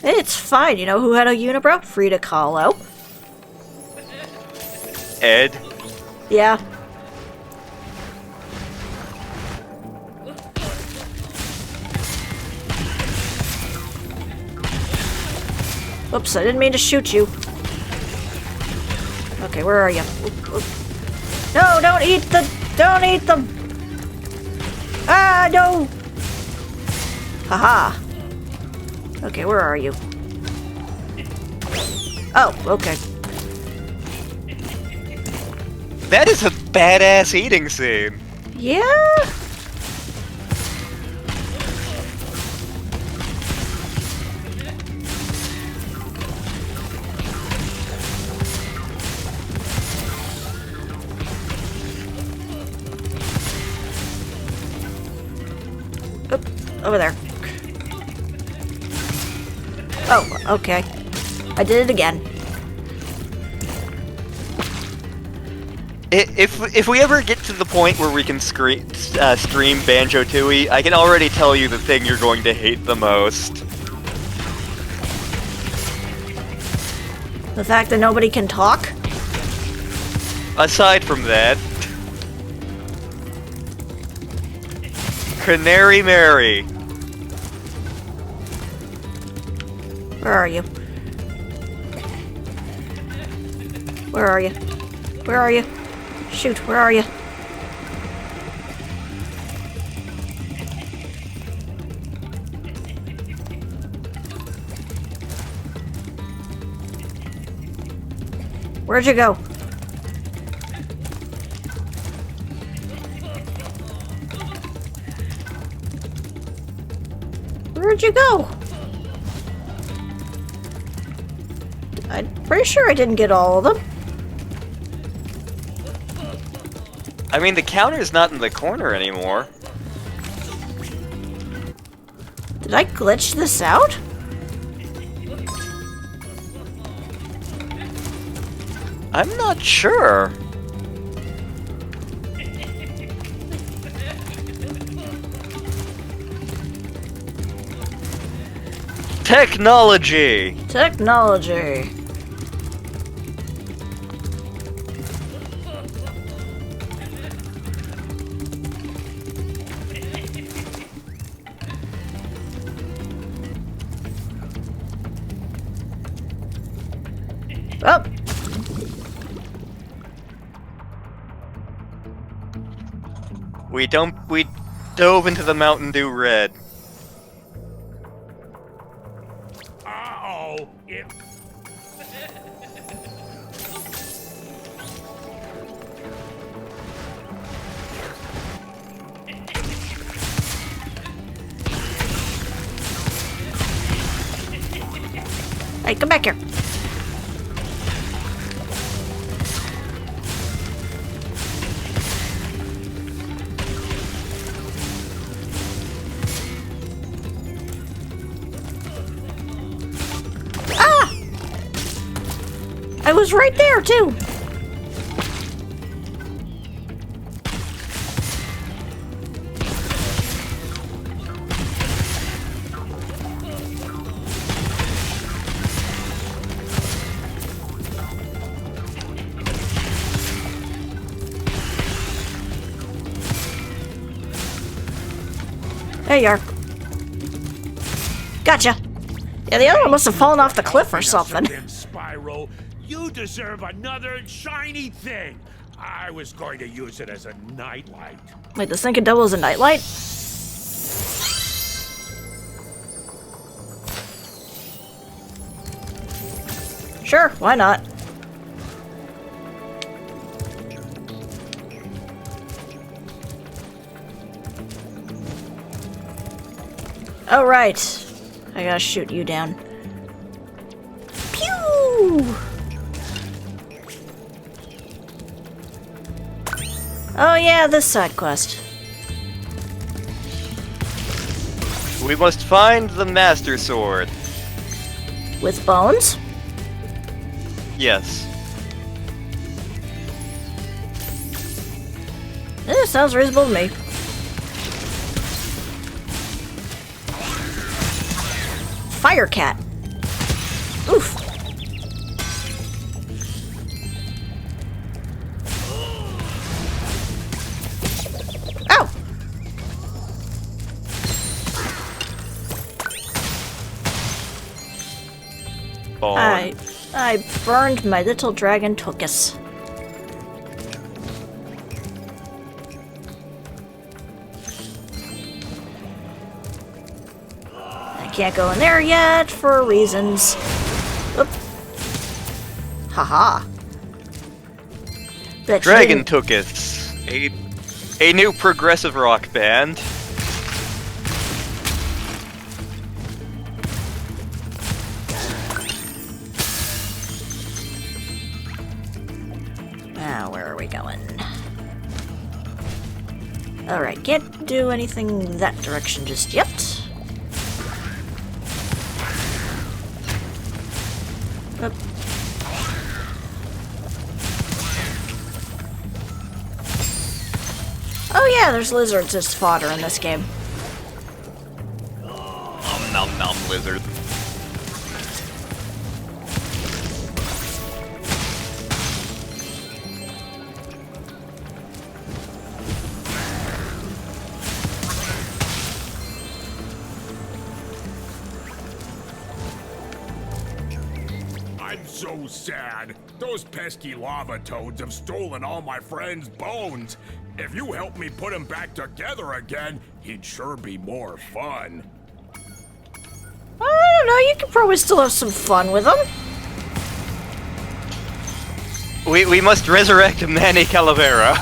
It's fine. You know who had a unibrow? Frida Kahlo. Ed. Yeah. Oops, I didn't mean to shoot you. Okay, where are you? Oop, oop. No, don't eat them! Ah, no! Haha. Okay, where are you? Oh, okay. That is a badass eating scene. Yeah? Over there. Oh, okay. I did it again. If we ever get to the point where we can stream Banjo-Tooie, I can already tell you the thing you're going to hate the most. The fact that nobody can talk? Aside from that... Canary Mary. Where are you? Where are you? Where are you? Shoot, where are you? Where'd you go? Where'd you go? I'm pretty sure I didn't get all of them. I mean, the counter's not in the corner anymore. Did I glitch this out? I'm not sure. Technology! Technology. Oh. We dove into the Mountain Dew Red. Uh-oh. Hey, come back here. I was right there, too! There you are. Gotcha! Yeah, the other one must have fallen off the cliff or something. Spyro, you deserve another shiny thing. I was going to use it as a nightlight. Wait, this thing can double as a nightlight? Sure, why not? Oh, right. I gotta shoot you down. Pew! Oh yeah, this side quest. We must find the Master Sword. With bones? Yes. Sounds reasonable to me. Fire cat. Oof. Ow! I burned my little dragon Tokus. Can't go in there yet for reasons. Oop. Haha. Dragon Tokus, a new progressive rock band. Now, where are we going? Alright, can't do anything that direction just yet. Oop. Oh yeah, there's lizards as fodder in this game. Nom nom lizard. I'm so sad. Those pesky lava toads have stolen all my friend's bones. If you help me put them back together again, he'd sure be more fun. I don't know, you could probably still have some fun with them. We must resurrect Manny Calavera.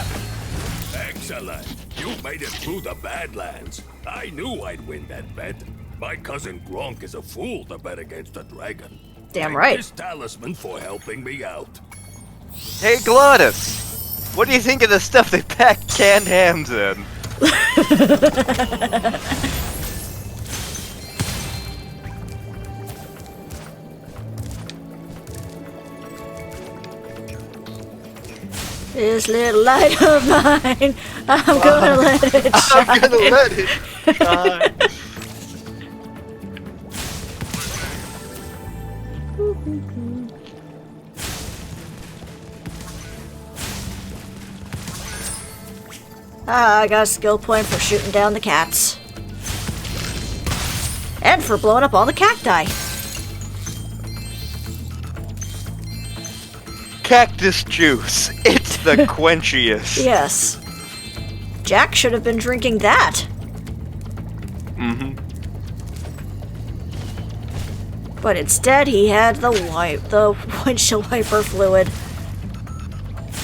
Excellent. You made it through the Badlands. I knew I'd win that bet. My cousin Gronk is a fool to bet against a dragon. Damn Thank right. this talisman for helping me out. Hey Glottis, what do you think of the stuff they pack canned hams in? This little light of mine, I'm gonna let it shine. I'm gonna let it shine. I got a skill point for shooting down the cats. And for blowing up all the cacti. Cactus juice. It's the quenchiest. Yes. Jack should have been drinking that. Mm-hmm. But instead he had the windshield wiper fluid.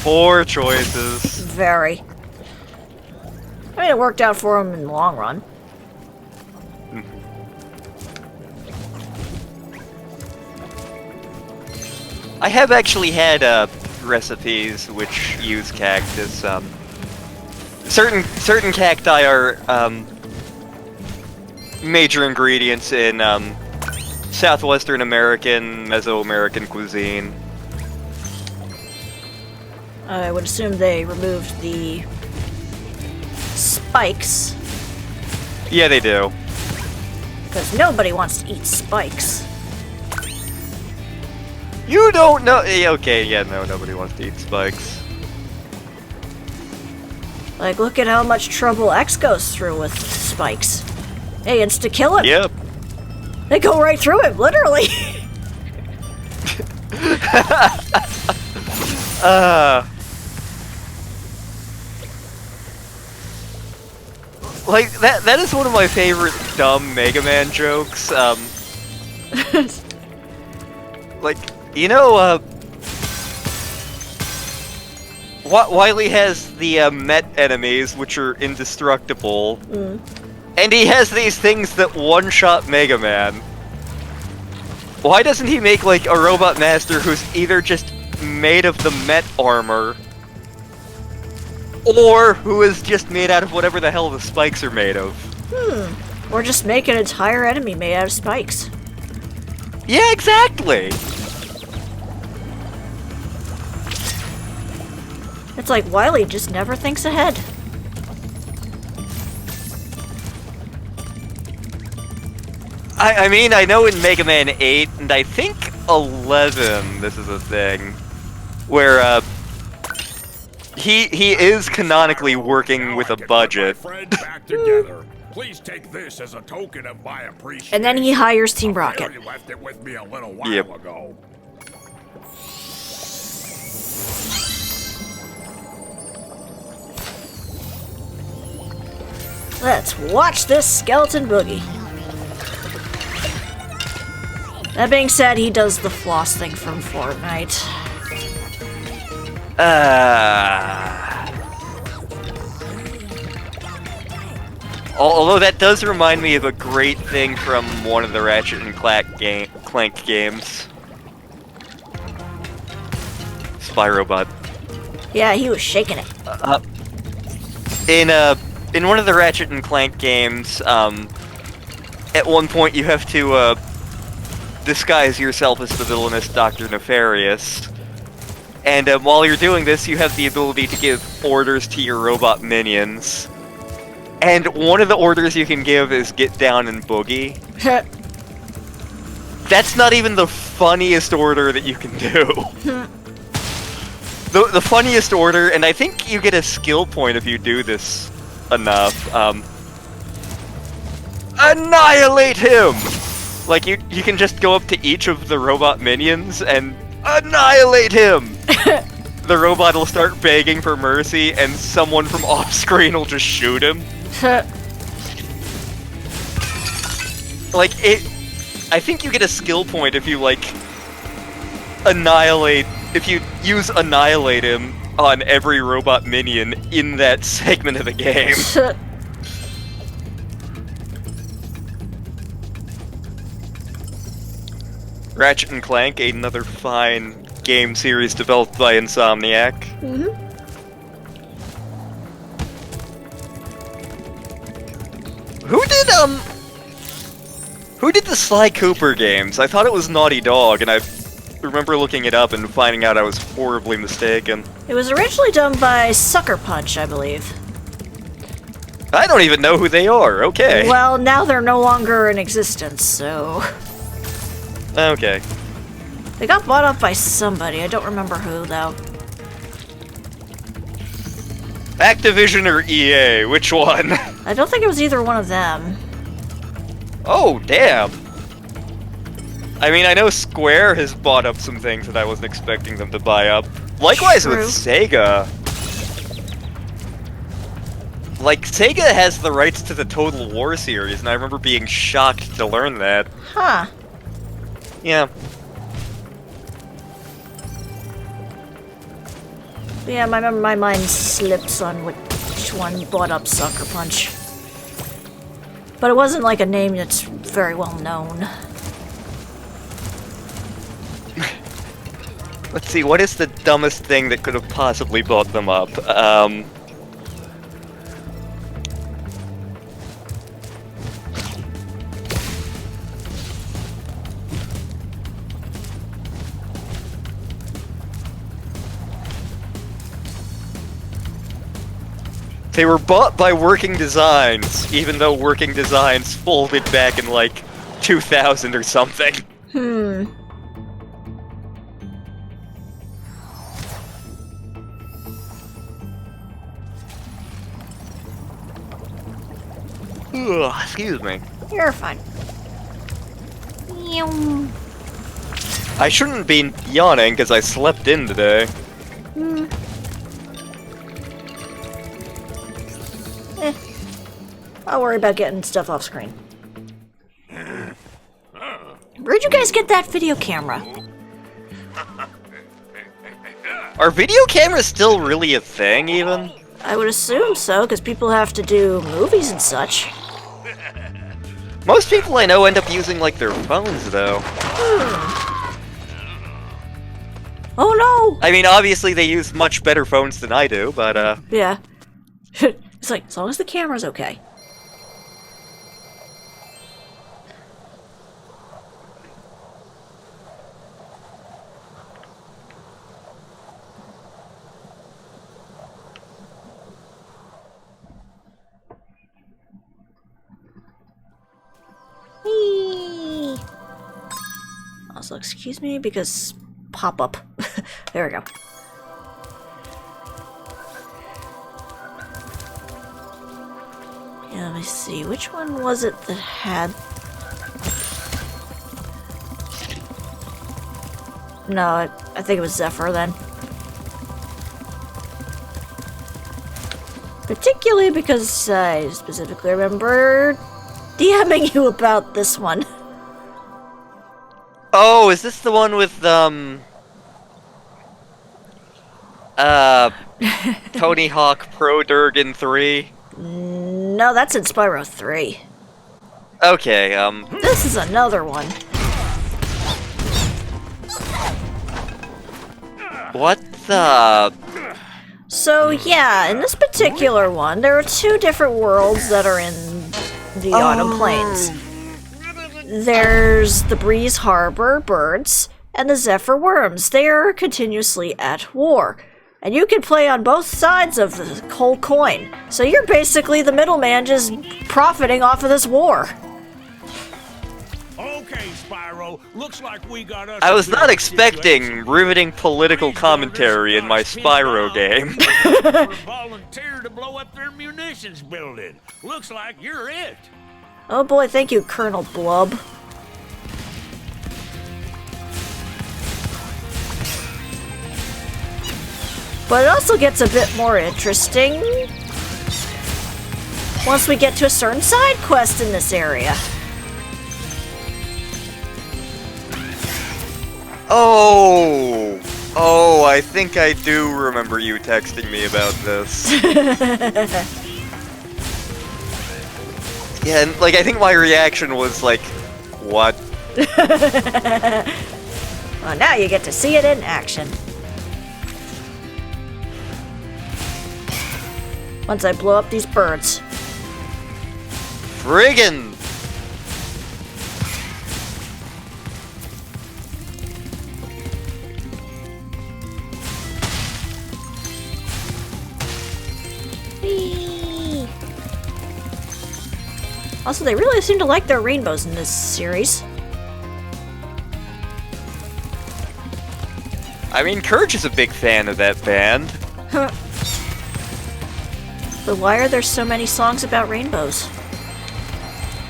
Poor choices. Very. I mean, it worked out for him in the long run. I have actually had recipes which use cactus. Certain cacti are major ingredients in Southwestern American, Mesoamerican cuisine. I would assume they removed the spikes. Yeah, they do. Because nobody wants to eat spikes. You don't know. Okay, yeah, no, nobody wants to eat spikes. Like, look at how much trouble X goes through with spikes. Hey, it's to kill him. Yep. They go right through him, literally. Like, that is one of my favorite dumb Mega Man jokes. Like, you know, Wily has the Met enemies, which are indestructible. And he has these things that one-shot Mega Man. Why doesn't he make, like, a Robot Master who's either just made of the Met armor, or who is just made out of whatever the hell the spikes are made of? Or just make an entire enemy made out of spikes. Yeah, exactly! It's like Wily just never thinks ahead. I mean, I know in Mega Man 8, and I think 11, this is a thing, where, he is canonically working with a budget. Back together. Please take this as a token of my appreciation. And then he hires Team Rocket. Mary left it with me a little while ago. Let's watch this skeleton boogie. That being said, he does the floss thing from Fortnite. Although that does remind me of a great thing from one of the Ratchet and Clank games. Spyro Butt. Yeah, he was shaking it. In one of the Ratchet and Clank games, at one point you have to disguise yourself as the villainous Dr. Nefarious. And while you're doing this, you have the ability to give orders to your robot minions. And one of the orders you can give is get down and boogie. That's not even the funniest order that you can do. The funniest order, and I think you get a skill point if you do this enough, annihilate him! Like, you can just go up to each of the robot minions and annihilate him! The robot will start begging for mercy, and someone from off-screen will just shoot him. Like, I think you get a skill point if you, like, if you use annihilate him on every robot minion in that segment of the game. Ratchet & Clank, another fine game series developed by Insomniac. Who did the Sly Cooper games? I thought it was Naughty Dog, and I remember looking it up and finding out I was horribly mistaken. It was originally done by Sucker Punch, I believe. I don't even know who they are, okay. Well, now they're no longer in existence, so... Okay. They got bought up by somebody, I don't remember who, though. Activision or EA, which one? I don't think it was either one of them. Oh, damn. I mean, I know Square has bought up some things that I wasn't expecting them to buy up. Likewise with Sega. Like, Sega has the rights to the Total War series, and I remember being shocked to learn that. Huh. Yeah. Yeah, my mind slips on which one bought up Sucker Punch. But it wasn't like a name that's very well known. Let's see, what is the dumbest thing that could have possibly bought them up? They were bought by Working Designs, even though Working Designs folded back in, like, 2000 or something. Ugh, excuse me. You're fine. I shouldn't be yawning because I slept in today. I'll worry about getting stuff off screen. Where'd you guys get that video camera? Are video cameras still really a thing, even? I would assume so, because people have to do movies and such. Most people I know end up using, like, their phones, though. Oh no! I mean, obviously they use much better phones than I do, but, Yeah. It's like, as long as the camera's okay. Also, excuse me, because pop-up. There we go. Yeah, let me see. Which one was it that had... No, I think it was Zephyr then. Particularly because I specifically remember DMing you about this one. Oh, is this the one with, Tony Hawk Pro Durgan 3? No, that's in Spyro 3. Okay, This is another one. What the... So, yeah, in this particular one, there are two different worlds that are in the Autumn Plains. There's the Breeze Harbor birds and the Zephyr worms. They are continuously at war. And you can play on both sides of the whole coin. So you're basically the middleman just profiting off of this war. Okay, Spyro, looks like we got us. I was not expecting riveting political commentary in my Spyro game. Volunteer to blow up their munitions building. Looks like you're it. Oh boy, thank you, Colonel Blub. But it also gets a bit more interesting once we get to a certain side quest in this area. Oh, I think I do remember you texting me about this. Yeah, and, like, I think my reaction was like, what? Well, now you get to see it in action. Once I blow up these birds. Friggin'! Whee! Also, they really seem to like their rainbows in this series. I mean, Courage is a big fan of that band. But why are there so many songs about rainbows?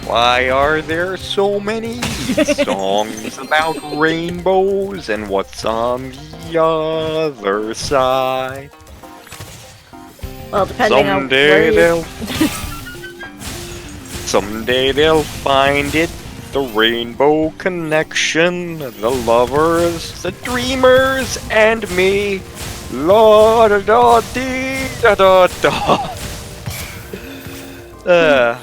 Why are there so many songs about rainbows and what's on the other side? Well, depending on where Someday they'll find it. The rainbow connection. The lovers, the dreamers, and me. La da da dee da da da. Dang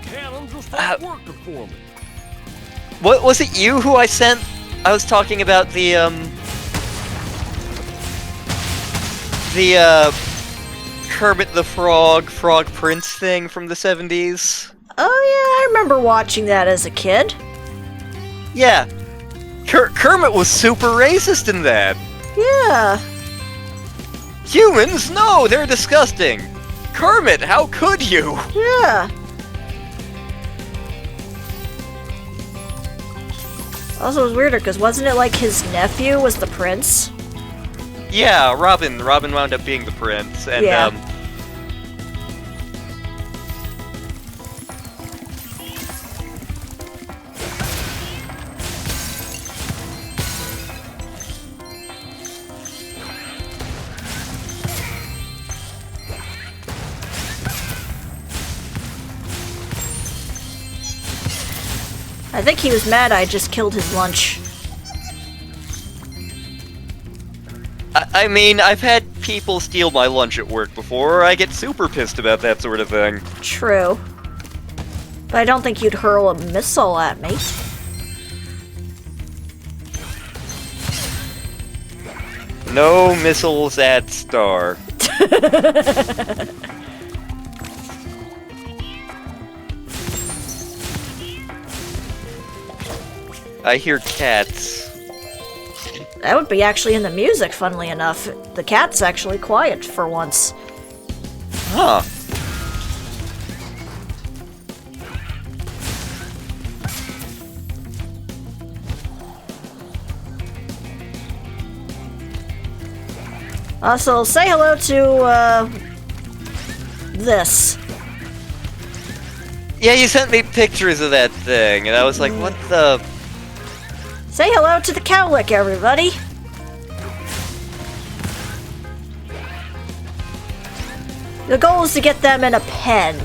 cannon just stopped working for me. What was it? You who I sent? I was talking about the Kermit the Frog Prince thing from the 70s. Oh yeah, I remember watching that as a kid. Yeah, Kermit was super racist in that. Yeah. Humans? No, they're disgusting. Kermit, how could you? Yeah. Also, it was weirder because wasn't it like his nephew was the prince? Yeah, Robin wound up being the prince, and yeah. I think he was mad I just killed his lunch. I mean, I've had people steal my lunch at work before. I get super pissed about that sort of thing. True. But I don't think you'd hurl a missile at me. No missiles at Star. I hear cats. That would be actually in the music, funnily enough. The cat's actually quiet for once. Huh. Also, say hello to, this. Yeah, you sent me pictures of that thing, and I was like, what the... Say hello to the cowlick, everybody! The goal is to get them in a pen.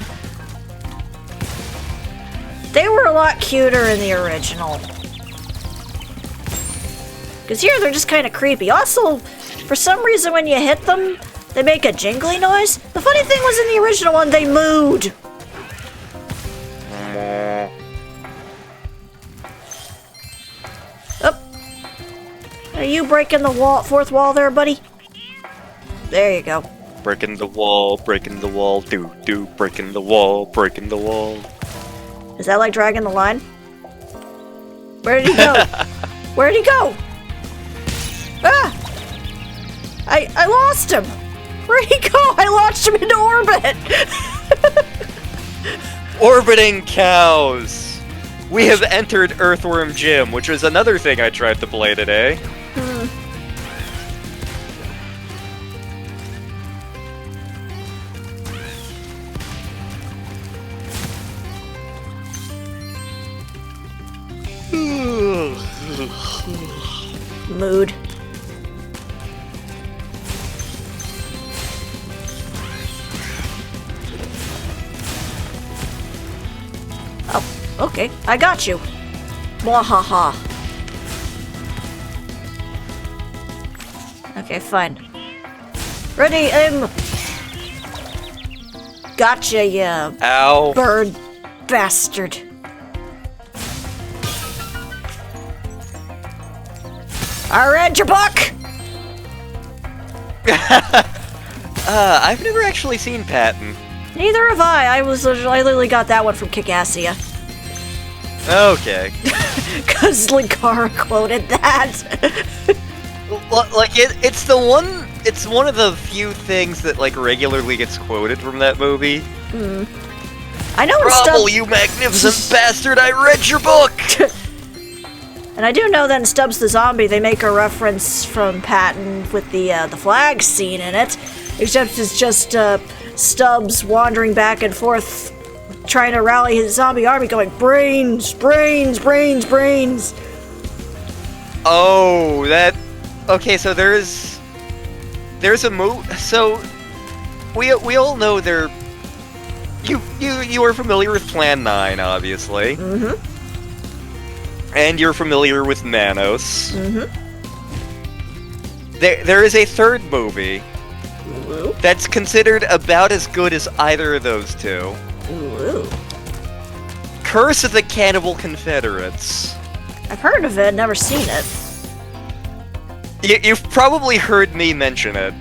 They were a lot cuter in the original. Because here they're just kind of creepy. Also, for some reason when you hit them, they make a jingly noise. The funny thing was in the original one, they mooed. Are you breaking the fourth wall there, buddy? There you go. Breaking the wall, breaking the wall, do, breaking the wall, breaking the wall. Is that like dragging the line? Where did he go? Where did he go? Ah! I lost him! Where'd he go? I launched him into orbit! Orbiting cows! We have entered Earthworm Jim, which was another thing I tried to play today. Mood. Oh, okay. I got you. Mwahaha. Okay, fine. Ready, aim! Gotcha, you Ow. bird bastard. I read your book! I've never actually seen Patton. Neither have I. I literally got that one from Kickassia. Okay. Cause Linkara quoted that. Like, it's one of the few things that, like, regularly gets quoted from that movie. I know Bravo, you magnificent bastard, I read your book! And I do know that in Stubbs the Zombie, they make a reference from Patton with the flag scene in it. Except it's just Stubbs wandering back and forth, trying to rally his zombie army, going, brains, brains, brains, brains. Oh, that... Okay, so there's a move... So, we all know there... You are familiar with Plan 9, obviously. Mm-hmm. And you're familiar with Manos. Mm-hmm. There is a third movie Ooh. that's considered about as good as either of those two. Ooh. Curse of the Cannibal Confederates. I've heard of it, never seen it. You've probably heard me mention it.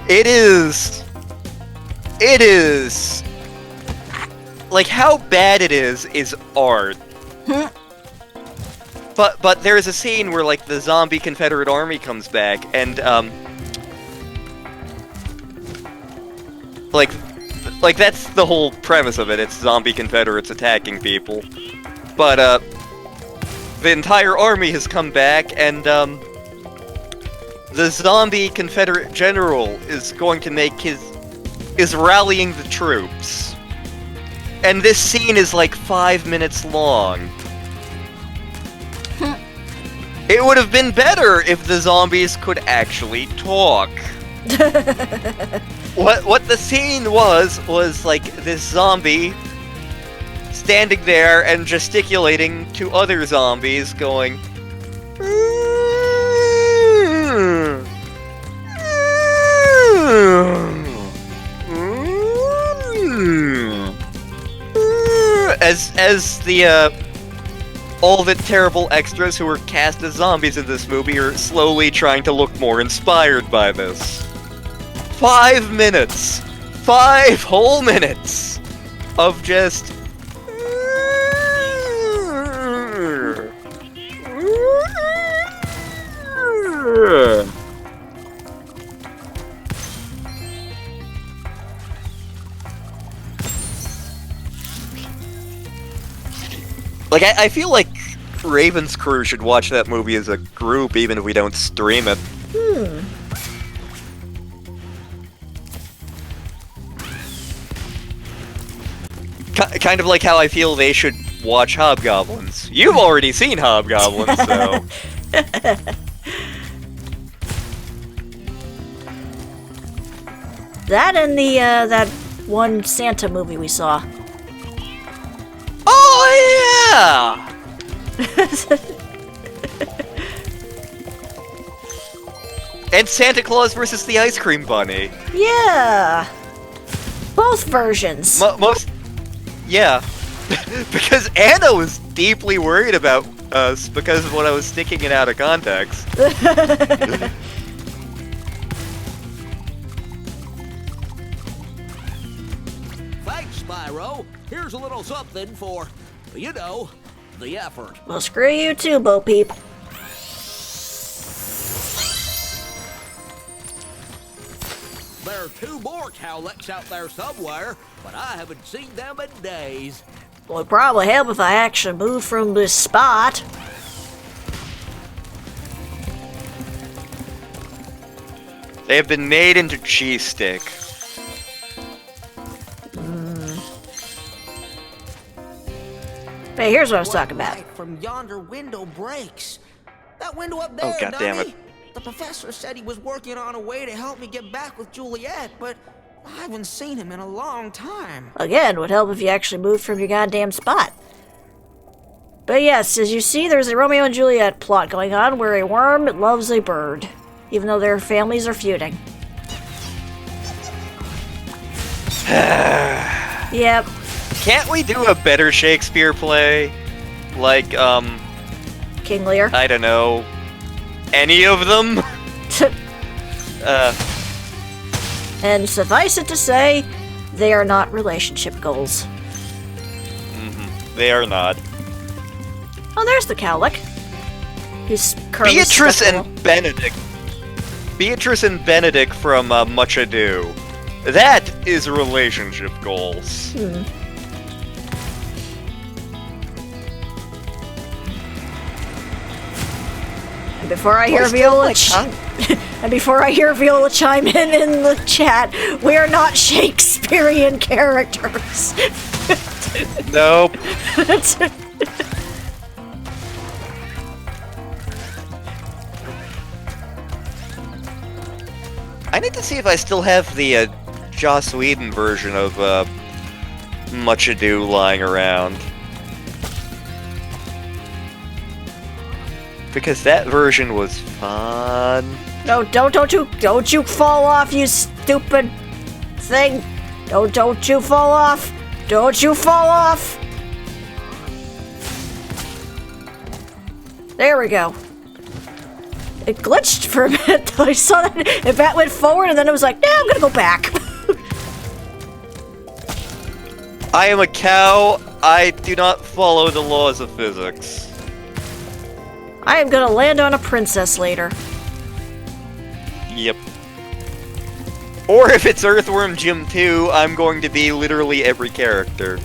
It is... Like, how bad it is art. But there is a scene where, like, the zombie Confederate army comes back, and, like, that's the whole premise of it. It's zombie Confederates attacking people. But, the entire army has come back, and, the zombie Confederate general is going to is rallying the troops. And this scene is, like, 5 minutes long. It would have been better if the zombies could actually talk. What the scene was like this zombie standing there and gesticulating to other zombies, going, as the all the terrible extras who were cast as zombies in this movie are slowly trying to look more inspired by this. 5 minutes! 5 whole minutes! Of just... Like, I feel like Raven's crew should watch that movie as a group, even if we don't stream it. Kind of like how I feel they should watch Hobgoblins. You've already seen Hobgoblins, so... That and the, that one Santa movie we saw. Oh, yeah! And Santa Claus versus the Ice Cream Bunny. Yeah! Both versions. Most... Yeah. Because Anna was deeply worried about us because of what I was sticking it out of context. Spyro. Here's a little something for, you know, the effort. Well, screw you too, Bo Peep. There are 2 more cowlicks out there somewhere, but I haven't seen them in days. Well, it'd probably help if I actually move from this spot. They have been made into cheese stick. Hey, here's what I was talking about. Light from yonder window breaks. That window up there, Oh, goddammit. dummy. The professor said he was working on a way to help me get back with Juliet, but I haven't seen him in a long time. Again, would help if you actually moved from your goddamn spot. But yes, as you see, there's a Romeo and Juliet plot going on where a worm loves a bird, even though their families are feuding. Yep. Can't we do a better Shakespeare play? Like, King Lear? I don't know. Any of them? And suffice it to say, they are not relationship goals. They are not. Oh, there's the cowlick. He's currently Beatrice stuck and Benedict. Beatrice and Benedict from Much Ado. That is relationship goals. And before I hear Viola chime in the chat, we are not Shakespearean characters. Nope. I need to see if I still have the Joss Whedon version of Much Ado lying around. Because that version was fun. No, don't you fall off, you stupid thing. Don't you fall off. Don't you fall off. There we go. It glitched for a minute though. I saw that that went forward and then it was like, nah, I'm gonna go back. I am a cow. I do not follow the laws of physics. I am gonna land on a princess later. Yep. Or if it's Earthworm Jim 2, I'm going to be literally every character.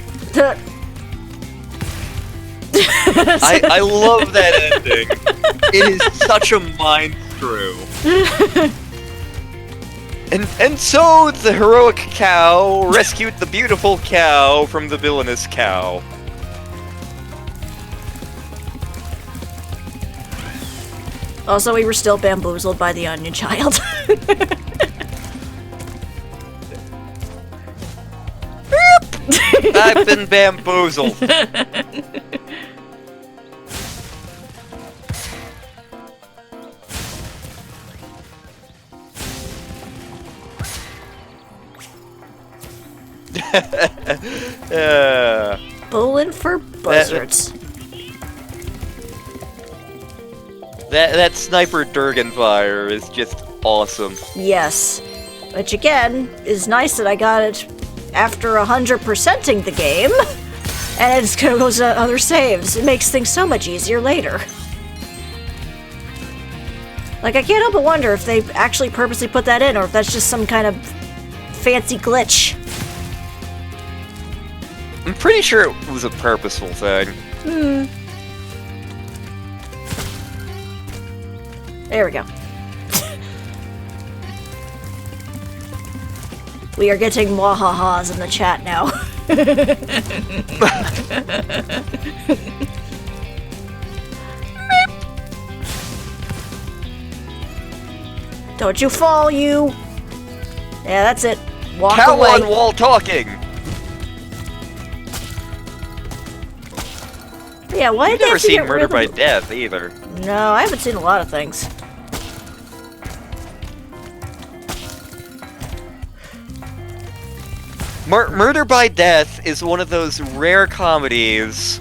I love that ending. It is such a mind screw. And so the heroic cow rescued the beautiful cow from the villainous cow. Also, we were still bamboozled by the onion child. I've been bamboozled. Bowling for buzzards. That sniper Durganfire is just awesome. Yes. Which again, is nice that I got it after 100%ing the game. And it goes to other saves. It makes things so much easier later. Like, I can't help but wonder if they actually purposely put that in, or if that's just some kind of fancy glitch. I'm pretty sure it was a purposeful thing. There we go. We are getting mwahahas in the chat now. Don't you fall, you! Yeah, that's it. Walk Cow away. on wall talking! Yeah, why You've did they never have to seen get Murder rid of by the- Death either. No, I haven't seen a lot of things. Murder by Death is one of those rare comedies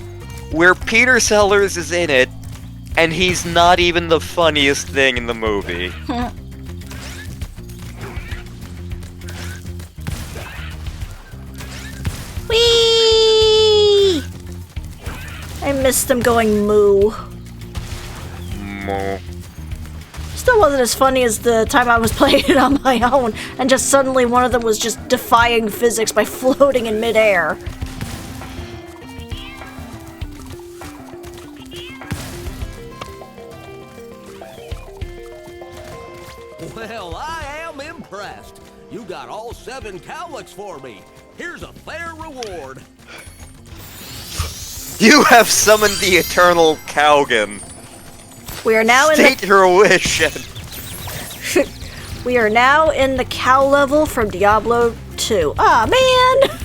where Peter Sellers is in it, and he's not even the funniest thing in the movie. Whee! miss them going moo. Moo. Still wasn't as funny as the time I was playing it on my own, and just suddenly one of them was just defying physics by floating in midair. Well, I am impressed. You got all 7 cowlicks for me. Here's a fair reward. You have summoned the eternal Cowgan. We are now State your wish. We are now in the cow level from Diablo 2. Aw, man!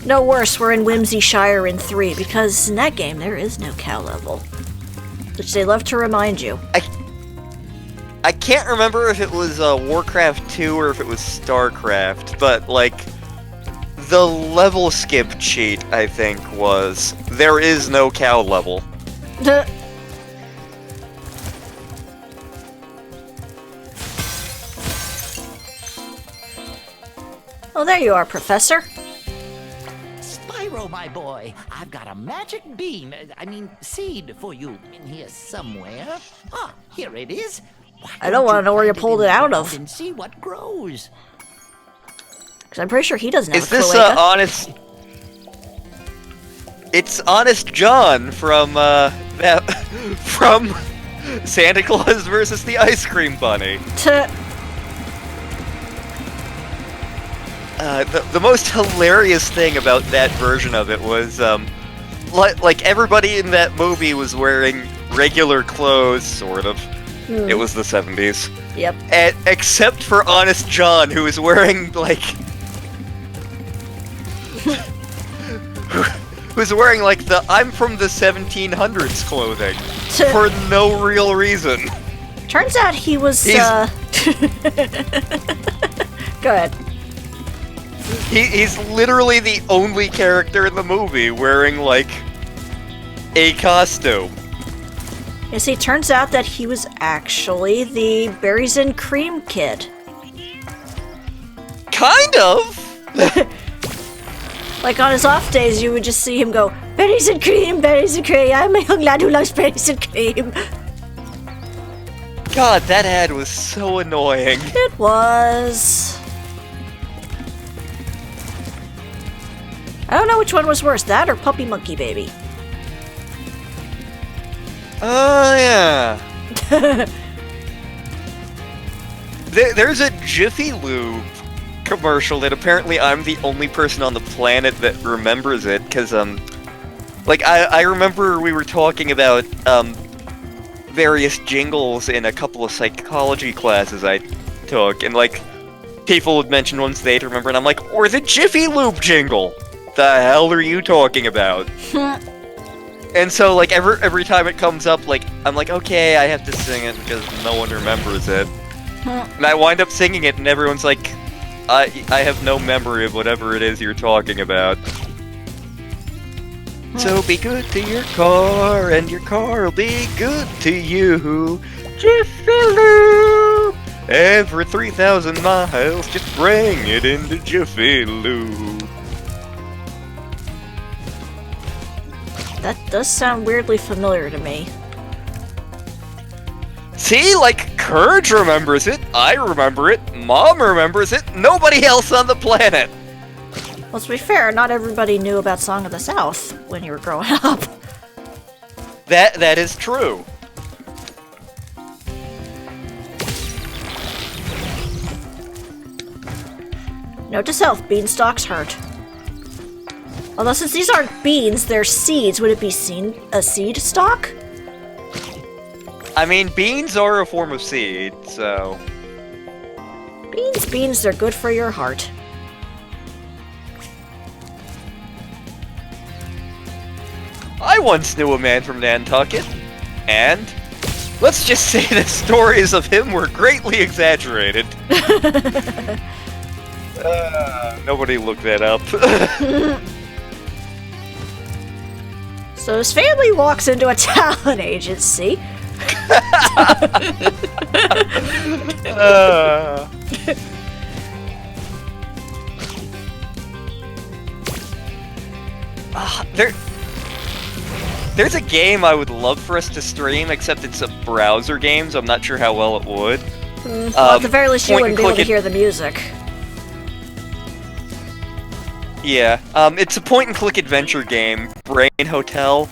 No worse, we're in Whimsy Shire in 3, because in that game there is no cow level. Which they love to remind you. I can't remember if it was Warcraft 2 or if it was StarCraft, but like the level skip cheat, I think, was there is no cow level. Oh, there you are, Professor. Spyro, my boy, I've got a magic bean, seed for you in here somewhere. Ah, here it is. I don't want to know where you pulled it out of. And see what grows. Because I'm pretty sure he doesn't have Is a this cloaca. honest? It's Honest John from from Santa Claus versus the Ice Cream Bunny. The most hilarious thing about that version of it was, like everybody in that movie was wearing regular clothes, sort of. It was the 70s. Yep. Except for Honest John, who was wearing, like... who's wearing, like, the I'm from the 1700s clothing. For no real reason. Turns out he was, Go ahead. He's literally the only character in the movie wearing, like, a costume. You see, turns out that he was actually the Berries and Cream kid. Kind of! Like, on his off days, you would just see him go, berries and cream, I'm a young lad who loves berries and cream. God, that ad was so annoying. It was. I don't know which one was worse, that or Puppy Monkey Baby. Oh, yeah. There's a Jiffy Lube commercial that apparently I'm the only person on the planet that remembers it, because, like, I remember we were talking about, various jingles in a couple of psychology classes I took, and, like, people would mention ones they'd remember, and I'm like, or the Jiffy Lube jingle! The hell are you talking about? And so, like, every time it comes up, like, I'm like, okay, I have to sing it because no one remembers it. And I wind up singing it, and everyone's like, I have no memory of whatever it is you're talking about. So be good to your car, and your car will be good to you. Jiffy Lube! Every 3,000 miles, just bring it into Jiffy Lube. That does sound weirdly familiar to me. See, like, Courage remembers it, I remember it, Mom remembers it, nobody else on the planet! Well, to be fair, not everybody knew about Song of the South when you were growing up. That is true. Note to self, beanstalks hurt. Although since these aren't beans, they're seeds, would it be a seed stalk? I mean, beans are a form of seed, so... Beans, they're good for your heart. I once knew a man from Nantucket, and let's just say the stories of him were greatly exaggerated. Nobody looked that up. So his family walks into a talent agency. There's a game I would love for us to stream, except it's a browser game, so I'm not sure how well it would. Well, at the very least, you wouldn't be able to hear the music. Yeah, it's a point-and-click adventure game, Brain Hotel.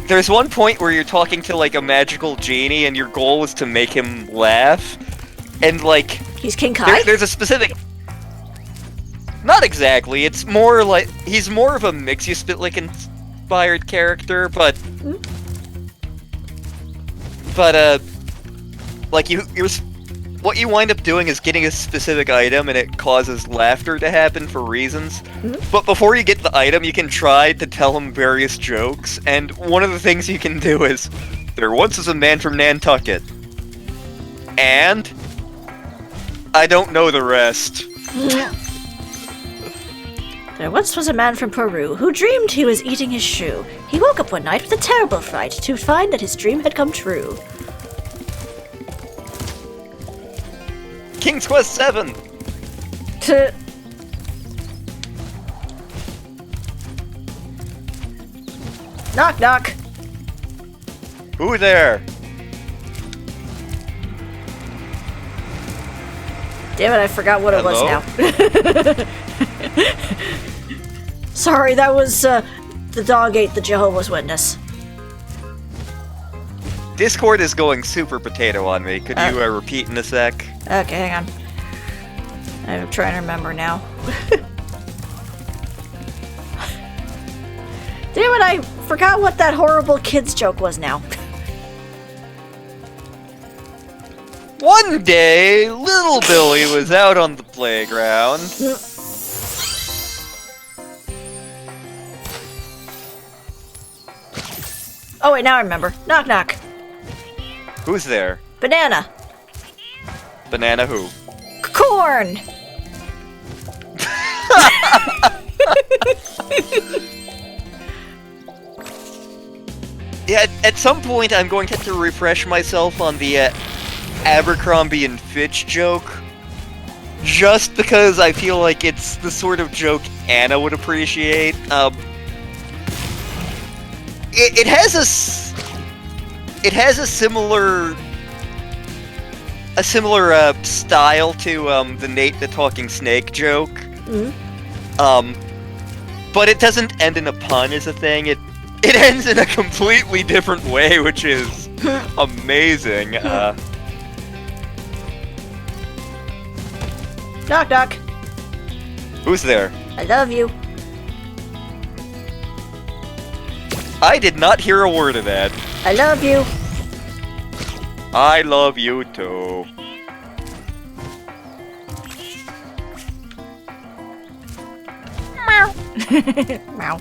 There's one point where you're talking to, like, a magical genie, and your goal is to make him laugh. And, like... He's King Kai? There's a specific... Not exactly, it's more like... He's more of a Mix-You-Spit-Lick-inspired character, but... But, like, what you wind up doing is getting a specific item, and it causes laughter to happen for reasons. But before you get the item, you can try to tell him various jokes, and one of the things you can do is, there once was a man from Nantucket. And... I don't know the rest. There once was a man from Peru who dreamed he was eating his shoe. He woke up one night with a terrible fright to find that his dream had come true. King's Quest 7! Knock knock! Who there? Damn it, I forgot what Hello? it was now. Sorry, that was, the dog ate the Jehovah's Witness. Discord is going super potato on me. Could you repeat in a sec? Okay, hang on. I'm trying to remember now. Damn it, I forgot what that horrible kids joke was now. One day, little Billy was out on the playground. Oh wait, now I remember. Knock knock. Who's there? Banana. Banana who? Corn! Yeah, at some point I'm going to have to refresh myself on the Abercrombie and Fitch joke. Just because I feel like it's the sort of joke Anna would appreciate. It has a similar style to the Nate the Talking Snake joke. But it doesn't end in a pun is a thing. It ends in a completely different way, which is amazing. Knock knock. Who's there? I love you. I did not hear a word of that. I love you. I love you too. Meow. Meow.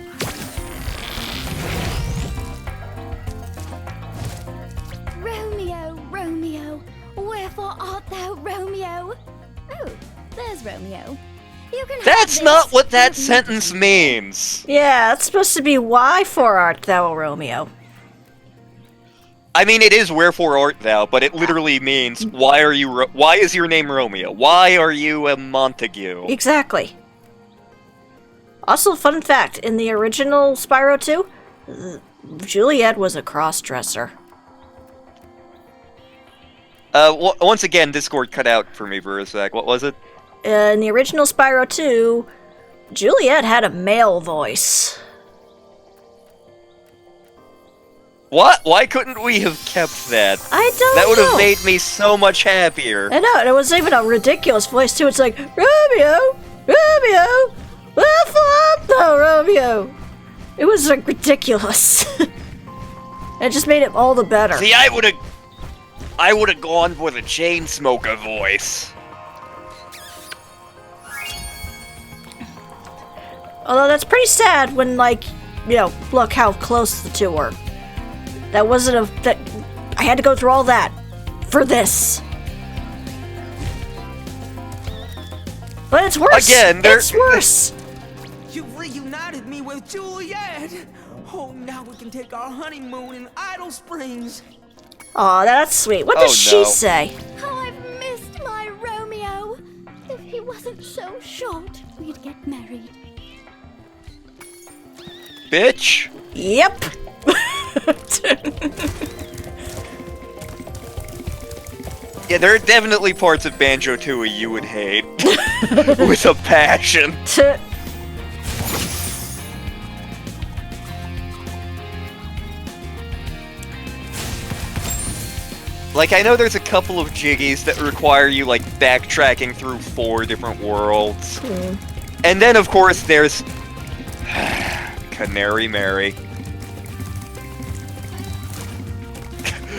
Romeo, Romeo, wherefore art thou, Romeo? Oh, there's Romeo. You can have That's this. not what that sentence means. Yeah, that's supposed to be why for art thou, Romeo. I mean, it is wherefore art thou, but it literally means why is your name Romeo? Why are you a Montague? Exactly. Also, fun fact, in the original Spyro 2, Juliet was a cross-dresser. Once again, Discord cut out for me for a sec. What was it? In the original Spyro 2, Juliet had a male voice. What? Why couldn't we have kept that? I don't know. That would have made me so much happier. I know, and it was even a ridiculous voice too. It's like, Romeo, Romeo, wherefore art thou, Romeo? It was like ridiculous. It just made it all the better. See, I would have gone for the Chainsmoker voice. Although that's pretty sad when, like, you know, look how close the two were. That wasn't that I had to go through all that for this. But it's worse. Again, it's worse. You've reunited me with Juliet. Oh, now we can take our honeymoon in Idle Springs. Aw, that's sweet. What does she say? How I've missed my Romeo. If he wasn't so short, we'd get married. bitch. Yep. Yeah, there are definitely parts of Banjo-Tooie you would hate. With a passion. Like, I know there's a couple of jiggies that require you, like, backtracking through 4 different worlds. And then, of course, there's... Canary Mary.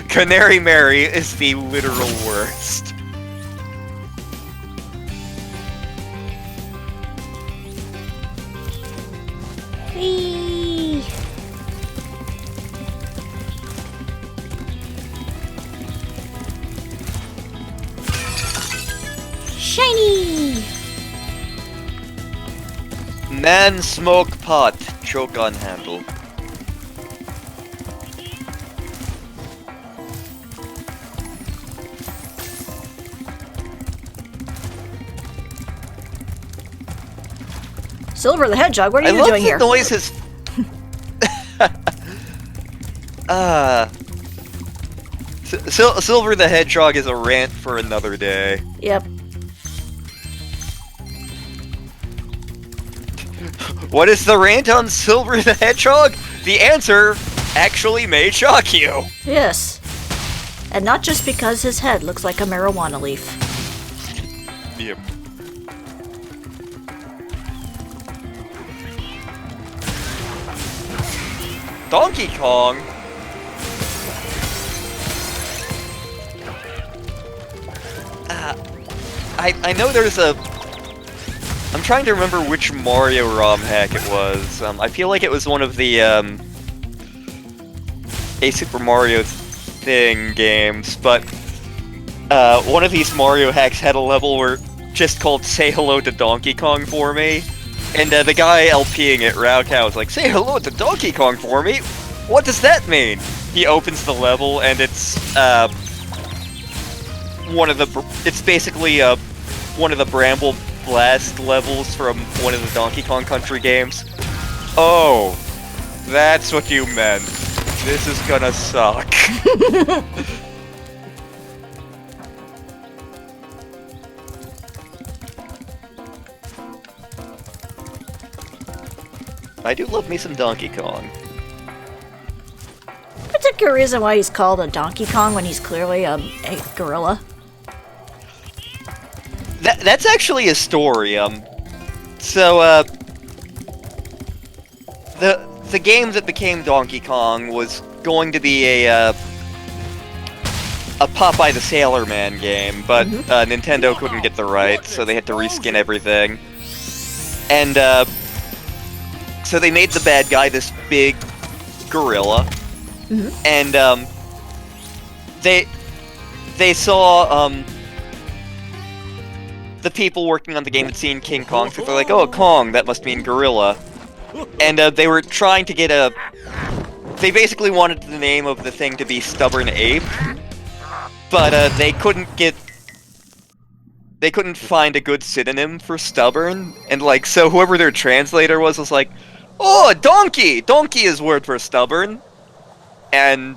Canary Mary is the literal worst. Whee! Shiny! Man smoke pot, choke on handle. Silver the Hedgehog, what are you doing here? I love the noises. Silver the Hedgehog is a rant for another day. Yep. What is the rant on Silver the Hedgehog? The answer actually may shock you. Yes. And not just because his head looks like a marijuana leaf. Yep. Donkey Kong? I know there's a... I'm trying to remember which Mario ROM hack it was. I feel like it was one of the, A Super Mario Thing games, but, one of these Mario hacks had a level where just called Say Hello to Donkey Kong for me, and, the guy LPing it, Raocow, was like, Say hello to Donkey Kong for me? What does that mean? He opens the level, and it's, it's basically, one of the Bramble Blast levels from one of the Donkey Kong Country games. Oh, that's what you meant. This is gonna suck. I do love me some Donkey Kong. Particular reason why he's called a Donkey Kong when he's clearly a gorilla. That's actually a story. The game that became Donkey Kong was going to be a Popeye the Sailor Man game, but Nintendo couldn't get the rights, so they had to reskin everything. And so they made the bad guy this big gorilla, and they saw the people working on the game had seen King Kong, so they're like, oh, Kong, that must mean gorilla. And they were trying to get a... They basically wanted the name of the thing to be Stubborn Ape, but they couldn't find a good synonym for stubborn, and like, so whoever their translator was like, oh, donkey! Donkey is word for stubborn. And,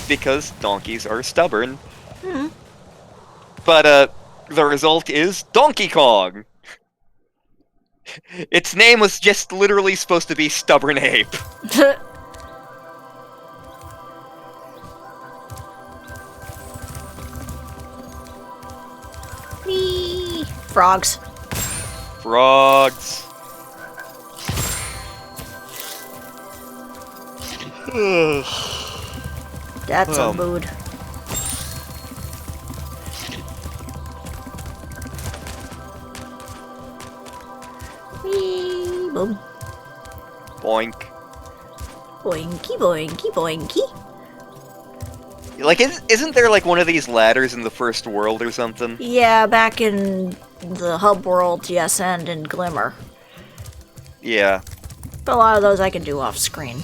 because donkeys are stubborn. But, the result is Donkey Kong! Its name was just literally supposed to be Stubborn Ape. Whee! Frogs. Frogs. That's a mood. Whee! Boom. Boink. Boinky, boinky, boinky. Like, isn't there, like, one of these ladders in the first world or something? Yeah, back in the hub world, yes, and in Glimmer. Yeah. But a lot of those I can do off screen.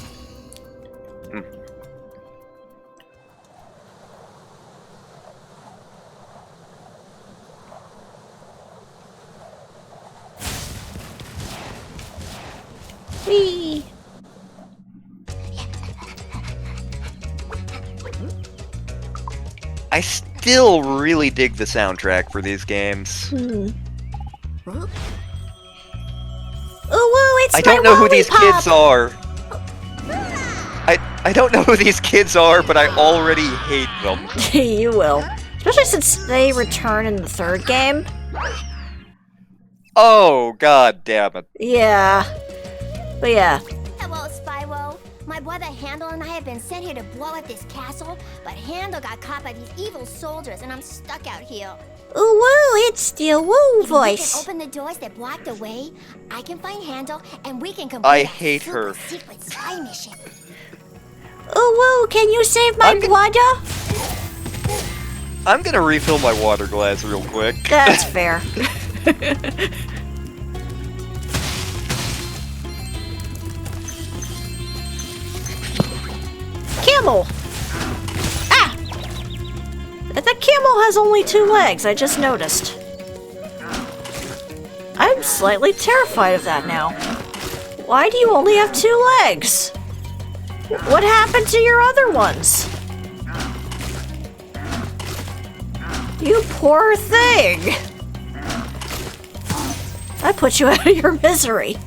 Whee! I still really dig the soundtrack for these games. Ooh, woo, it's I don't my know who these lollipop! kids are. I don't know who these kids are, but I already hate them. You will. Especially since they return in the third game. Oh, god damn it. Yeah. But yeah. Hello, Spyro. My brother Handel and I have been sent here to blow up this castle, but Handel got caught by these evil soldiers, and I'm stuck out here. Ooh, woo, it's the woo voice. If we can open the doors that block the way, I can find Handel, and we can complete I a hate super her. secret spy mission. Ooh, woo, can you save my brother? I'm gonna refill my water glass real quick. That's fair. Camel! Ah! That camel has only 2 legs, I just noticed. I'm slightly terrified of that now. Why do you only have 2 legs? What happened to your other ones? You poor thing! I put you out of your misery.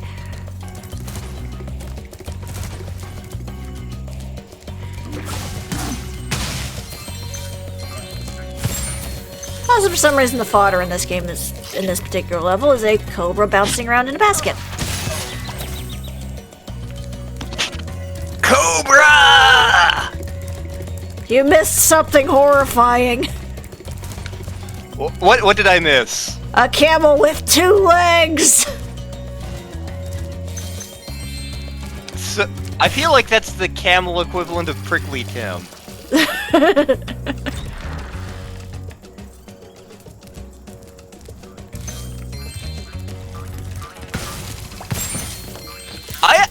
Also, for some reason, the fodder in this game is, in this particular level, is a cobra bouncing around in a basket. Cobra! You missed something horrifying. What did I miss? A camel with 2 legs! So, I feel like that's the camel equivalent of Prickly Tim.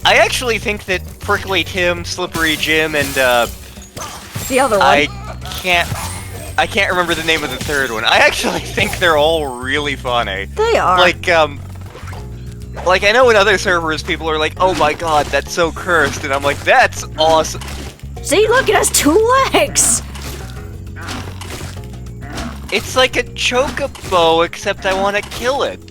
I actually think that Prickly Tim, Slippery Jim, and the other one. I can't remember the name of the third one. I actually think they're all really funny. They are. Like I know in other servers people are like, oh my god, that's so cursed, and I'm like, that's awesome. See, look, it has 2 legs! It's like a chocobo, except I want to kill it.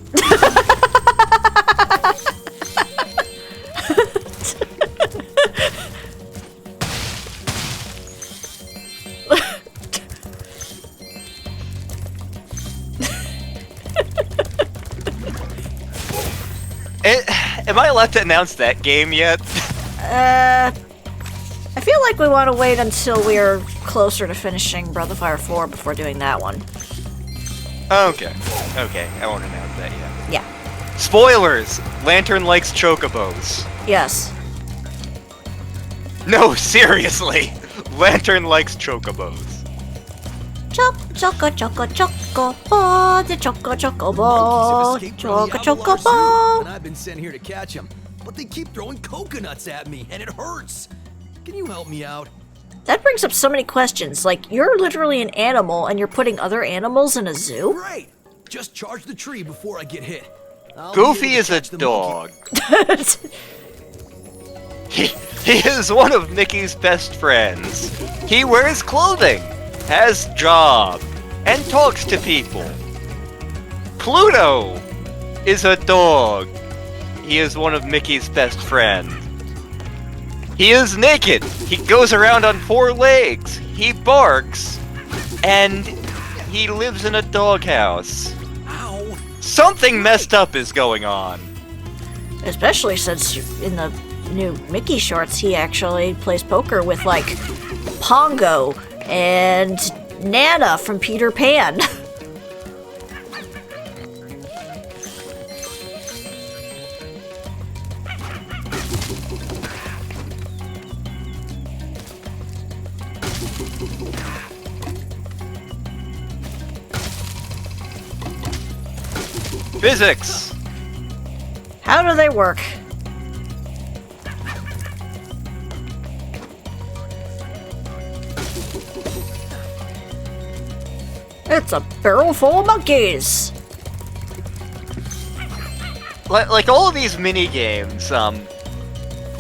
Am I allowed to announce that game yet? I feel like we want to wait until we're closer to finishing Breath of Fire 4 before doing that one. Okay, I won't announce that yet. Yeah. Spoilers! Lantern likes chocobos. Yes. No, seriously! Lantern likes chocobos. Choco, ball, the choco ball, choco ball. And I've been sent here to catch them, but they keep throwing coconuts at me, and it hurts. Can you help me out? That brings up so many questions. Like, you're literally an animal, and you're putting other animals in a zoo? Right. Just charge the tree before I get hit. Goofy is a dog. He is one of Mickey's best friends. He wears clothing, has job, and talks to people. Pluto is a dog. He is one of Mickey's best friends. He is naked. He goes around on 4 legs. He barks. And he lives in a doghouse. Ow. Something messed up is going on. Especially since in the new Mickey shorts, he actually plays poker with, like, Pongo and Nana from Peter Pan. Physics! How do they work? It's a barrel full of monkeys! Like all of these mini games,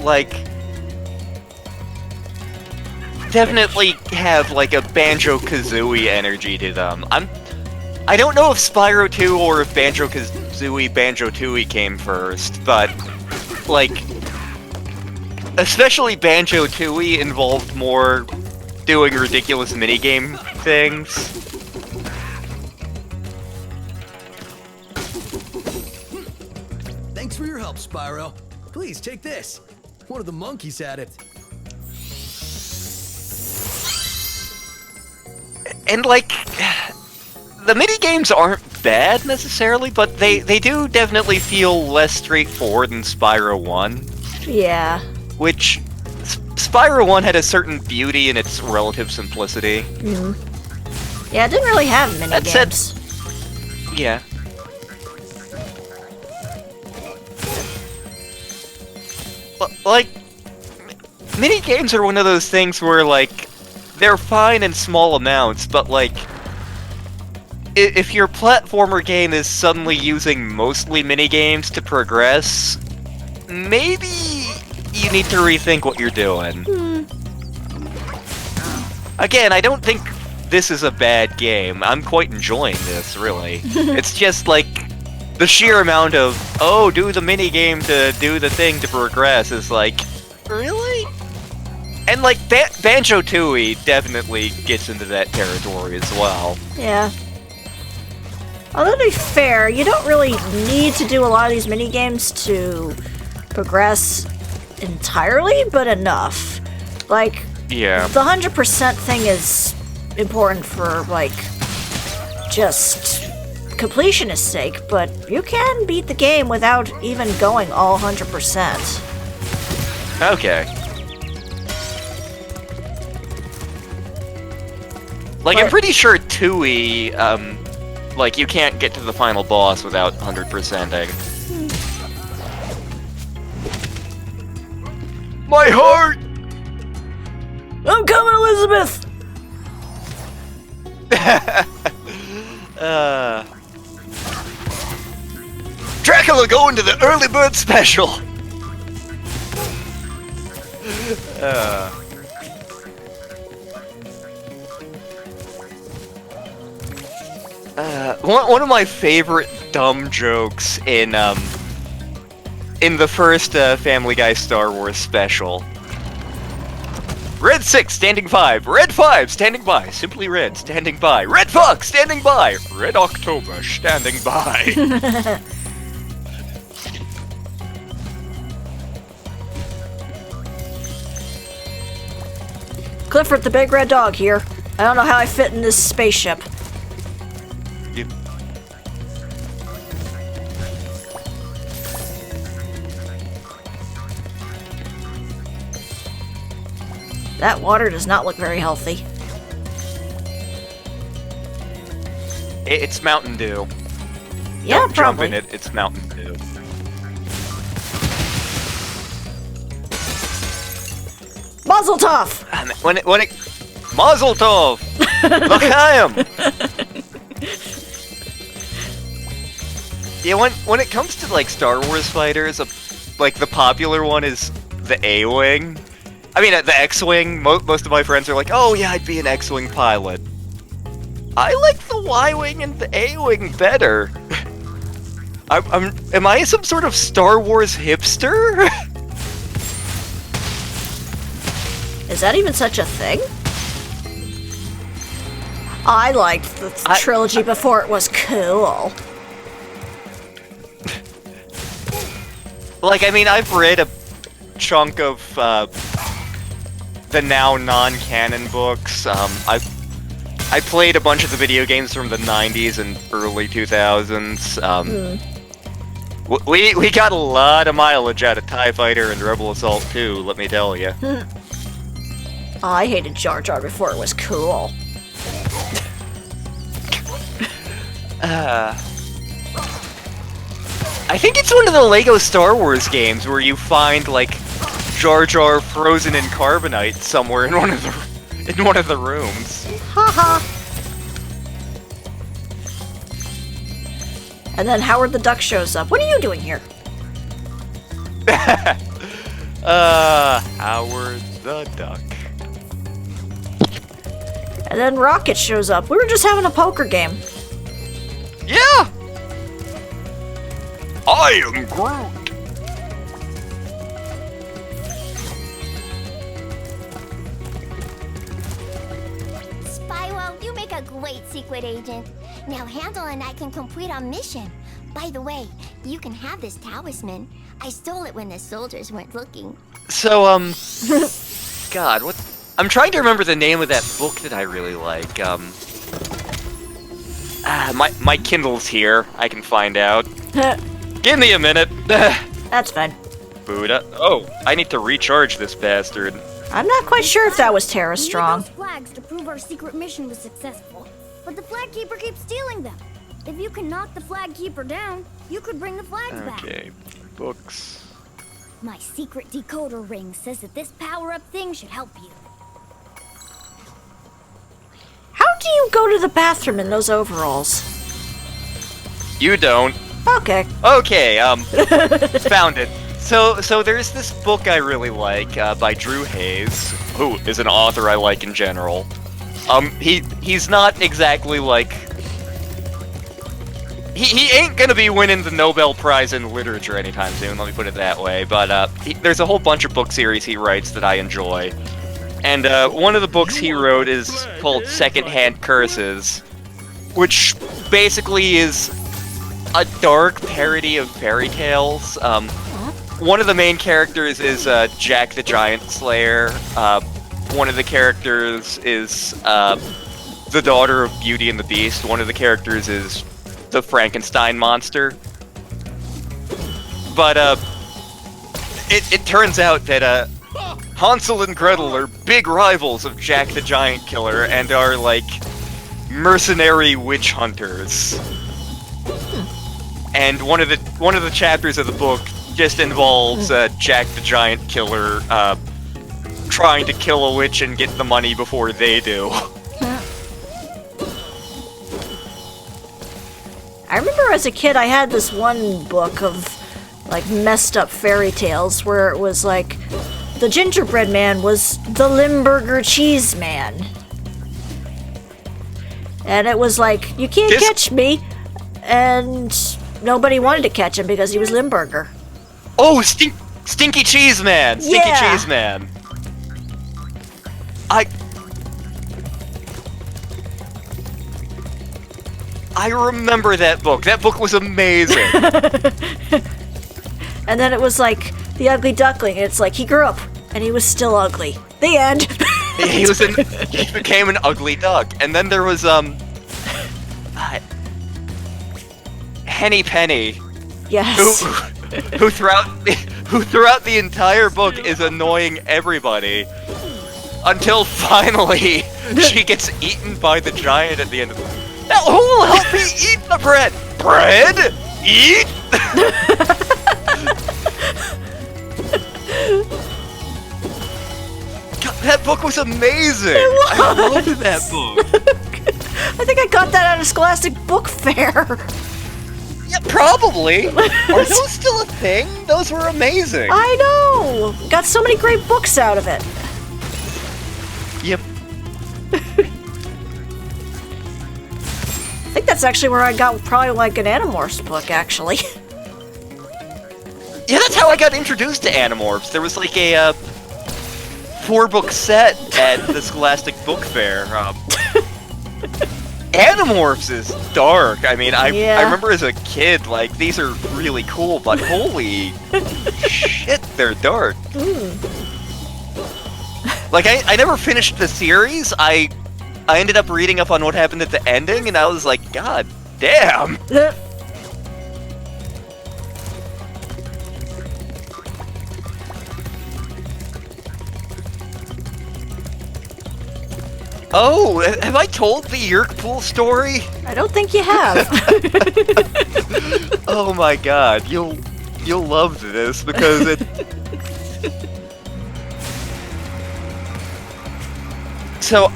like, definitely have like a Banjo-Kazooie energy to them. I don't know if Spyro 2 or if Banjo-Kazooie Banjo-Tooie came first, but like, especially Banjo-Tooie involved more doing ridiculous minigame things. Thanks for your help, Spyro. Please take this. One of the monkeys had it. And like, the minigames aren't bad necessarily, but they do definitely feel less straightforward than Spyro 1. Yeah. Which, Spyro 1 had a certain beauty in its relative simplicity. Yeah, it didn't really have minigames. Yeah. Like, minigames are one of those things where, like, they're fine in small amounts, but, like, if your platformer game is suddenly using mostly minigames to progress, maybe you need to rethink what you're doing. Again, I don't think this is a bad game. I'm quite enjoying this, really. It's just, like, the sheer amount of, oh, do the minigame to do the thing to progress is like, really? And, like, Banjo-Tooie definitely gets into that territory as well. Yeah. Although, to be fair, you don't really need to do a lot of these minigames to progress entirely, but enough. Like, yeah. The 100% thing is important for, like, just completionist sake, but you can beat the game without even going all 100%. Okay. Like, I'm pretty sure Tooie, like, you can't get to the final boss without 100%ing. My heart! I'm coming, Elizabeth! Dracula going to the early bird special! One of my favorite dumb jokes in the first Family Guy Star Wars special. Red 6, standing 5. Red 5, standing by. Simply Red, standing by. Red Fox, standing by. Red October, standing by. Clifford the big red dog here. I don't know how I fit in this spaceship. Yep. That water does not look very healthy. It's Mountain Dew. Yeah, Don't probably. jump in it, it's Mountain Dew. Mazel tov! When it Mazel tov! L'chaim! Yeah, when it comes to like Star Wars fighters, like the popular one is the A-Wing. I mean, the X-Wing. Most of my friends are like, "Oh yeah, I'd be an X-Wing pilot." I like the Y-Wing and the A-Wing better. Am I some sort of Star Wars hipster? Is that even such a thing? I liked the trilogy before it was cool. Like, I mean, I've read a chunk of the now non-canon books. I played a bunch of the video games from the 90s and early 2000s. We got a lot of mileage out of TIE Fighter and Rebel Assault 2, let me tell you. I hated Jar Jar before it was cool. I think it's one of the Lego Star Wars games where you find, like, Jar Jar frozen in carbonite somewhere in one of the rooms. Haha. And then Howard the Duck shows up. What are you doing here? Howard the Duck. And then Rocket shows up. We were just having a poker game. Yeah! I am Groot! Spyro, you make a great secret agent. Now Handel and I can complete our mission. By the way, you can have this talisman. I stole it when the soldiers weren't looking. So, God, what? I'm trying to remember the name of that book that I really like. My Kindle's here. I can find out. Give me a minute. That's fine. Buddha. Oh, I need to recharge this bastard. I'm not quite sure if that was Terra Strong. We need those flags to prove our secret mission was successful. But the flag keeper keeps stealing them. If you can knock the flag keeper down, you could bring the flags back. Okay, books. My secret decoder ring says that this power-up thing should help you. How do you go to the bathroom in those overalls? You don't. Okay. Okay, found it. So there's this book I really like, by Drew Hayes, who is an author I like in general. He's not exactly like... He ain't gonna be winning the Nobel Prize in Literature anytime soon, let me put it that way, but there's a whole bunch of book series he writes that I enjoy. And one of the books he wrote is called Secondhand Curses, which basically is a dark parody of fairy tales. One of the main characters is Jack the Giant Slayer. One of the characters is the daughter of Beauty and the Beast. One of the characters is the Frankenstein monster. But it turns out that Hansel and Gretel are big rivals of Jack the Giant Killer and are like mercenary witch hunters. And one of the chapters of the book just involves Jack the Giant Killer trying to kill a witch and get the money before they do. I remember as a kid I had this one book of like messed up fairy tales where it was like the gingerbread man was the Limburger cheese man. And it was like, you can't catch me, and nobody wanted to catch him because he was Limburger. Oh, Stinky Cheese Man! Stinky Cheese Man! I remember that book. That book was amazing. And then it was like the Ugly Duckling, and it's like he grew up and he was still ugly. The end. He became an ugly duck. And then there was Henny Penny. Yes. Who throughout the entire book is annoying everybody until finally she gets eaten by the giant at the end of the book. Now who will help me eat the bread? Bread? Eat? God, that book was amazing! I loved that book! I think I got that at a Scholastic Book Fair. Yeah, probably! Are those still a thing? Those were amazing! I know! Got so many great books out of it. Yep. I think that's actually where I got probably like an Animorphs book, actually. Yeah, that's how I got introduced to Animorphs. There was like a 4-book set at the Scholastic Book Fair. Animorphs is dark. I mean, I remember as a kid, like, these are really cool, but holy shit, they're dark. Like, I never finished the series. I ended up reading up on what happened at the ending, and I was like, God damn! Oh, have I told the Yerkpool story? I don't think you have. Oh my god, you'll love this because it... So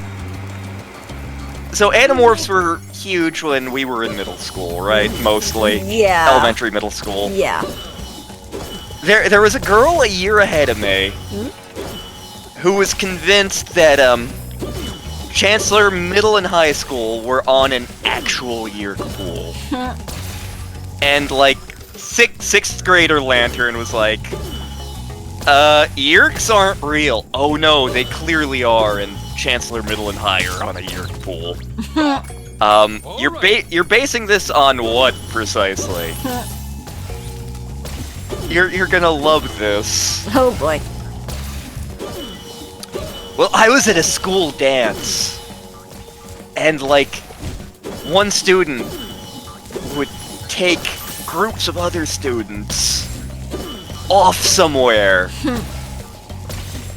Animorphs were huge when we were in middle school, right? Mostly. Yeah. Elementary, middle school. Yeah. There was a girl a year ahead of me who was convinced that Chancellor Middle and High School were on an actual Yeerk pool. And like sixth grader Lantern was like, Yeerks aren't real. Oh no, they clearly are, and Chancellor Middle and High are on a Yeerk pool. You're basing this on what precisely? You're gonna love this. Oh boy. Well, I was at a school dance, and like, one student would take groups of other students off somewhere,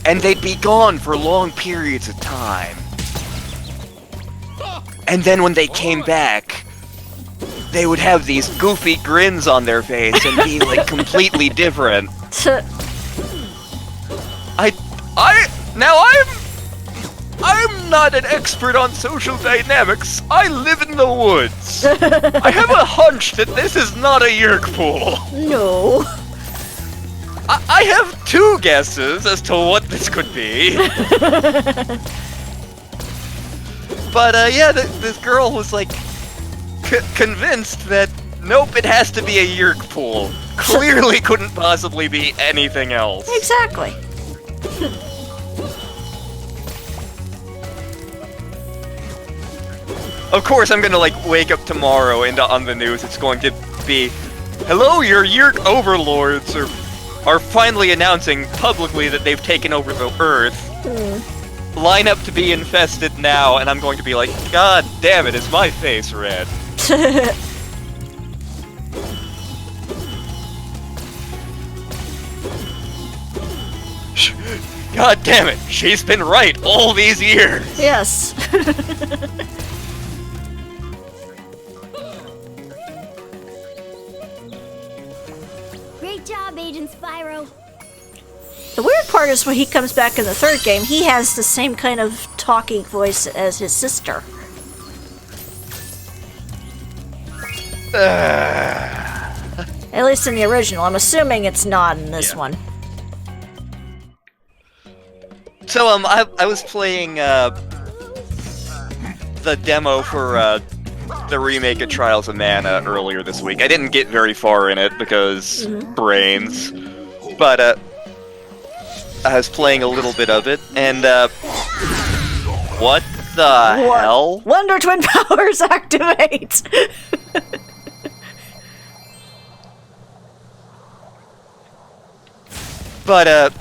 and they'd be gone for long periods of time. And then when they came back, they would have these goofy grins on their face and be like completely different. I'm not an expert on social dynamics. I live in the woods. I have a hunch that this is not a Yeerk pool. No. I have two guesses as to what this could be. But yeah, this girl was like convinced that nope, it has to be a Yeerk pool. Clearly couldn't possibly be anything else. Exactly. Of course, I'm gonna like wake up tomorrow and on the news it's going to be, hello, your Yeerk overlords are finally announcing publicly that they've taken over the Earth. Line up to be infested now, and I'm going to be like, God damn it, is my face red? God damn it, she's been right all these years! Yes. Great job, Agent Spyro. The weird part is when he comes back in the third game, he has the same kind of talking voice as his sister. At least in the original. I'm assuming it's not in this one. So, I was playing, the demo for, the remake of Trials of Mana earlier this week. I didn't get very far in it because brains, but, I was playing a little bit of it, and, what the hell? Wonder Twin powers activate! But,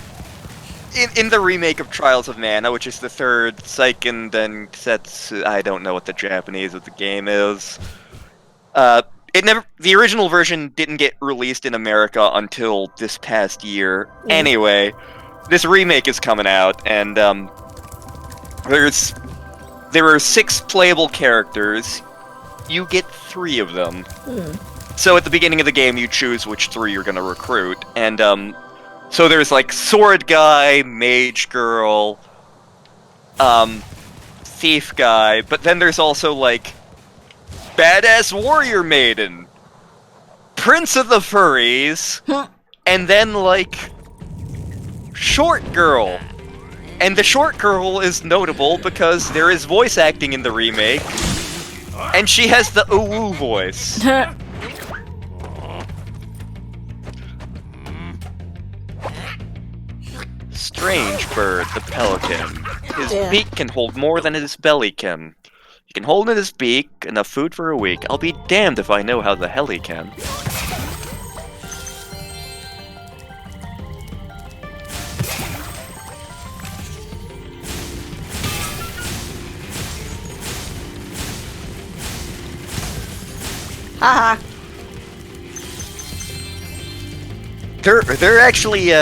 in the remake of Trials of Mana, which is the third Seiken and Setsu, I don't know what the Japanese of the game is. The original version didn't get released in America until this past year. Anyway, this remake is coming out, and there are 6 playable characters. You get 3 of them. So at the beginning of the game, you choose which 3 you're gonna recruit, and so there's like Sword Guy, Mage Girl, Thief Guy, but then there's also like Badass Warrior Maiden, Prince of the Furries, and then like Short Girl. And the Short Girl is notable because there is voice acting in the remake, and she has the ooh voice. Strange bird, the pelican. His beak can hold more than his belly can. He can hold in his beak enough food for a week. I'll be damned if I know how the hell he can. Haha. There are actually,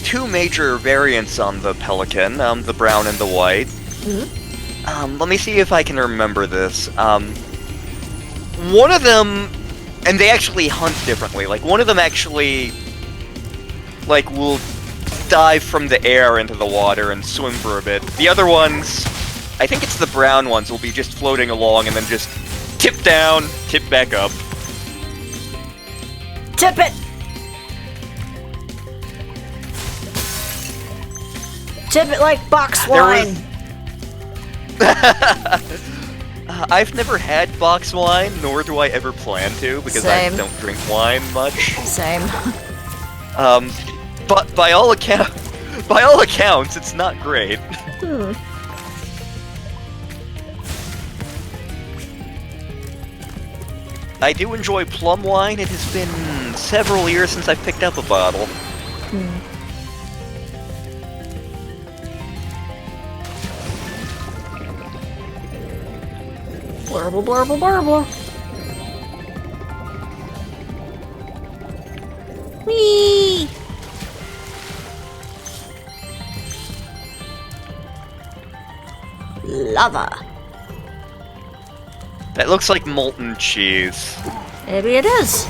2 major variants on the pelican, the brown and the white. Let me see if I can remember this. One of them, and they actually hunt differently. Like, one of them actually, like, will dive from the air into the water and swim for a bit. The other ones, I think it's the brown ones, will be just floating along and then just tip down, tip back up. Tip it! Tip it like box There wine. I've never had box wine, nor do I ever plan to, because Same. I don't drink wine much. Same. But by all accounts, it's not great. I do enjoy plum wine. It has been several years since I've picked up a bottle. Blurble, blurble, blurble. Whee! Lava. That looks like molten cheese. Maybe it is.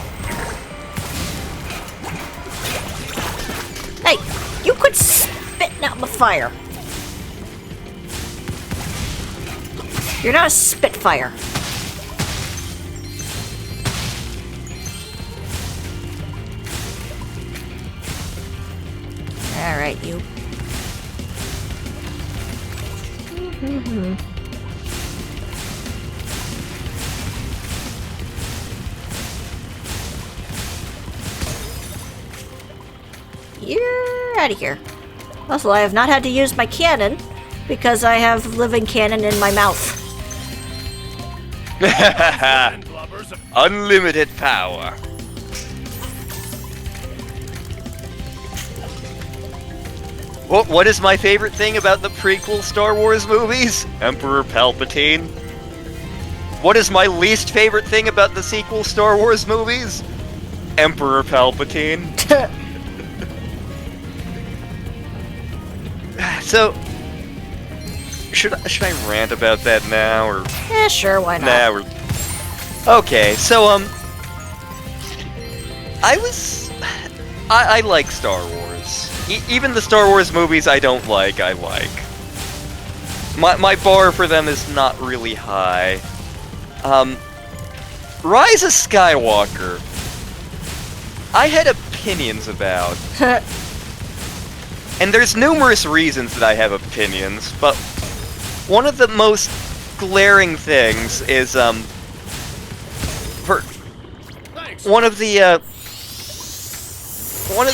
Hey, you quit spitting out the fire. You're not a spitfire. Alright, you. You're out of here. Also, I have not had to use my cannon because I have living cannon in my mouth. Unlimited power. What is my favorite thing about the prequel Star Wars movies? Emperor Palpatine. What is my least favorite thing about the sequel Star Wars movies? Emperor Palpatine. So, should I rant about that now, or? Eh, sure, why not? Nah, okay, so, I like Star Wars. Even the Star Wars movies I don't like, I like. My bar for them is not really high. Rise of Skywalker, I had opinions about. And there's numerous reasons that I have opinions, but one of the most glaring things is, one of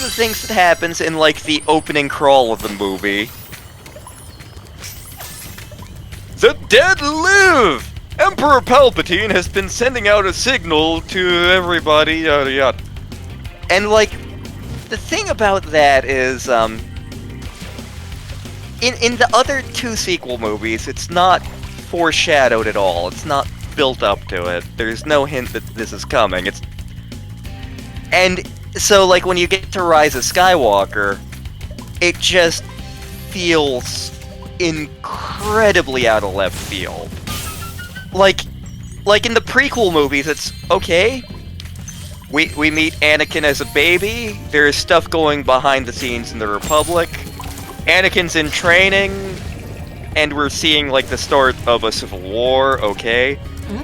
the things that happens in, like, the opening crawl of the movie. The dead live! Emperor Palpatine has been sending out a signal to everybody, yada yada. And, like, the thing about that is, in the other two sequel movies, it's not foreshadowed at all. It's not built up to it. There's no hint that this is coming. And so, like, when you get to Rise of Skywalker, it just feels incredibly out of left field. Like in the prequel movies, it's okay. We meet Anakin as a baby. There's stuff going behind the scenes in the Republic. Anakin's in training, and we're seeing, like, the start of a civil war, okay.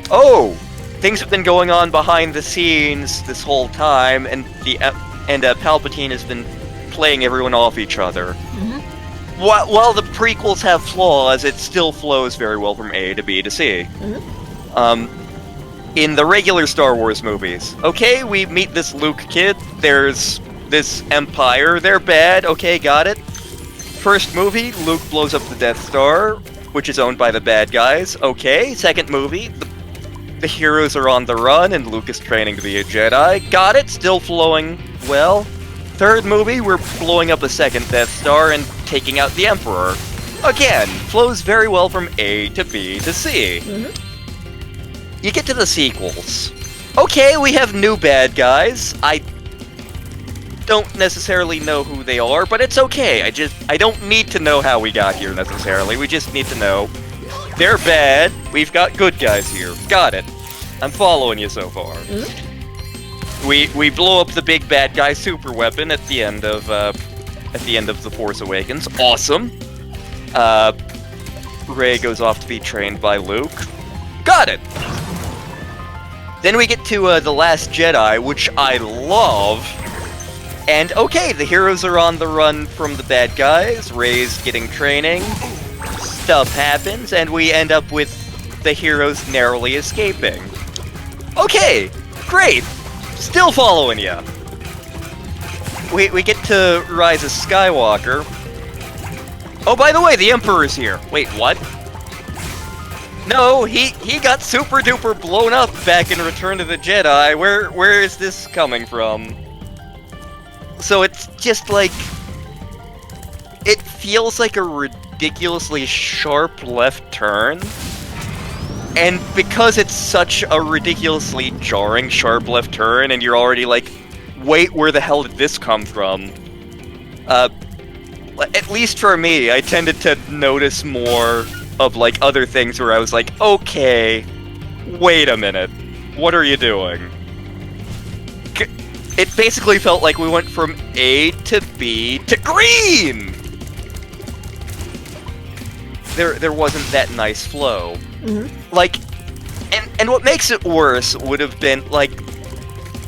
Oh! Things have been going on behind the scenes this whole time, and Palpatine has been playing everyone off each other. While the prequels have flaws, it still flows very well from A to B to C. In the regular Star Wars movies, okay, we meet this Luke kid, there's this Empire, they're bad, okay, got it. First movie, Luke blows up the Death Star, which is owned by the bad guys. Okay, second movie, the heroes are on the run and Luke is training to be a Jedi. Got it, still flowing well. Third movie, we're blowing up a second Death Star and taking out the Emperor. Again, flows very well from A to B to C. You get to the sequels. Okay, we have new bad guys. I don't necessarily know who they are, but it's okay. I don't need to know how we got here necessarily. We just need to know they're bad. We've got good guys here. Got it. I'm following you so far. We blow up the big bad guy super weapon at the end of The Force Awakens. Awesome. Rey goes off to be trained by Luke. Got it. Then we get to The Last Jedi, which I love. And okay, the heroes are on the run from the bad guys, Ray's getting training, stuff happens, and we end up with the heroes narrowly escaping. Okay, great! Still following ya! We get to Rise of Skywalker. Oh, by the way, the Emperor's here. Wait, what? No, he got super duper blown up back in Return of the Jedi. Where is this coming from? So it's just like... It feels like a ridiculously sharp left turn. And because it's such a ridiculously jarring sharp left turn, and you're already like, wait, where the hell did this come from? At least for me, I tended to notice more of like other things where I was like, okay, wait a minute, what are you doing? It basically felt like we went from A to B to green! There wasn't that nice flow. Mm-hmm. Like, and what makes it worse would have been, like,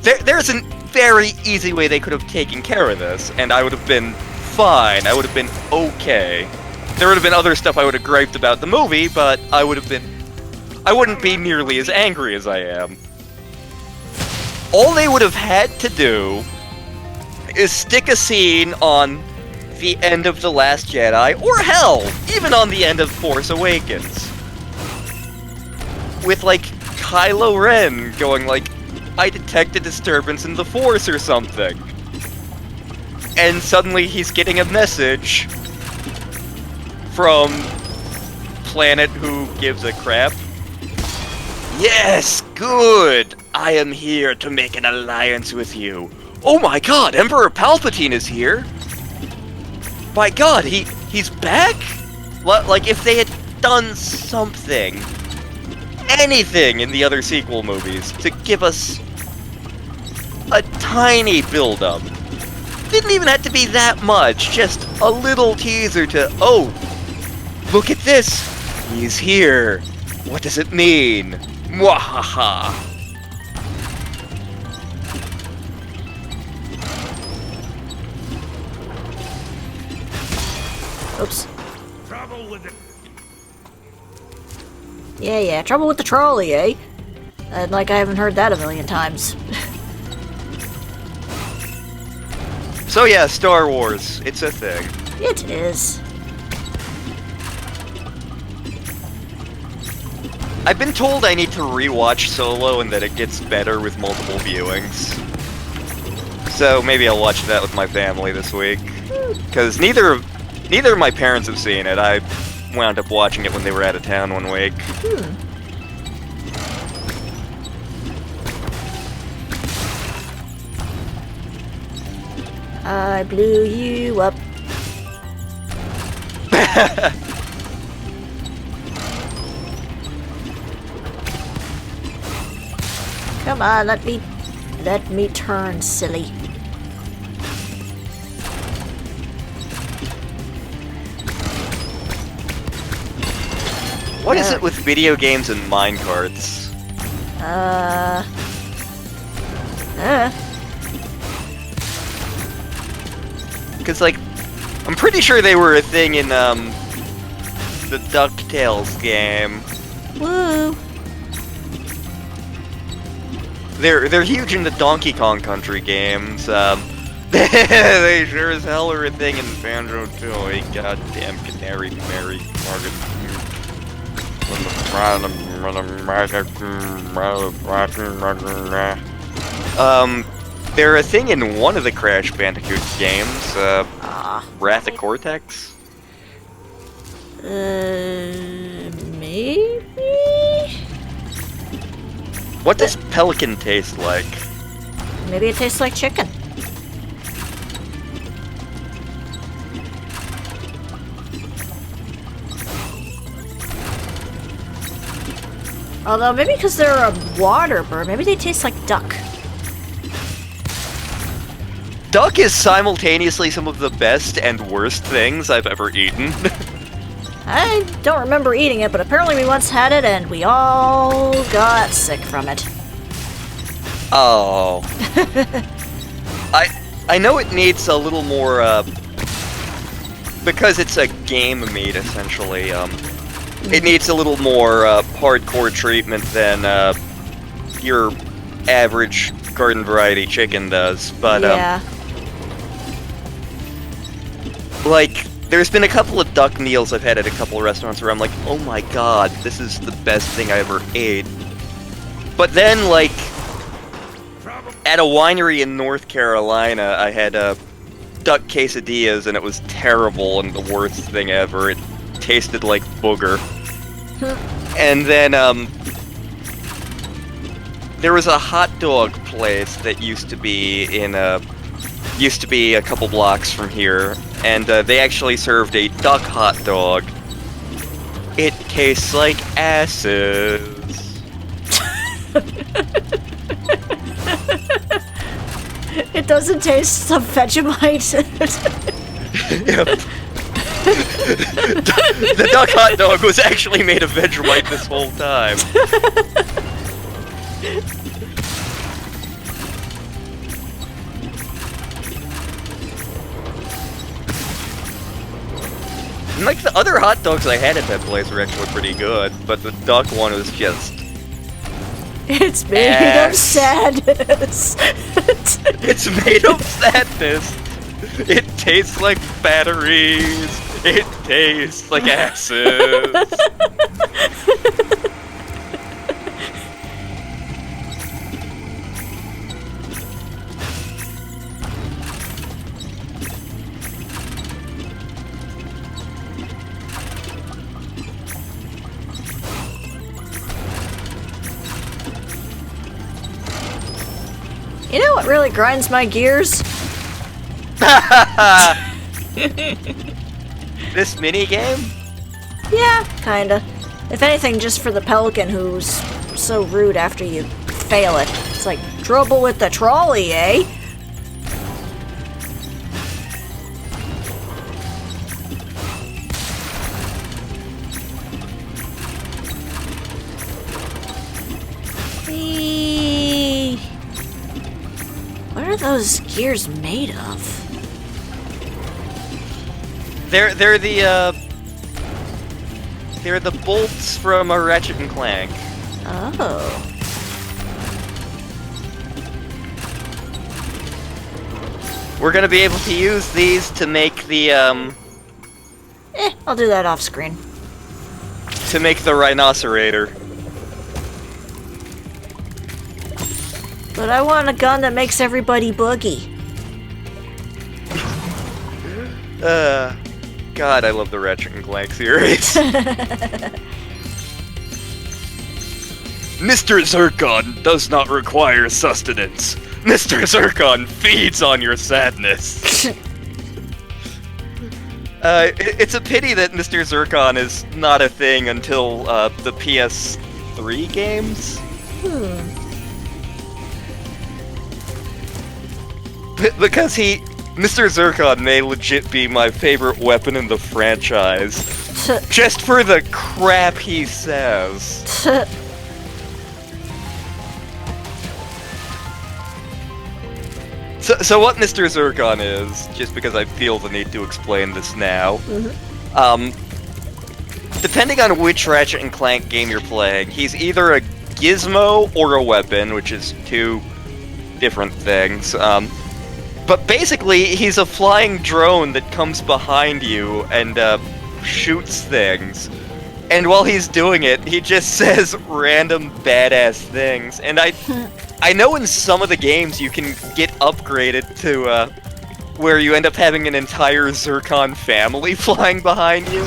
there's a very easy way they could have taken care of this, and I would have been fine, I would have been okay. There would have been other stuff I would have griped about the movie, but I wouldn't be nearly as angry as I am. All they would have had to do is stick a scene on the end of The Last Jedi, or hell, even on the end of Force Awakens. With, like, Kylo Ren going like, I detect a disturbance in the Force or something. And suddenly he's getting a message from Planet Who Gives a Crap. Yes, good! I am here to make an alliance with you. Oh my god, Emperor Palpatine is here! My god, he's back? Like, if they had done something, anything in the other sequel movies to give us a tiny build-up. Didn't even have to be that much, just a little teaser to, oh, look at this! He's here! What does it mean? Mwahaha! Oops. Trouble with it. Yeah, trouble with the trolley, eh? And like I haven't heard that a million times. So yeah, Star Wars, it's a thing. It is. I've been told I need to rewatch Solo and that it gets better with multiple viewings. So maybe I'll watch that with my family this week. Because neither of my parents have seen it. I wound up watching it when they were out of town one week. I blew you up. Come on, let me turn, silly. What is it with video games and minecarts? Because, like, I'm pretty sure they were a thing in, the DuckTales game. Woo! They're huge in the Donkey Kong Country games. They sure as hell are a thing in Banjo too. A goddamn canary, Mary, Margaret. They're a thing in one of the Crash Bandicoot games. Wrath of Cortex. Maybe? What does pelican taste like? Maybe it tastes like chicken. Although, maybe because they're a water bird, maybe they taste like duck. Duck is simultaneously some of the best and worst things I've ever eaten. I don't remember eating it, but apparently we once had it and we all got sick from it. Oh. I know it needs a little more, because it's a game meat, essentially, it needs a little more, hardcore treatment than, your average garden variety chicken does, but, Yeah. like, there's been a couple of duck meals I've had at a couple of restaurants where I'm like, oh my god, this is the best thing I ever ate. But then, like, at a winery in North Carolina, I had duck quesadillas, and it was terrible and the worst thing ever. It tasted like booger. And then, there was a hot dog place that used to be a couple blocks from here, and they actually served a duck hot dog. It tastes like asses. It doesn't taste of Vegemite. Yep. The duck hot dog was actually made of Vegemite this whole time. And, like, the other hot dogs I had at that place were actually pretty good, but the duck one was just... It's made of sadness. It's made of sadness. It tastes like batteries. It tastes like acid. You know what really grinds my gears? This minigame? Yeah, kinda. If anything, just for the pelican who's so rude after you fail it. It's like, trouble with the trolley, eh? What are those gears made of? They're the bolts from a Ratchet and Clank. Oh. We're gonna be able to use these to make the I'll do that off screen. to make the rhinocerator. But I want a gun that makes everybody boogie. God, I love the Ratchet and Clank series. Mr. Zircon does not require sustenance. Mr. Zircon feeds on your sadness. It's a pity that Mr. Zircon is not a thing until the PS3 games. Because Mr. Zircon may legit be my favorite weapon in the franchise. Just for the crap he says. So what Mr. Zircon is, just because I feel the need to explain this now, depending on which Ratchet and Clank game you're playing, he's either a gizmo or a weapon, which is two different things. But basically, he's a flying drone that comes behind you and shoots things. And while he's doing it, he just says random badass things. And I know in some of the games you can get upgraded to where you end up having an entire Zircon family flying behind you.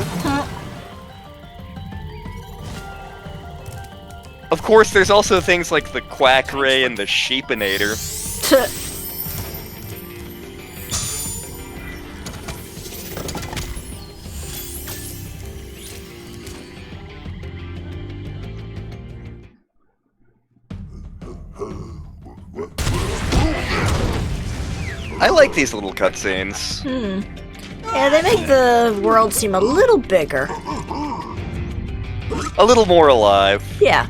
Of course, there's also things like the Quack Ray and the Sheepinator. I like these little cutscenes. Yeah, they make the world seem a little bigger. A little more alive. Yeah.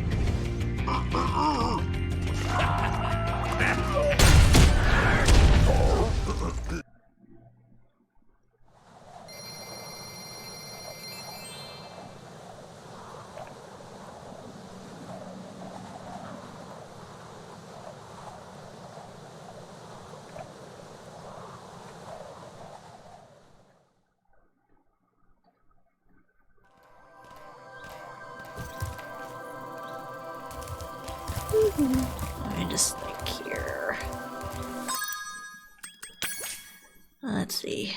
Let me just think here. Let's see.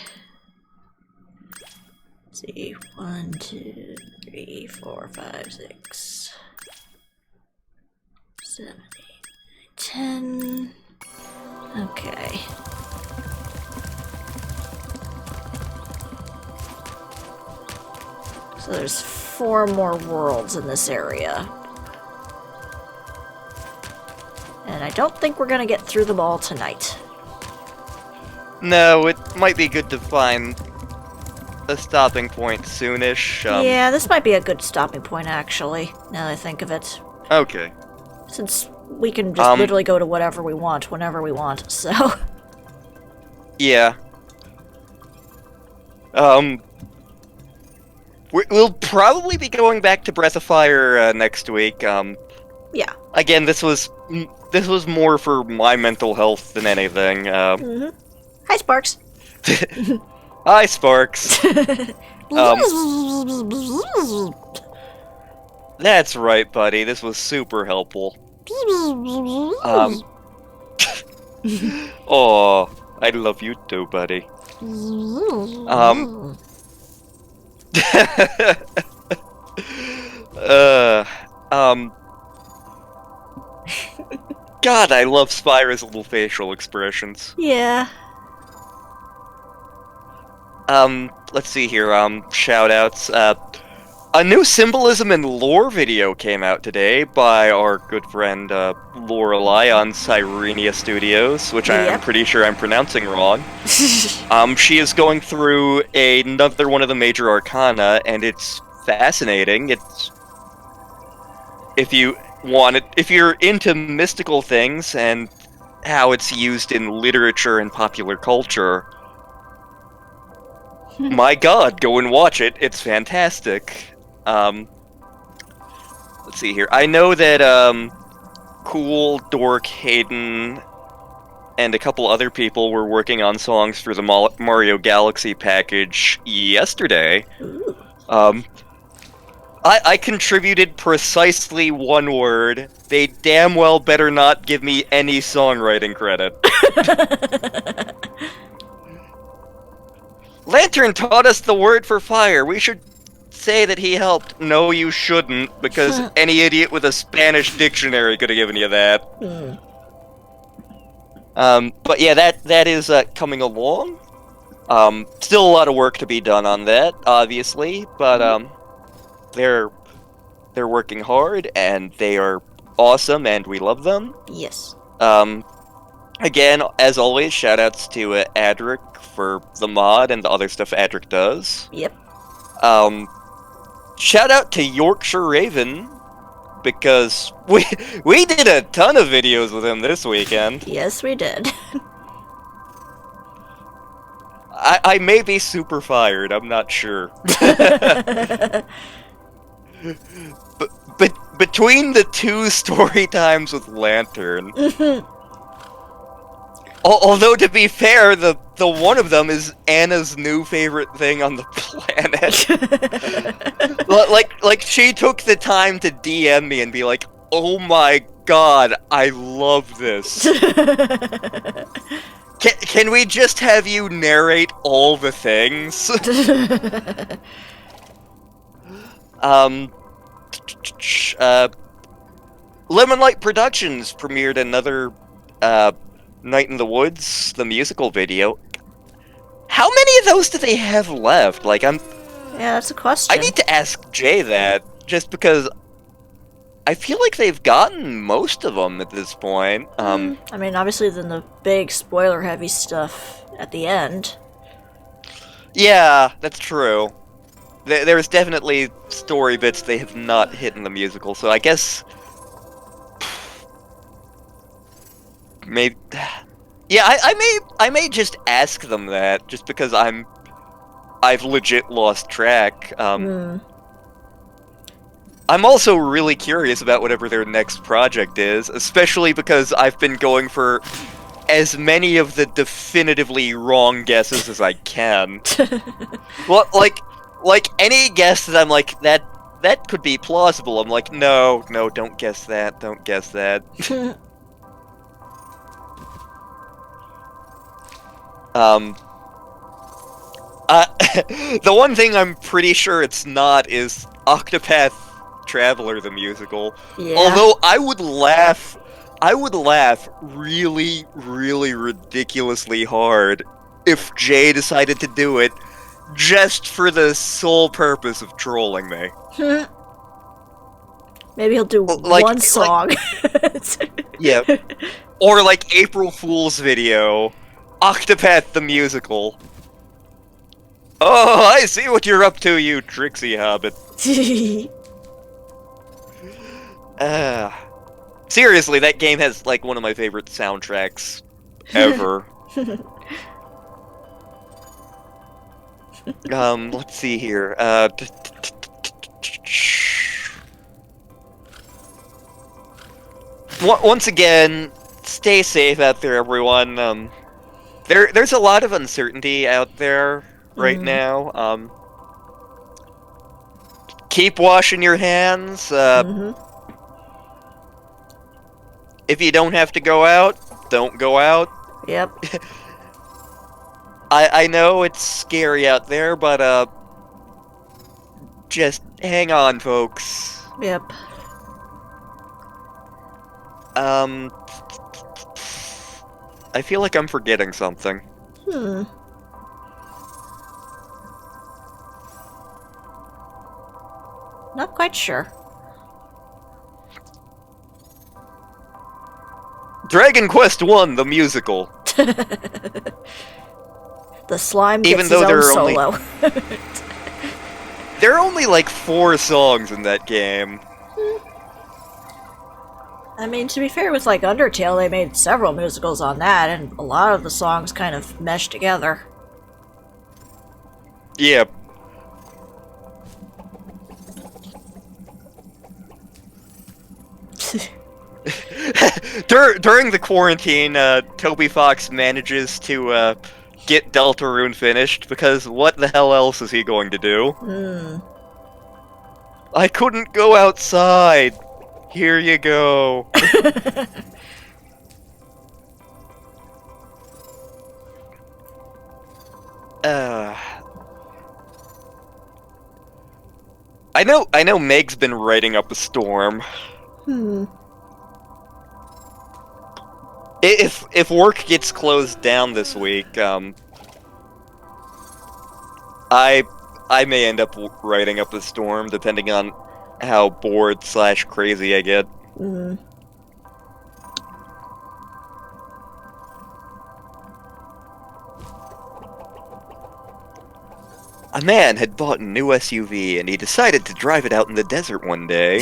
Let's see. 1, 2, 3, 4, 5, 6, 7, 8, 9, 10. Okay. So there's 4 more worlds in this area. And I don't think we're gonna get through them all tonight. No, it might be good to find a stopping point soonish. Yeah, this might be a good stopping point, actually, now that I think of it. Okay. Since we can just literally go to whatever we want, whenever we want, so... Yeah. We'll probably be going back to Breath of Fire next week. Yeah. Again, this was more for my mental health than anything. Hi, Sparks. Hi, Sparks. That's right, buddy. This was super helpful. Oh, I love you too, buddy. God, I love Spyro's little facial expressions. Yeah. Let's see here, shoutouts. A new symbolism and lore video came out today by our good friend, Lorelei on Cyrenia Studios, which I'm pretty sure I'm pronouncing wrong. She is going through another one of the major arcana, and it's fascinating. It's... If you're into mystical things and how it's used in literature and popular culture, my god, go and watch it. It's fantastic. Let's see here. I know that, Cool, Dork, Hayden, and a couple other people were working on songs for the Mario Galaxy package yesterday. I contributed precisely 1 word. They damn well better not give me any songwriting credit. Lantern taught us the word for fire. We should say that he helped. No, you shouldn't, because any idiot with a Spanish dictionary could have given you that. But yeah, that is coming along. Still a lot of work to be done on that, obviously, but they're working hard and they are awesome and we love them. Yes. Again, as always, shoutouts to Adric for the mod and the other stuff Adric does. Yep. Shout out to Yorkshire Raven, because we did a ton of videos with him this weekend. Yes, we did. I may be super fired, I'm not sure. But between the 2 story times with Lantern... Although, to be fair, the one of them is Anna's new favorite thing on the planet. like, she took the time to DM me and be like, oh my god, I love this. Can we just have you narrate all the things? Lemon Light Productions premiered another, Night in the Woods, the musical video. How many of those do they have left? Like, Yeah, that's a question. I need to ask Jay that, just because I feel like they've gotten most of them at this point. I mean, obviously, then the big spoiler-heavy stuff at the end. Yeah, that's true. There's definitely story bits they have not hit in the musical, so I guess... Maybe... Yeah, I may just ask them that, just because I've legit lost track. I'm also really curious about whatever their next project is, especially because I've been going for as many of the definitively wrong guesses as I can. Well, like any guess that I'm like, that that could be plausible. I'm like, no, don't guess that, don't guess that. The one thing I'm pretty sure it's not is Octopath Traveler the musical. Yeah. Although I would laugh really, really ridiculously hard if Jay decided to do it just for the sole purpose of trolling me. Maybe he'll do one song. Yeah. Or like April Fool's video, Octopath the musical. Oh, I see what you're up to, you tricksy hobbit. Seriously, that game has like one of my favorite soundtracks ever. Let's see here. Once again, stay safe out there, everyone. There's a lot of uncertainty out there right now. Keep washing your hands. If you don't have to go out, don't go out. Yep. I know it's scary out there, but just hang on, folks. Yep. I feel like I'm forgetting something. Not quite sure. Dragon Quest I, the musical. The slime gets Even his though own there are solo. There are only like 4 songs in that game. I mean, to be fair, with like Undertale, they made several musicals on that, and a lot of the songs kind of mesh together. Yeah. During the quarantine, Toby Fox manages to get Deltarune finished, because what the hell else is he going to do? I couldn't go outside. Here you go. I know Meg's been writing up a storm. If work gets closed down this week, I may end up writing up a storm, depending on how bored / crazy I get. A man had bought a new SUV, and he decided to drive it out in the desert one day.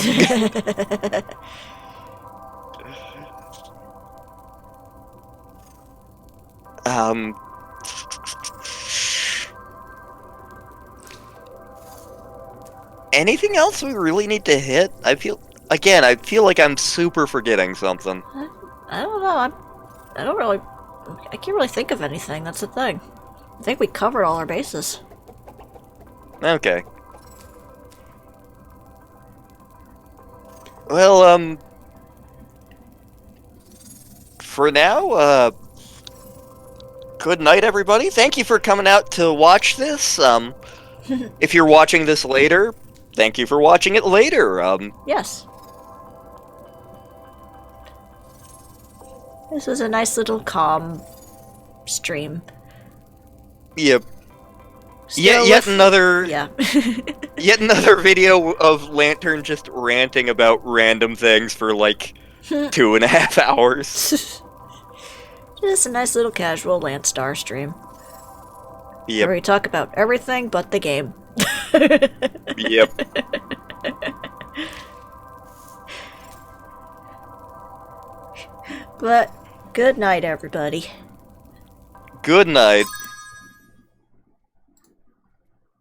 Anything else we really need to hit? I feel like I'm super forgetting something. I don't know. I can't really think of anything. That's the thing. I think we covered all our bases. Okay. Well, for now, good night, everybody. Thank you for coming out to watch this. If you're watching this later, thank you for watching it later. Yes. This was a nice little calm stream. Yep. Still Yet another Yeah. yet another video of Lantern just ranting about random things for like 2.5 hours. Just a nice little casual Landstar stream. Yep. Where we talk about everything but the game. Yep. But good night, everybody. Good night.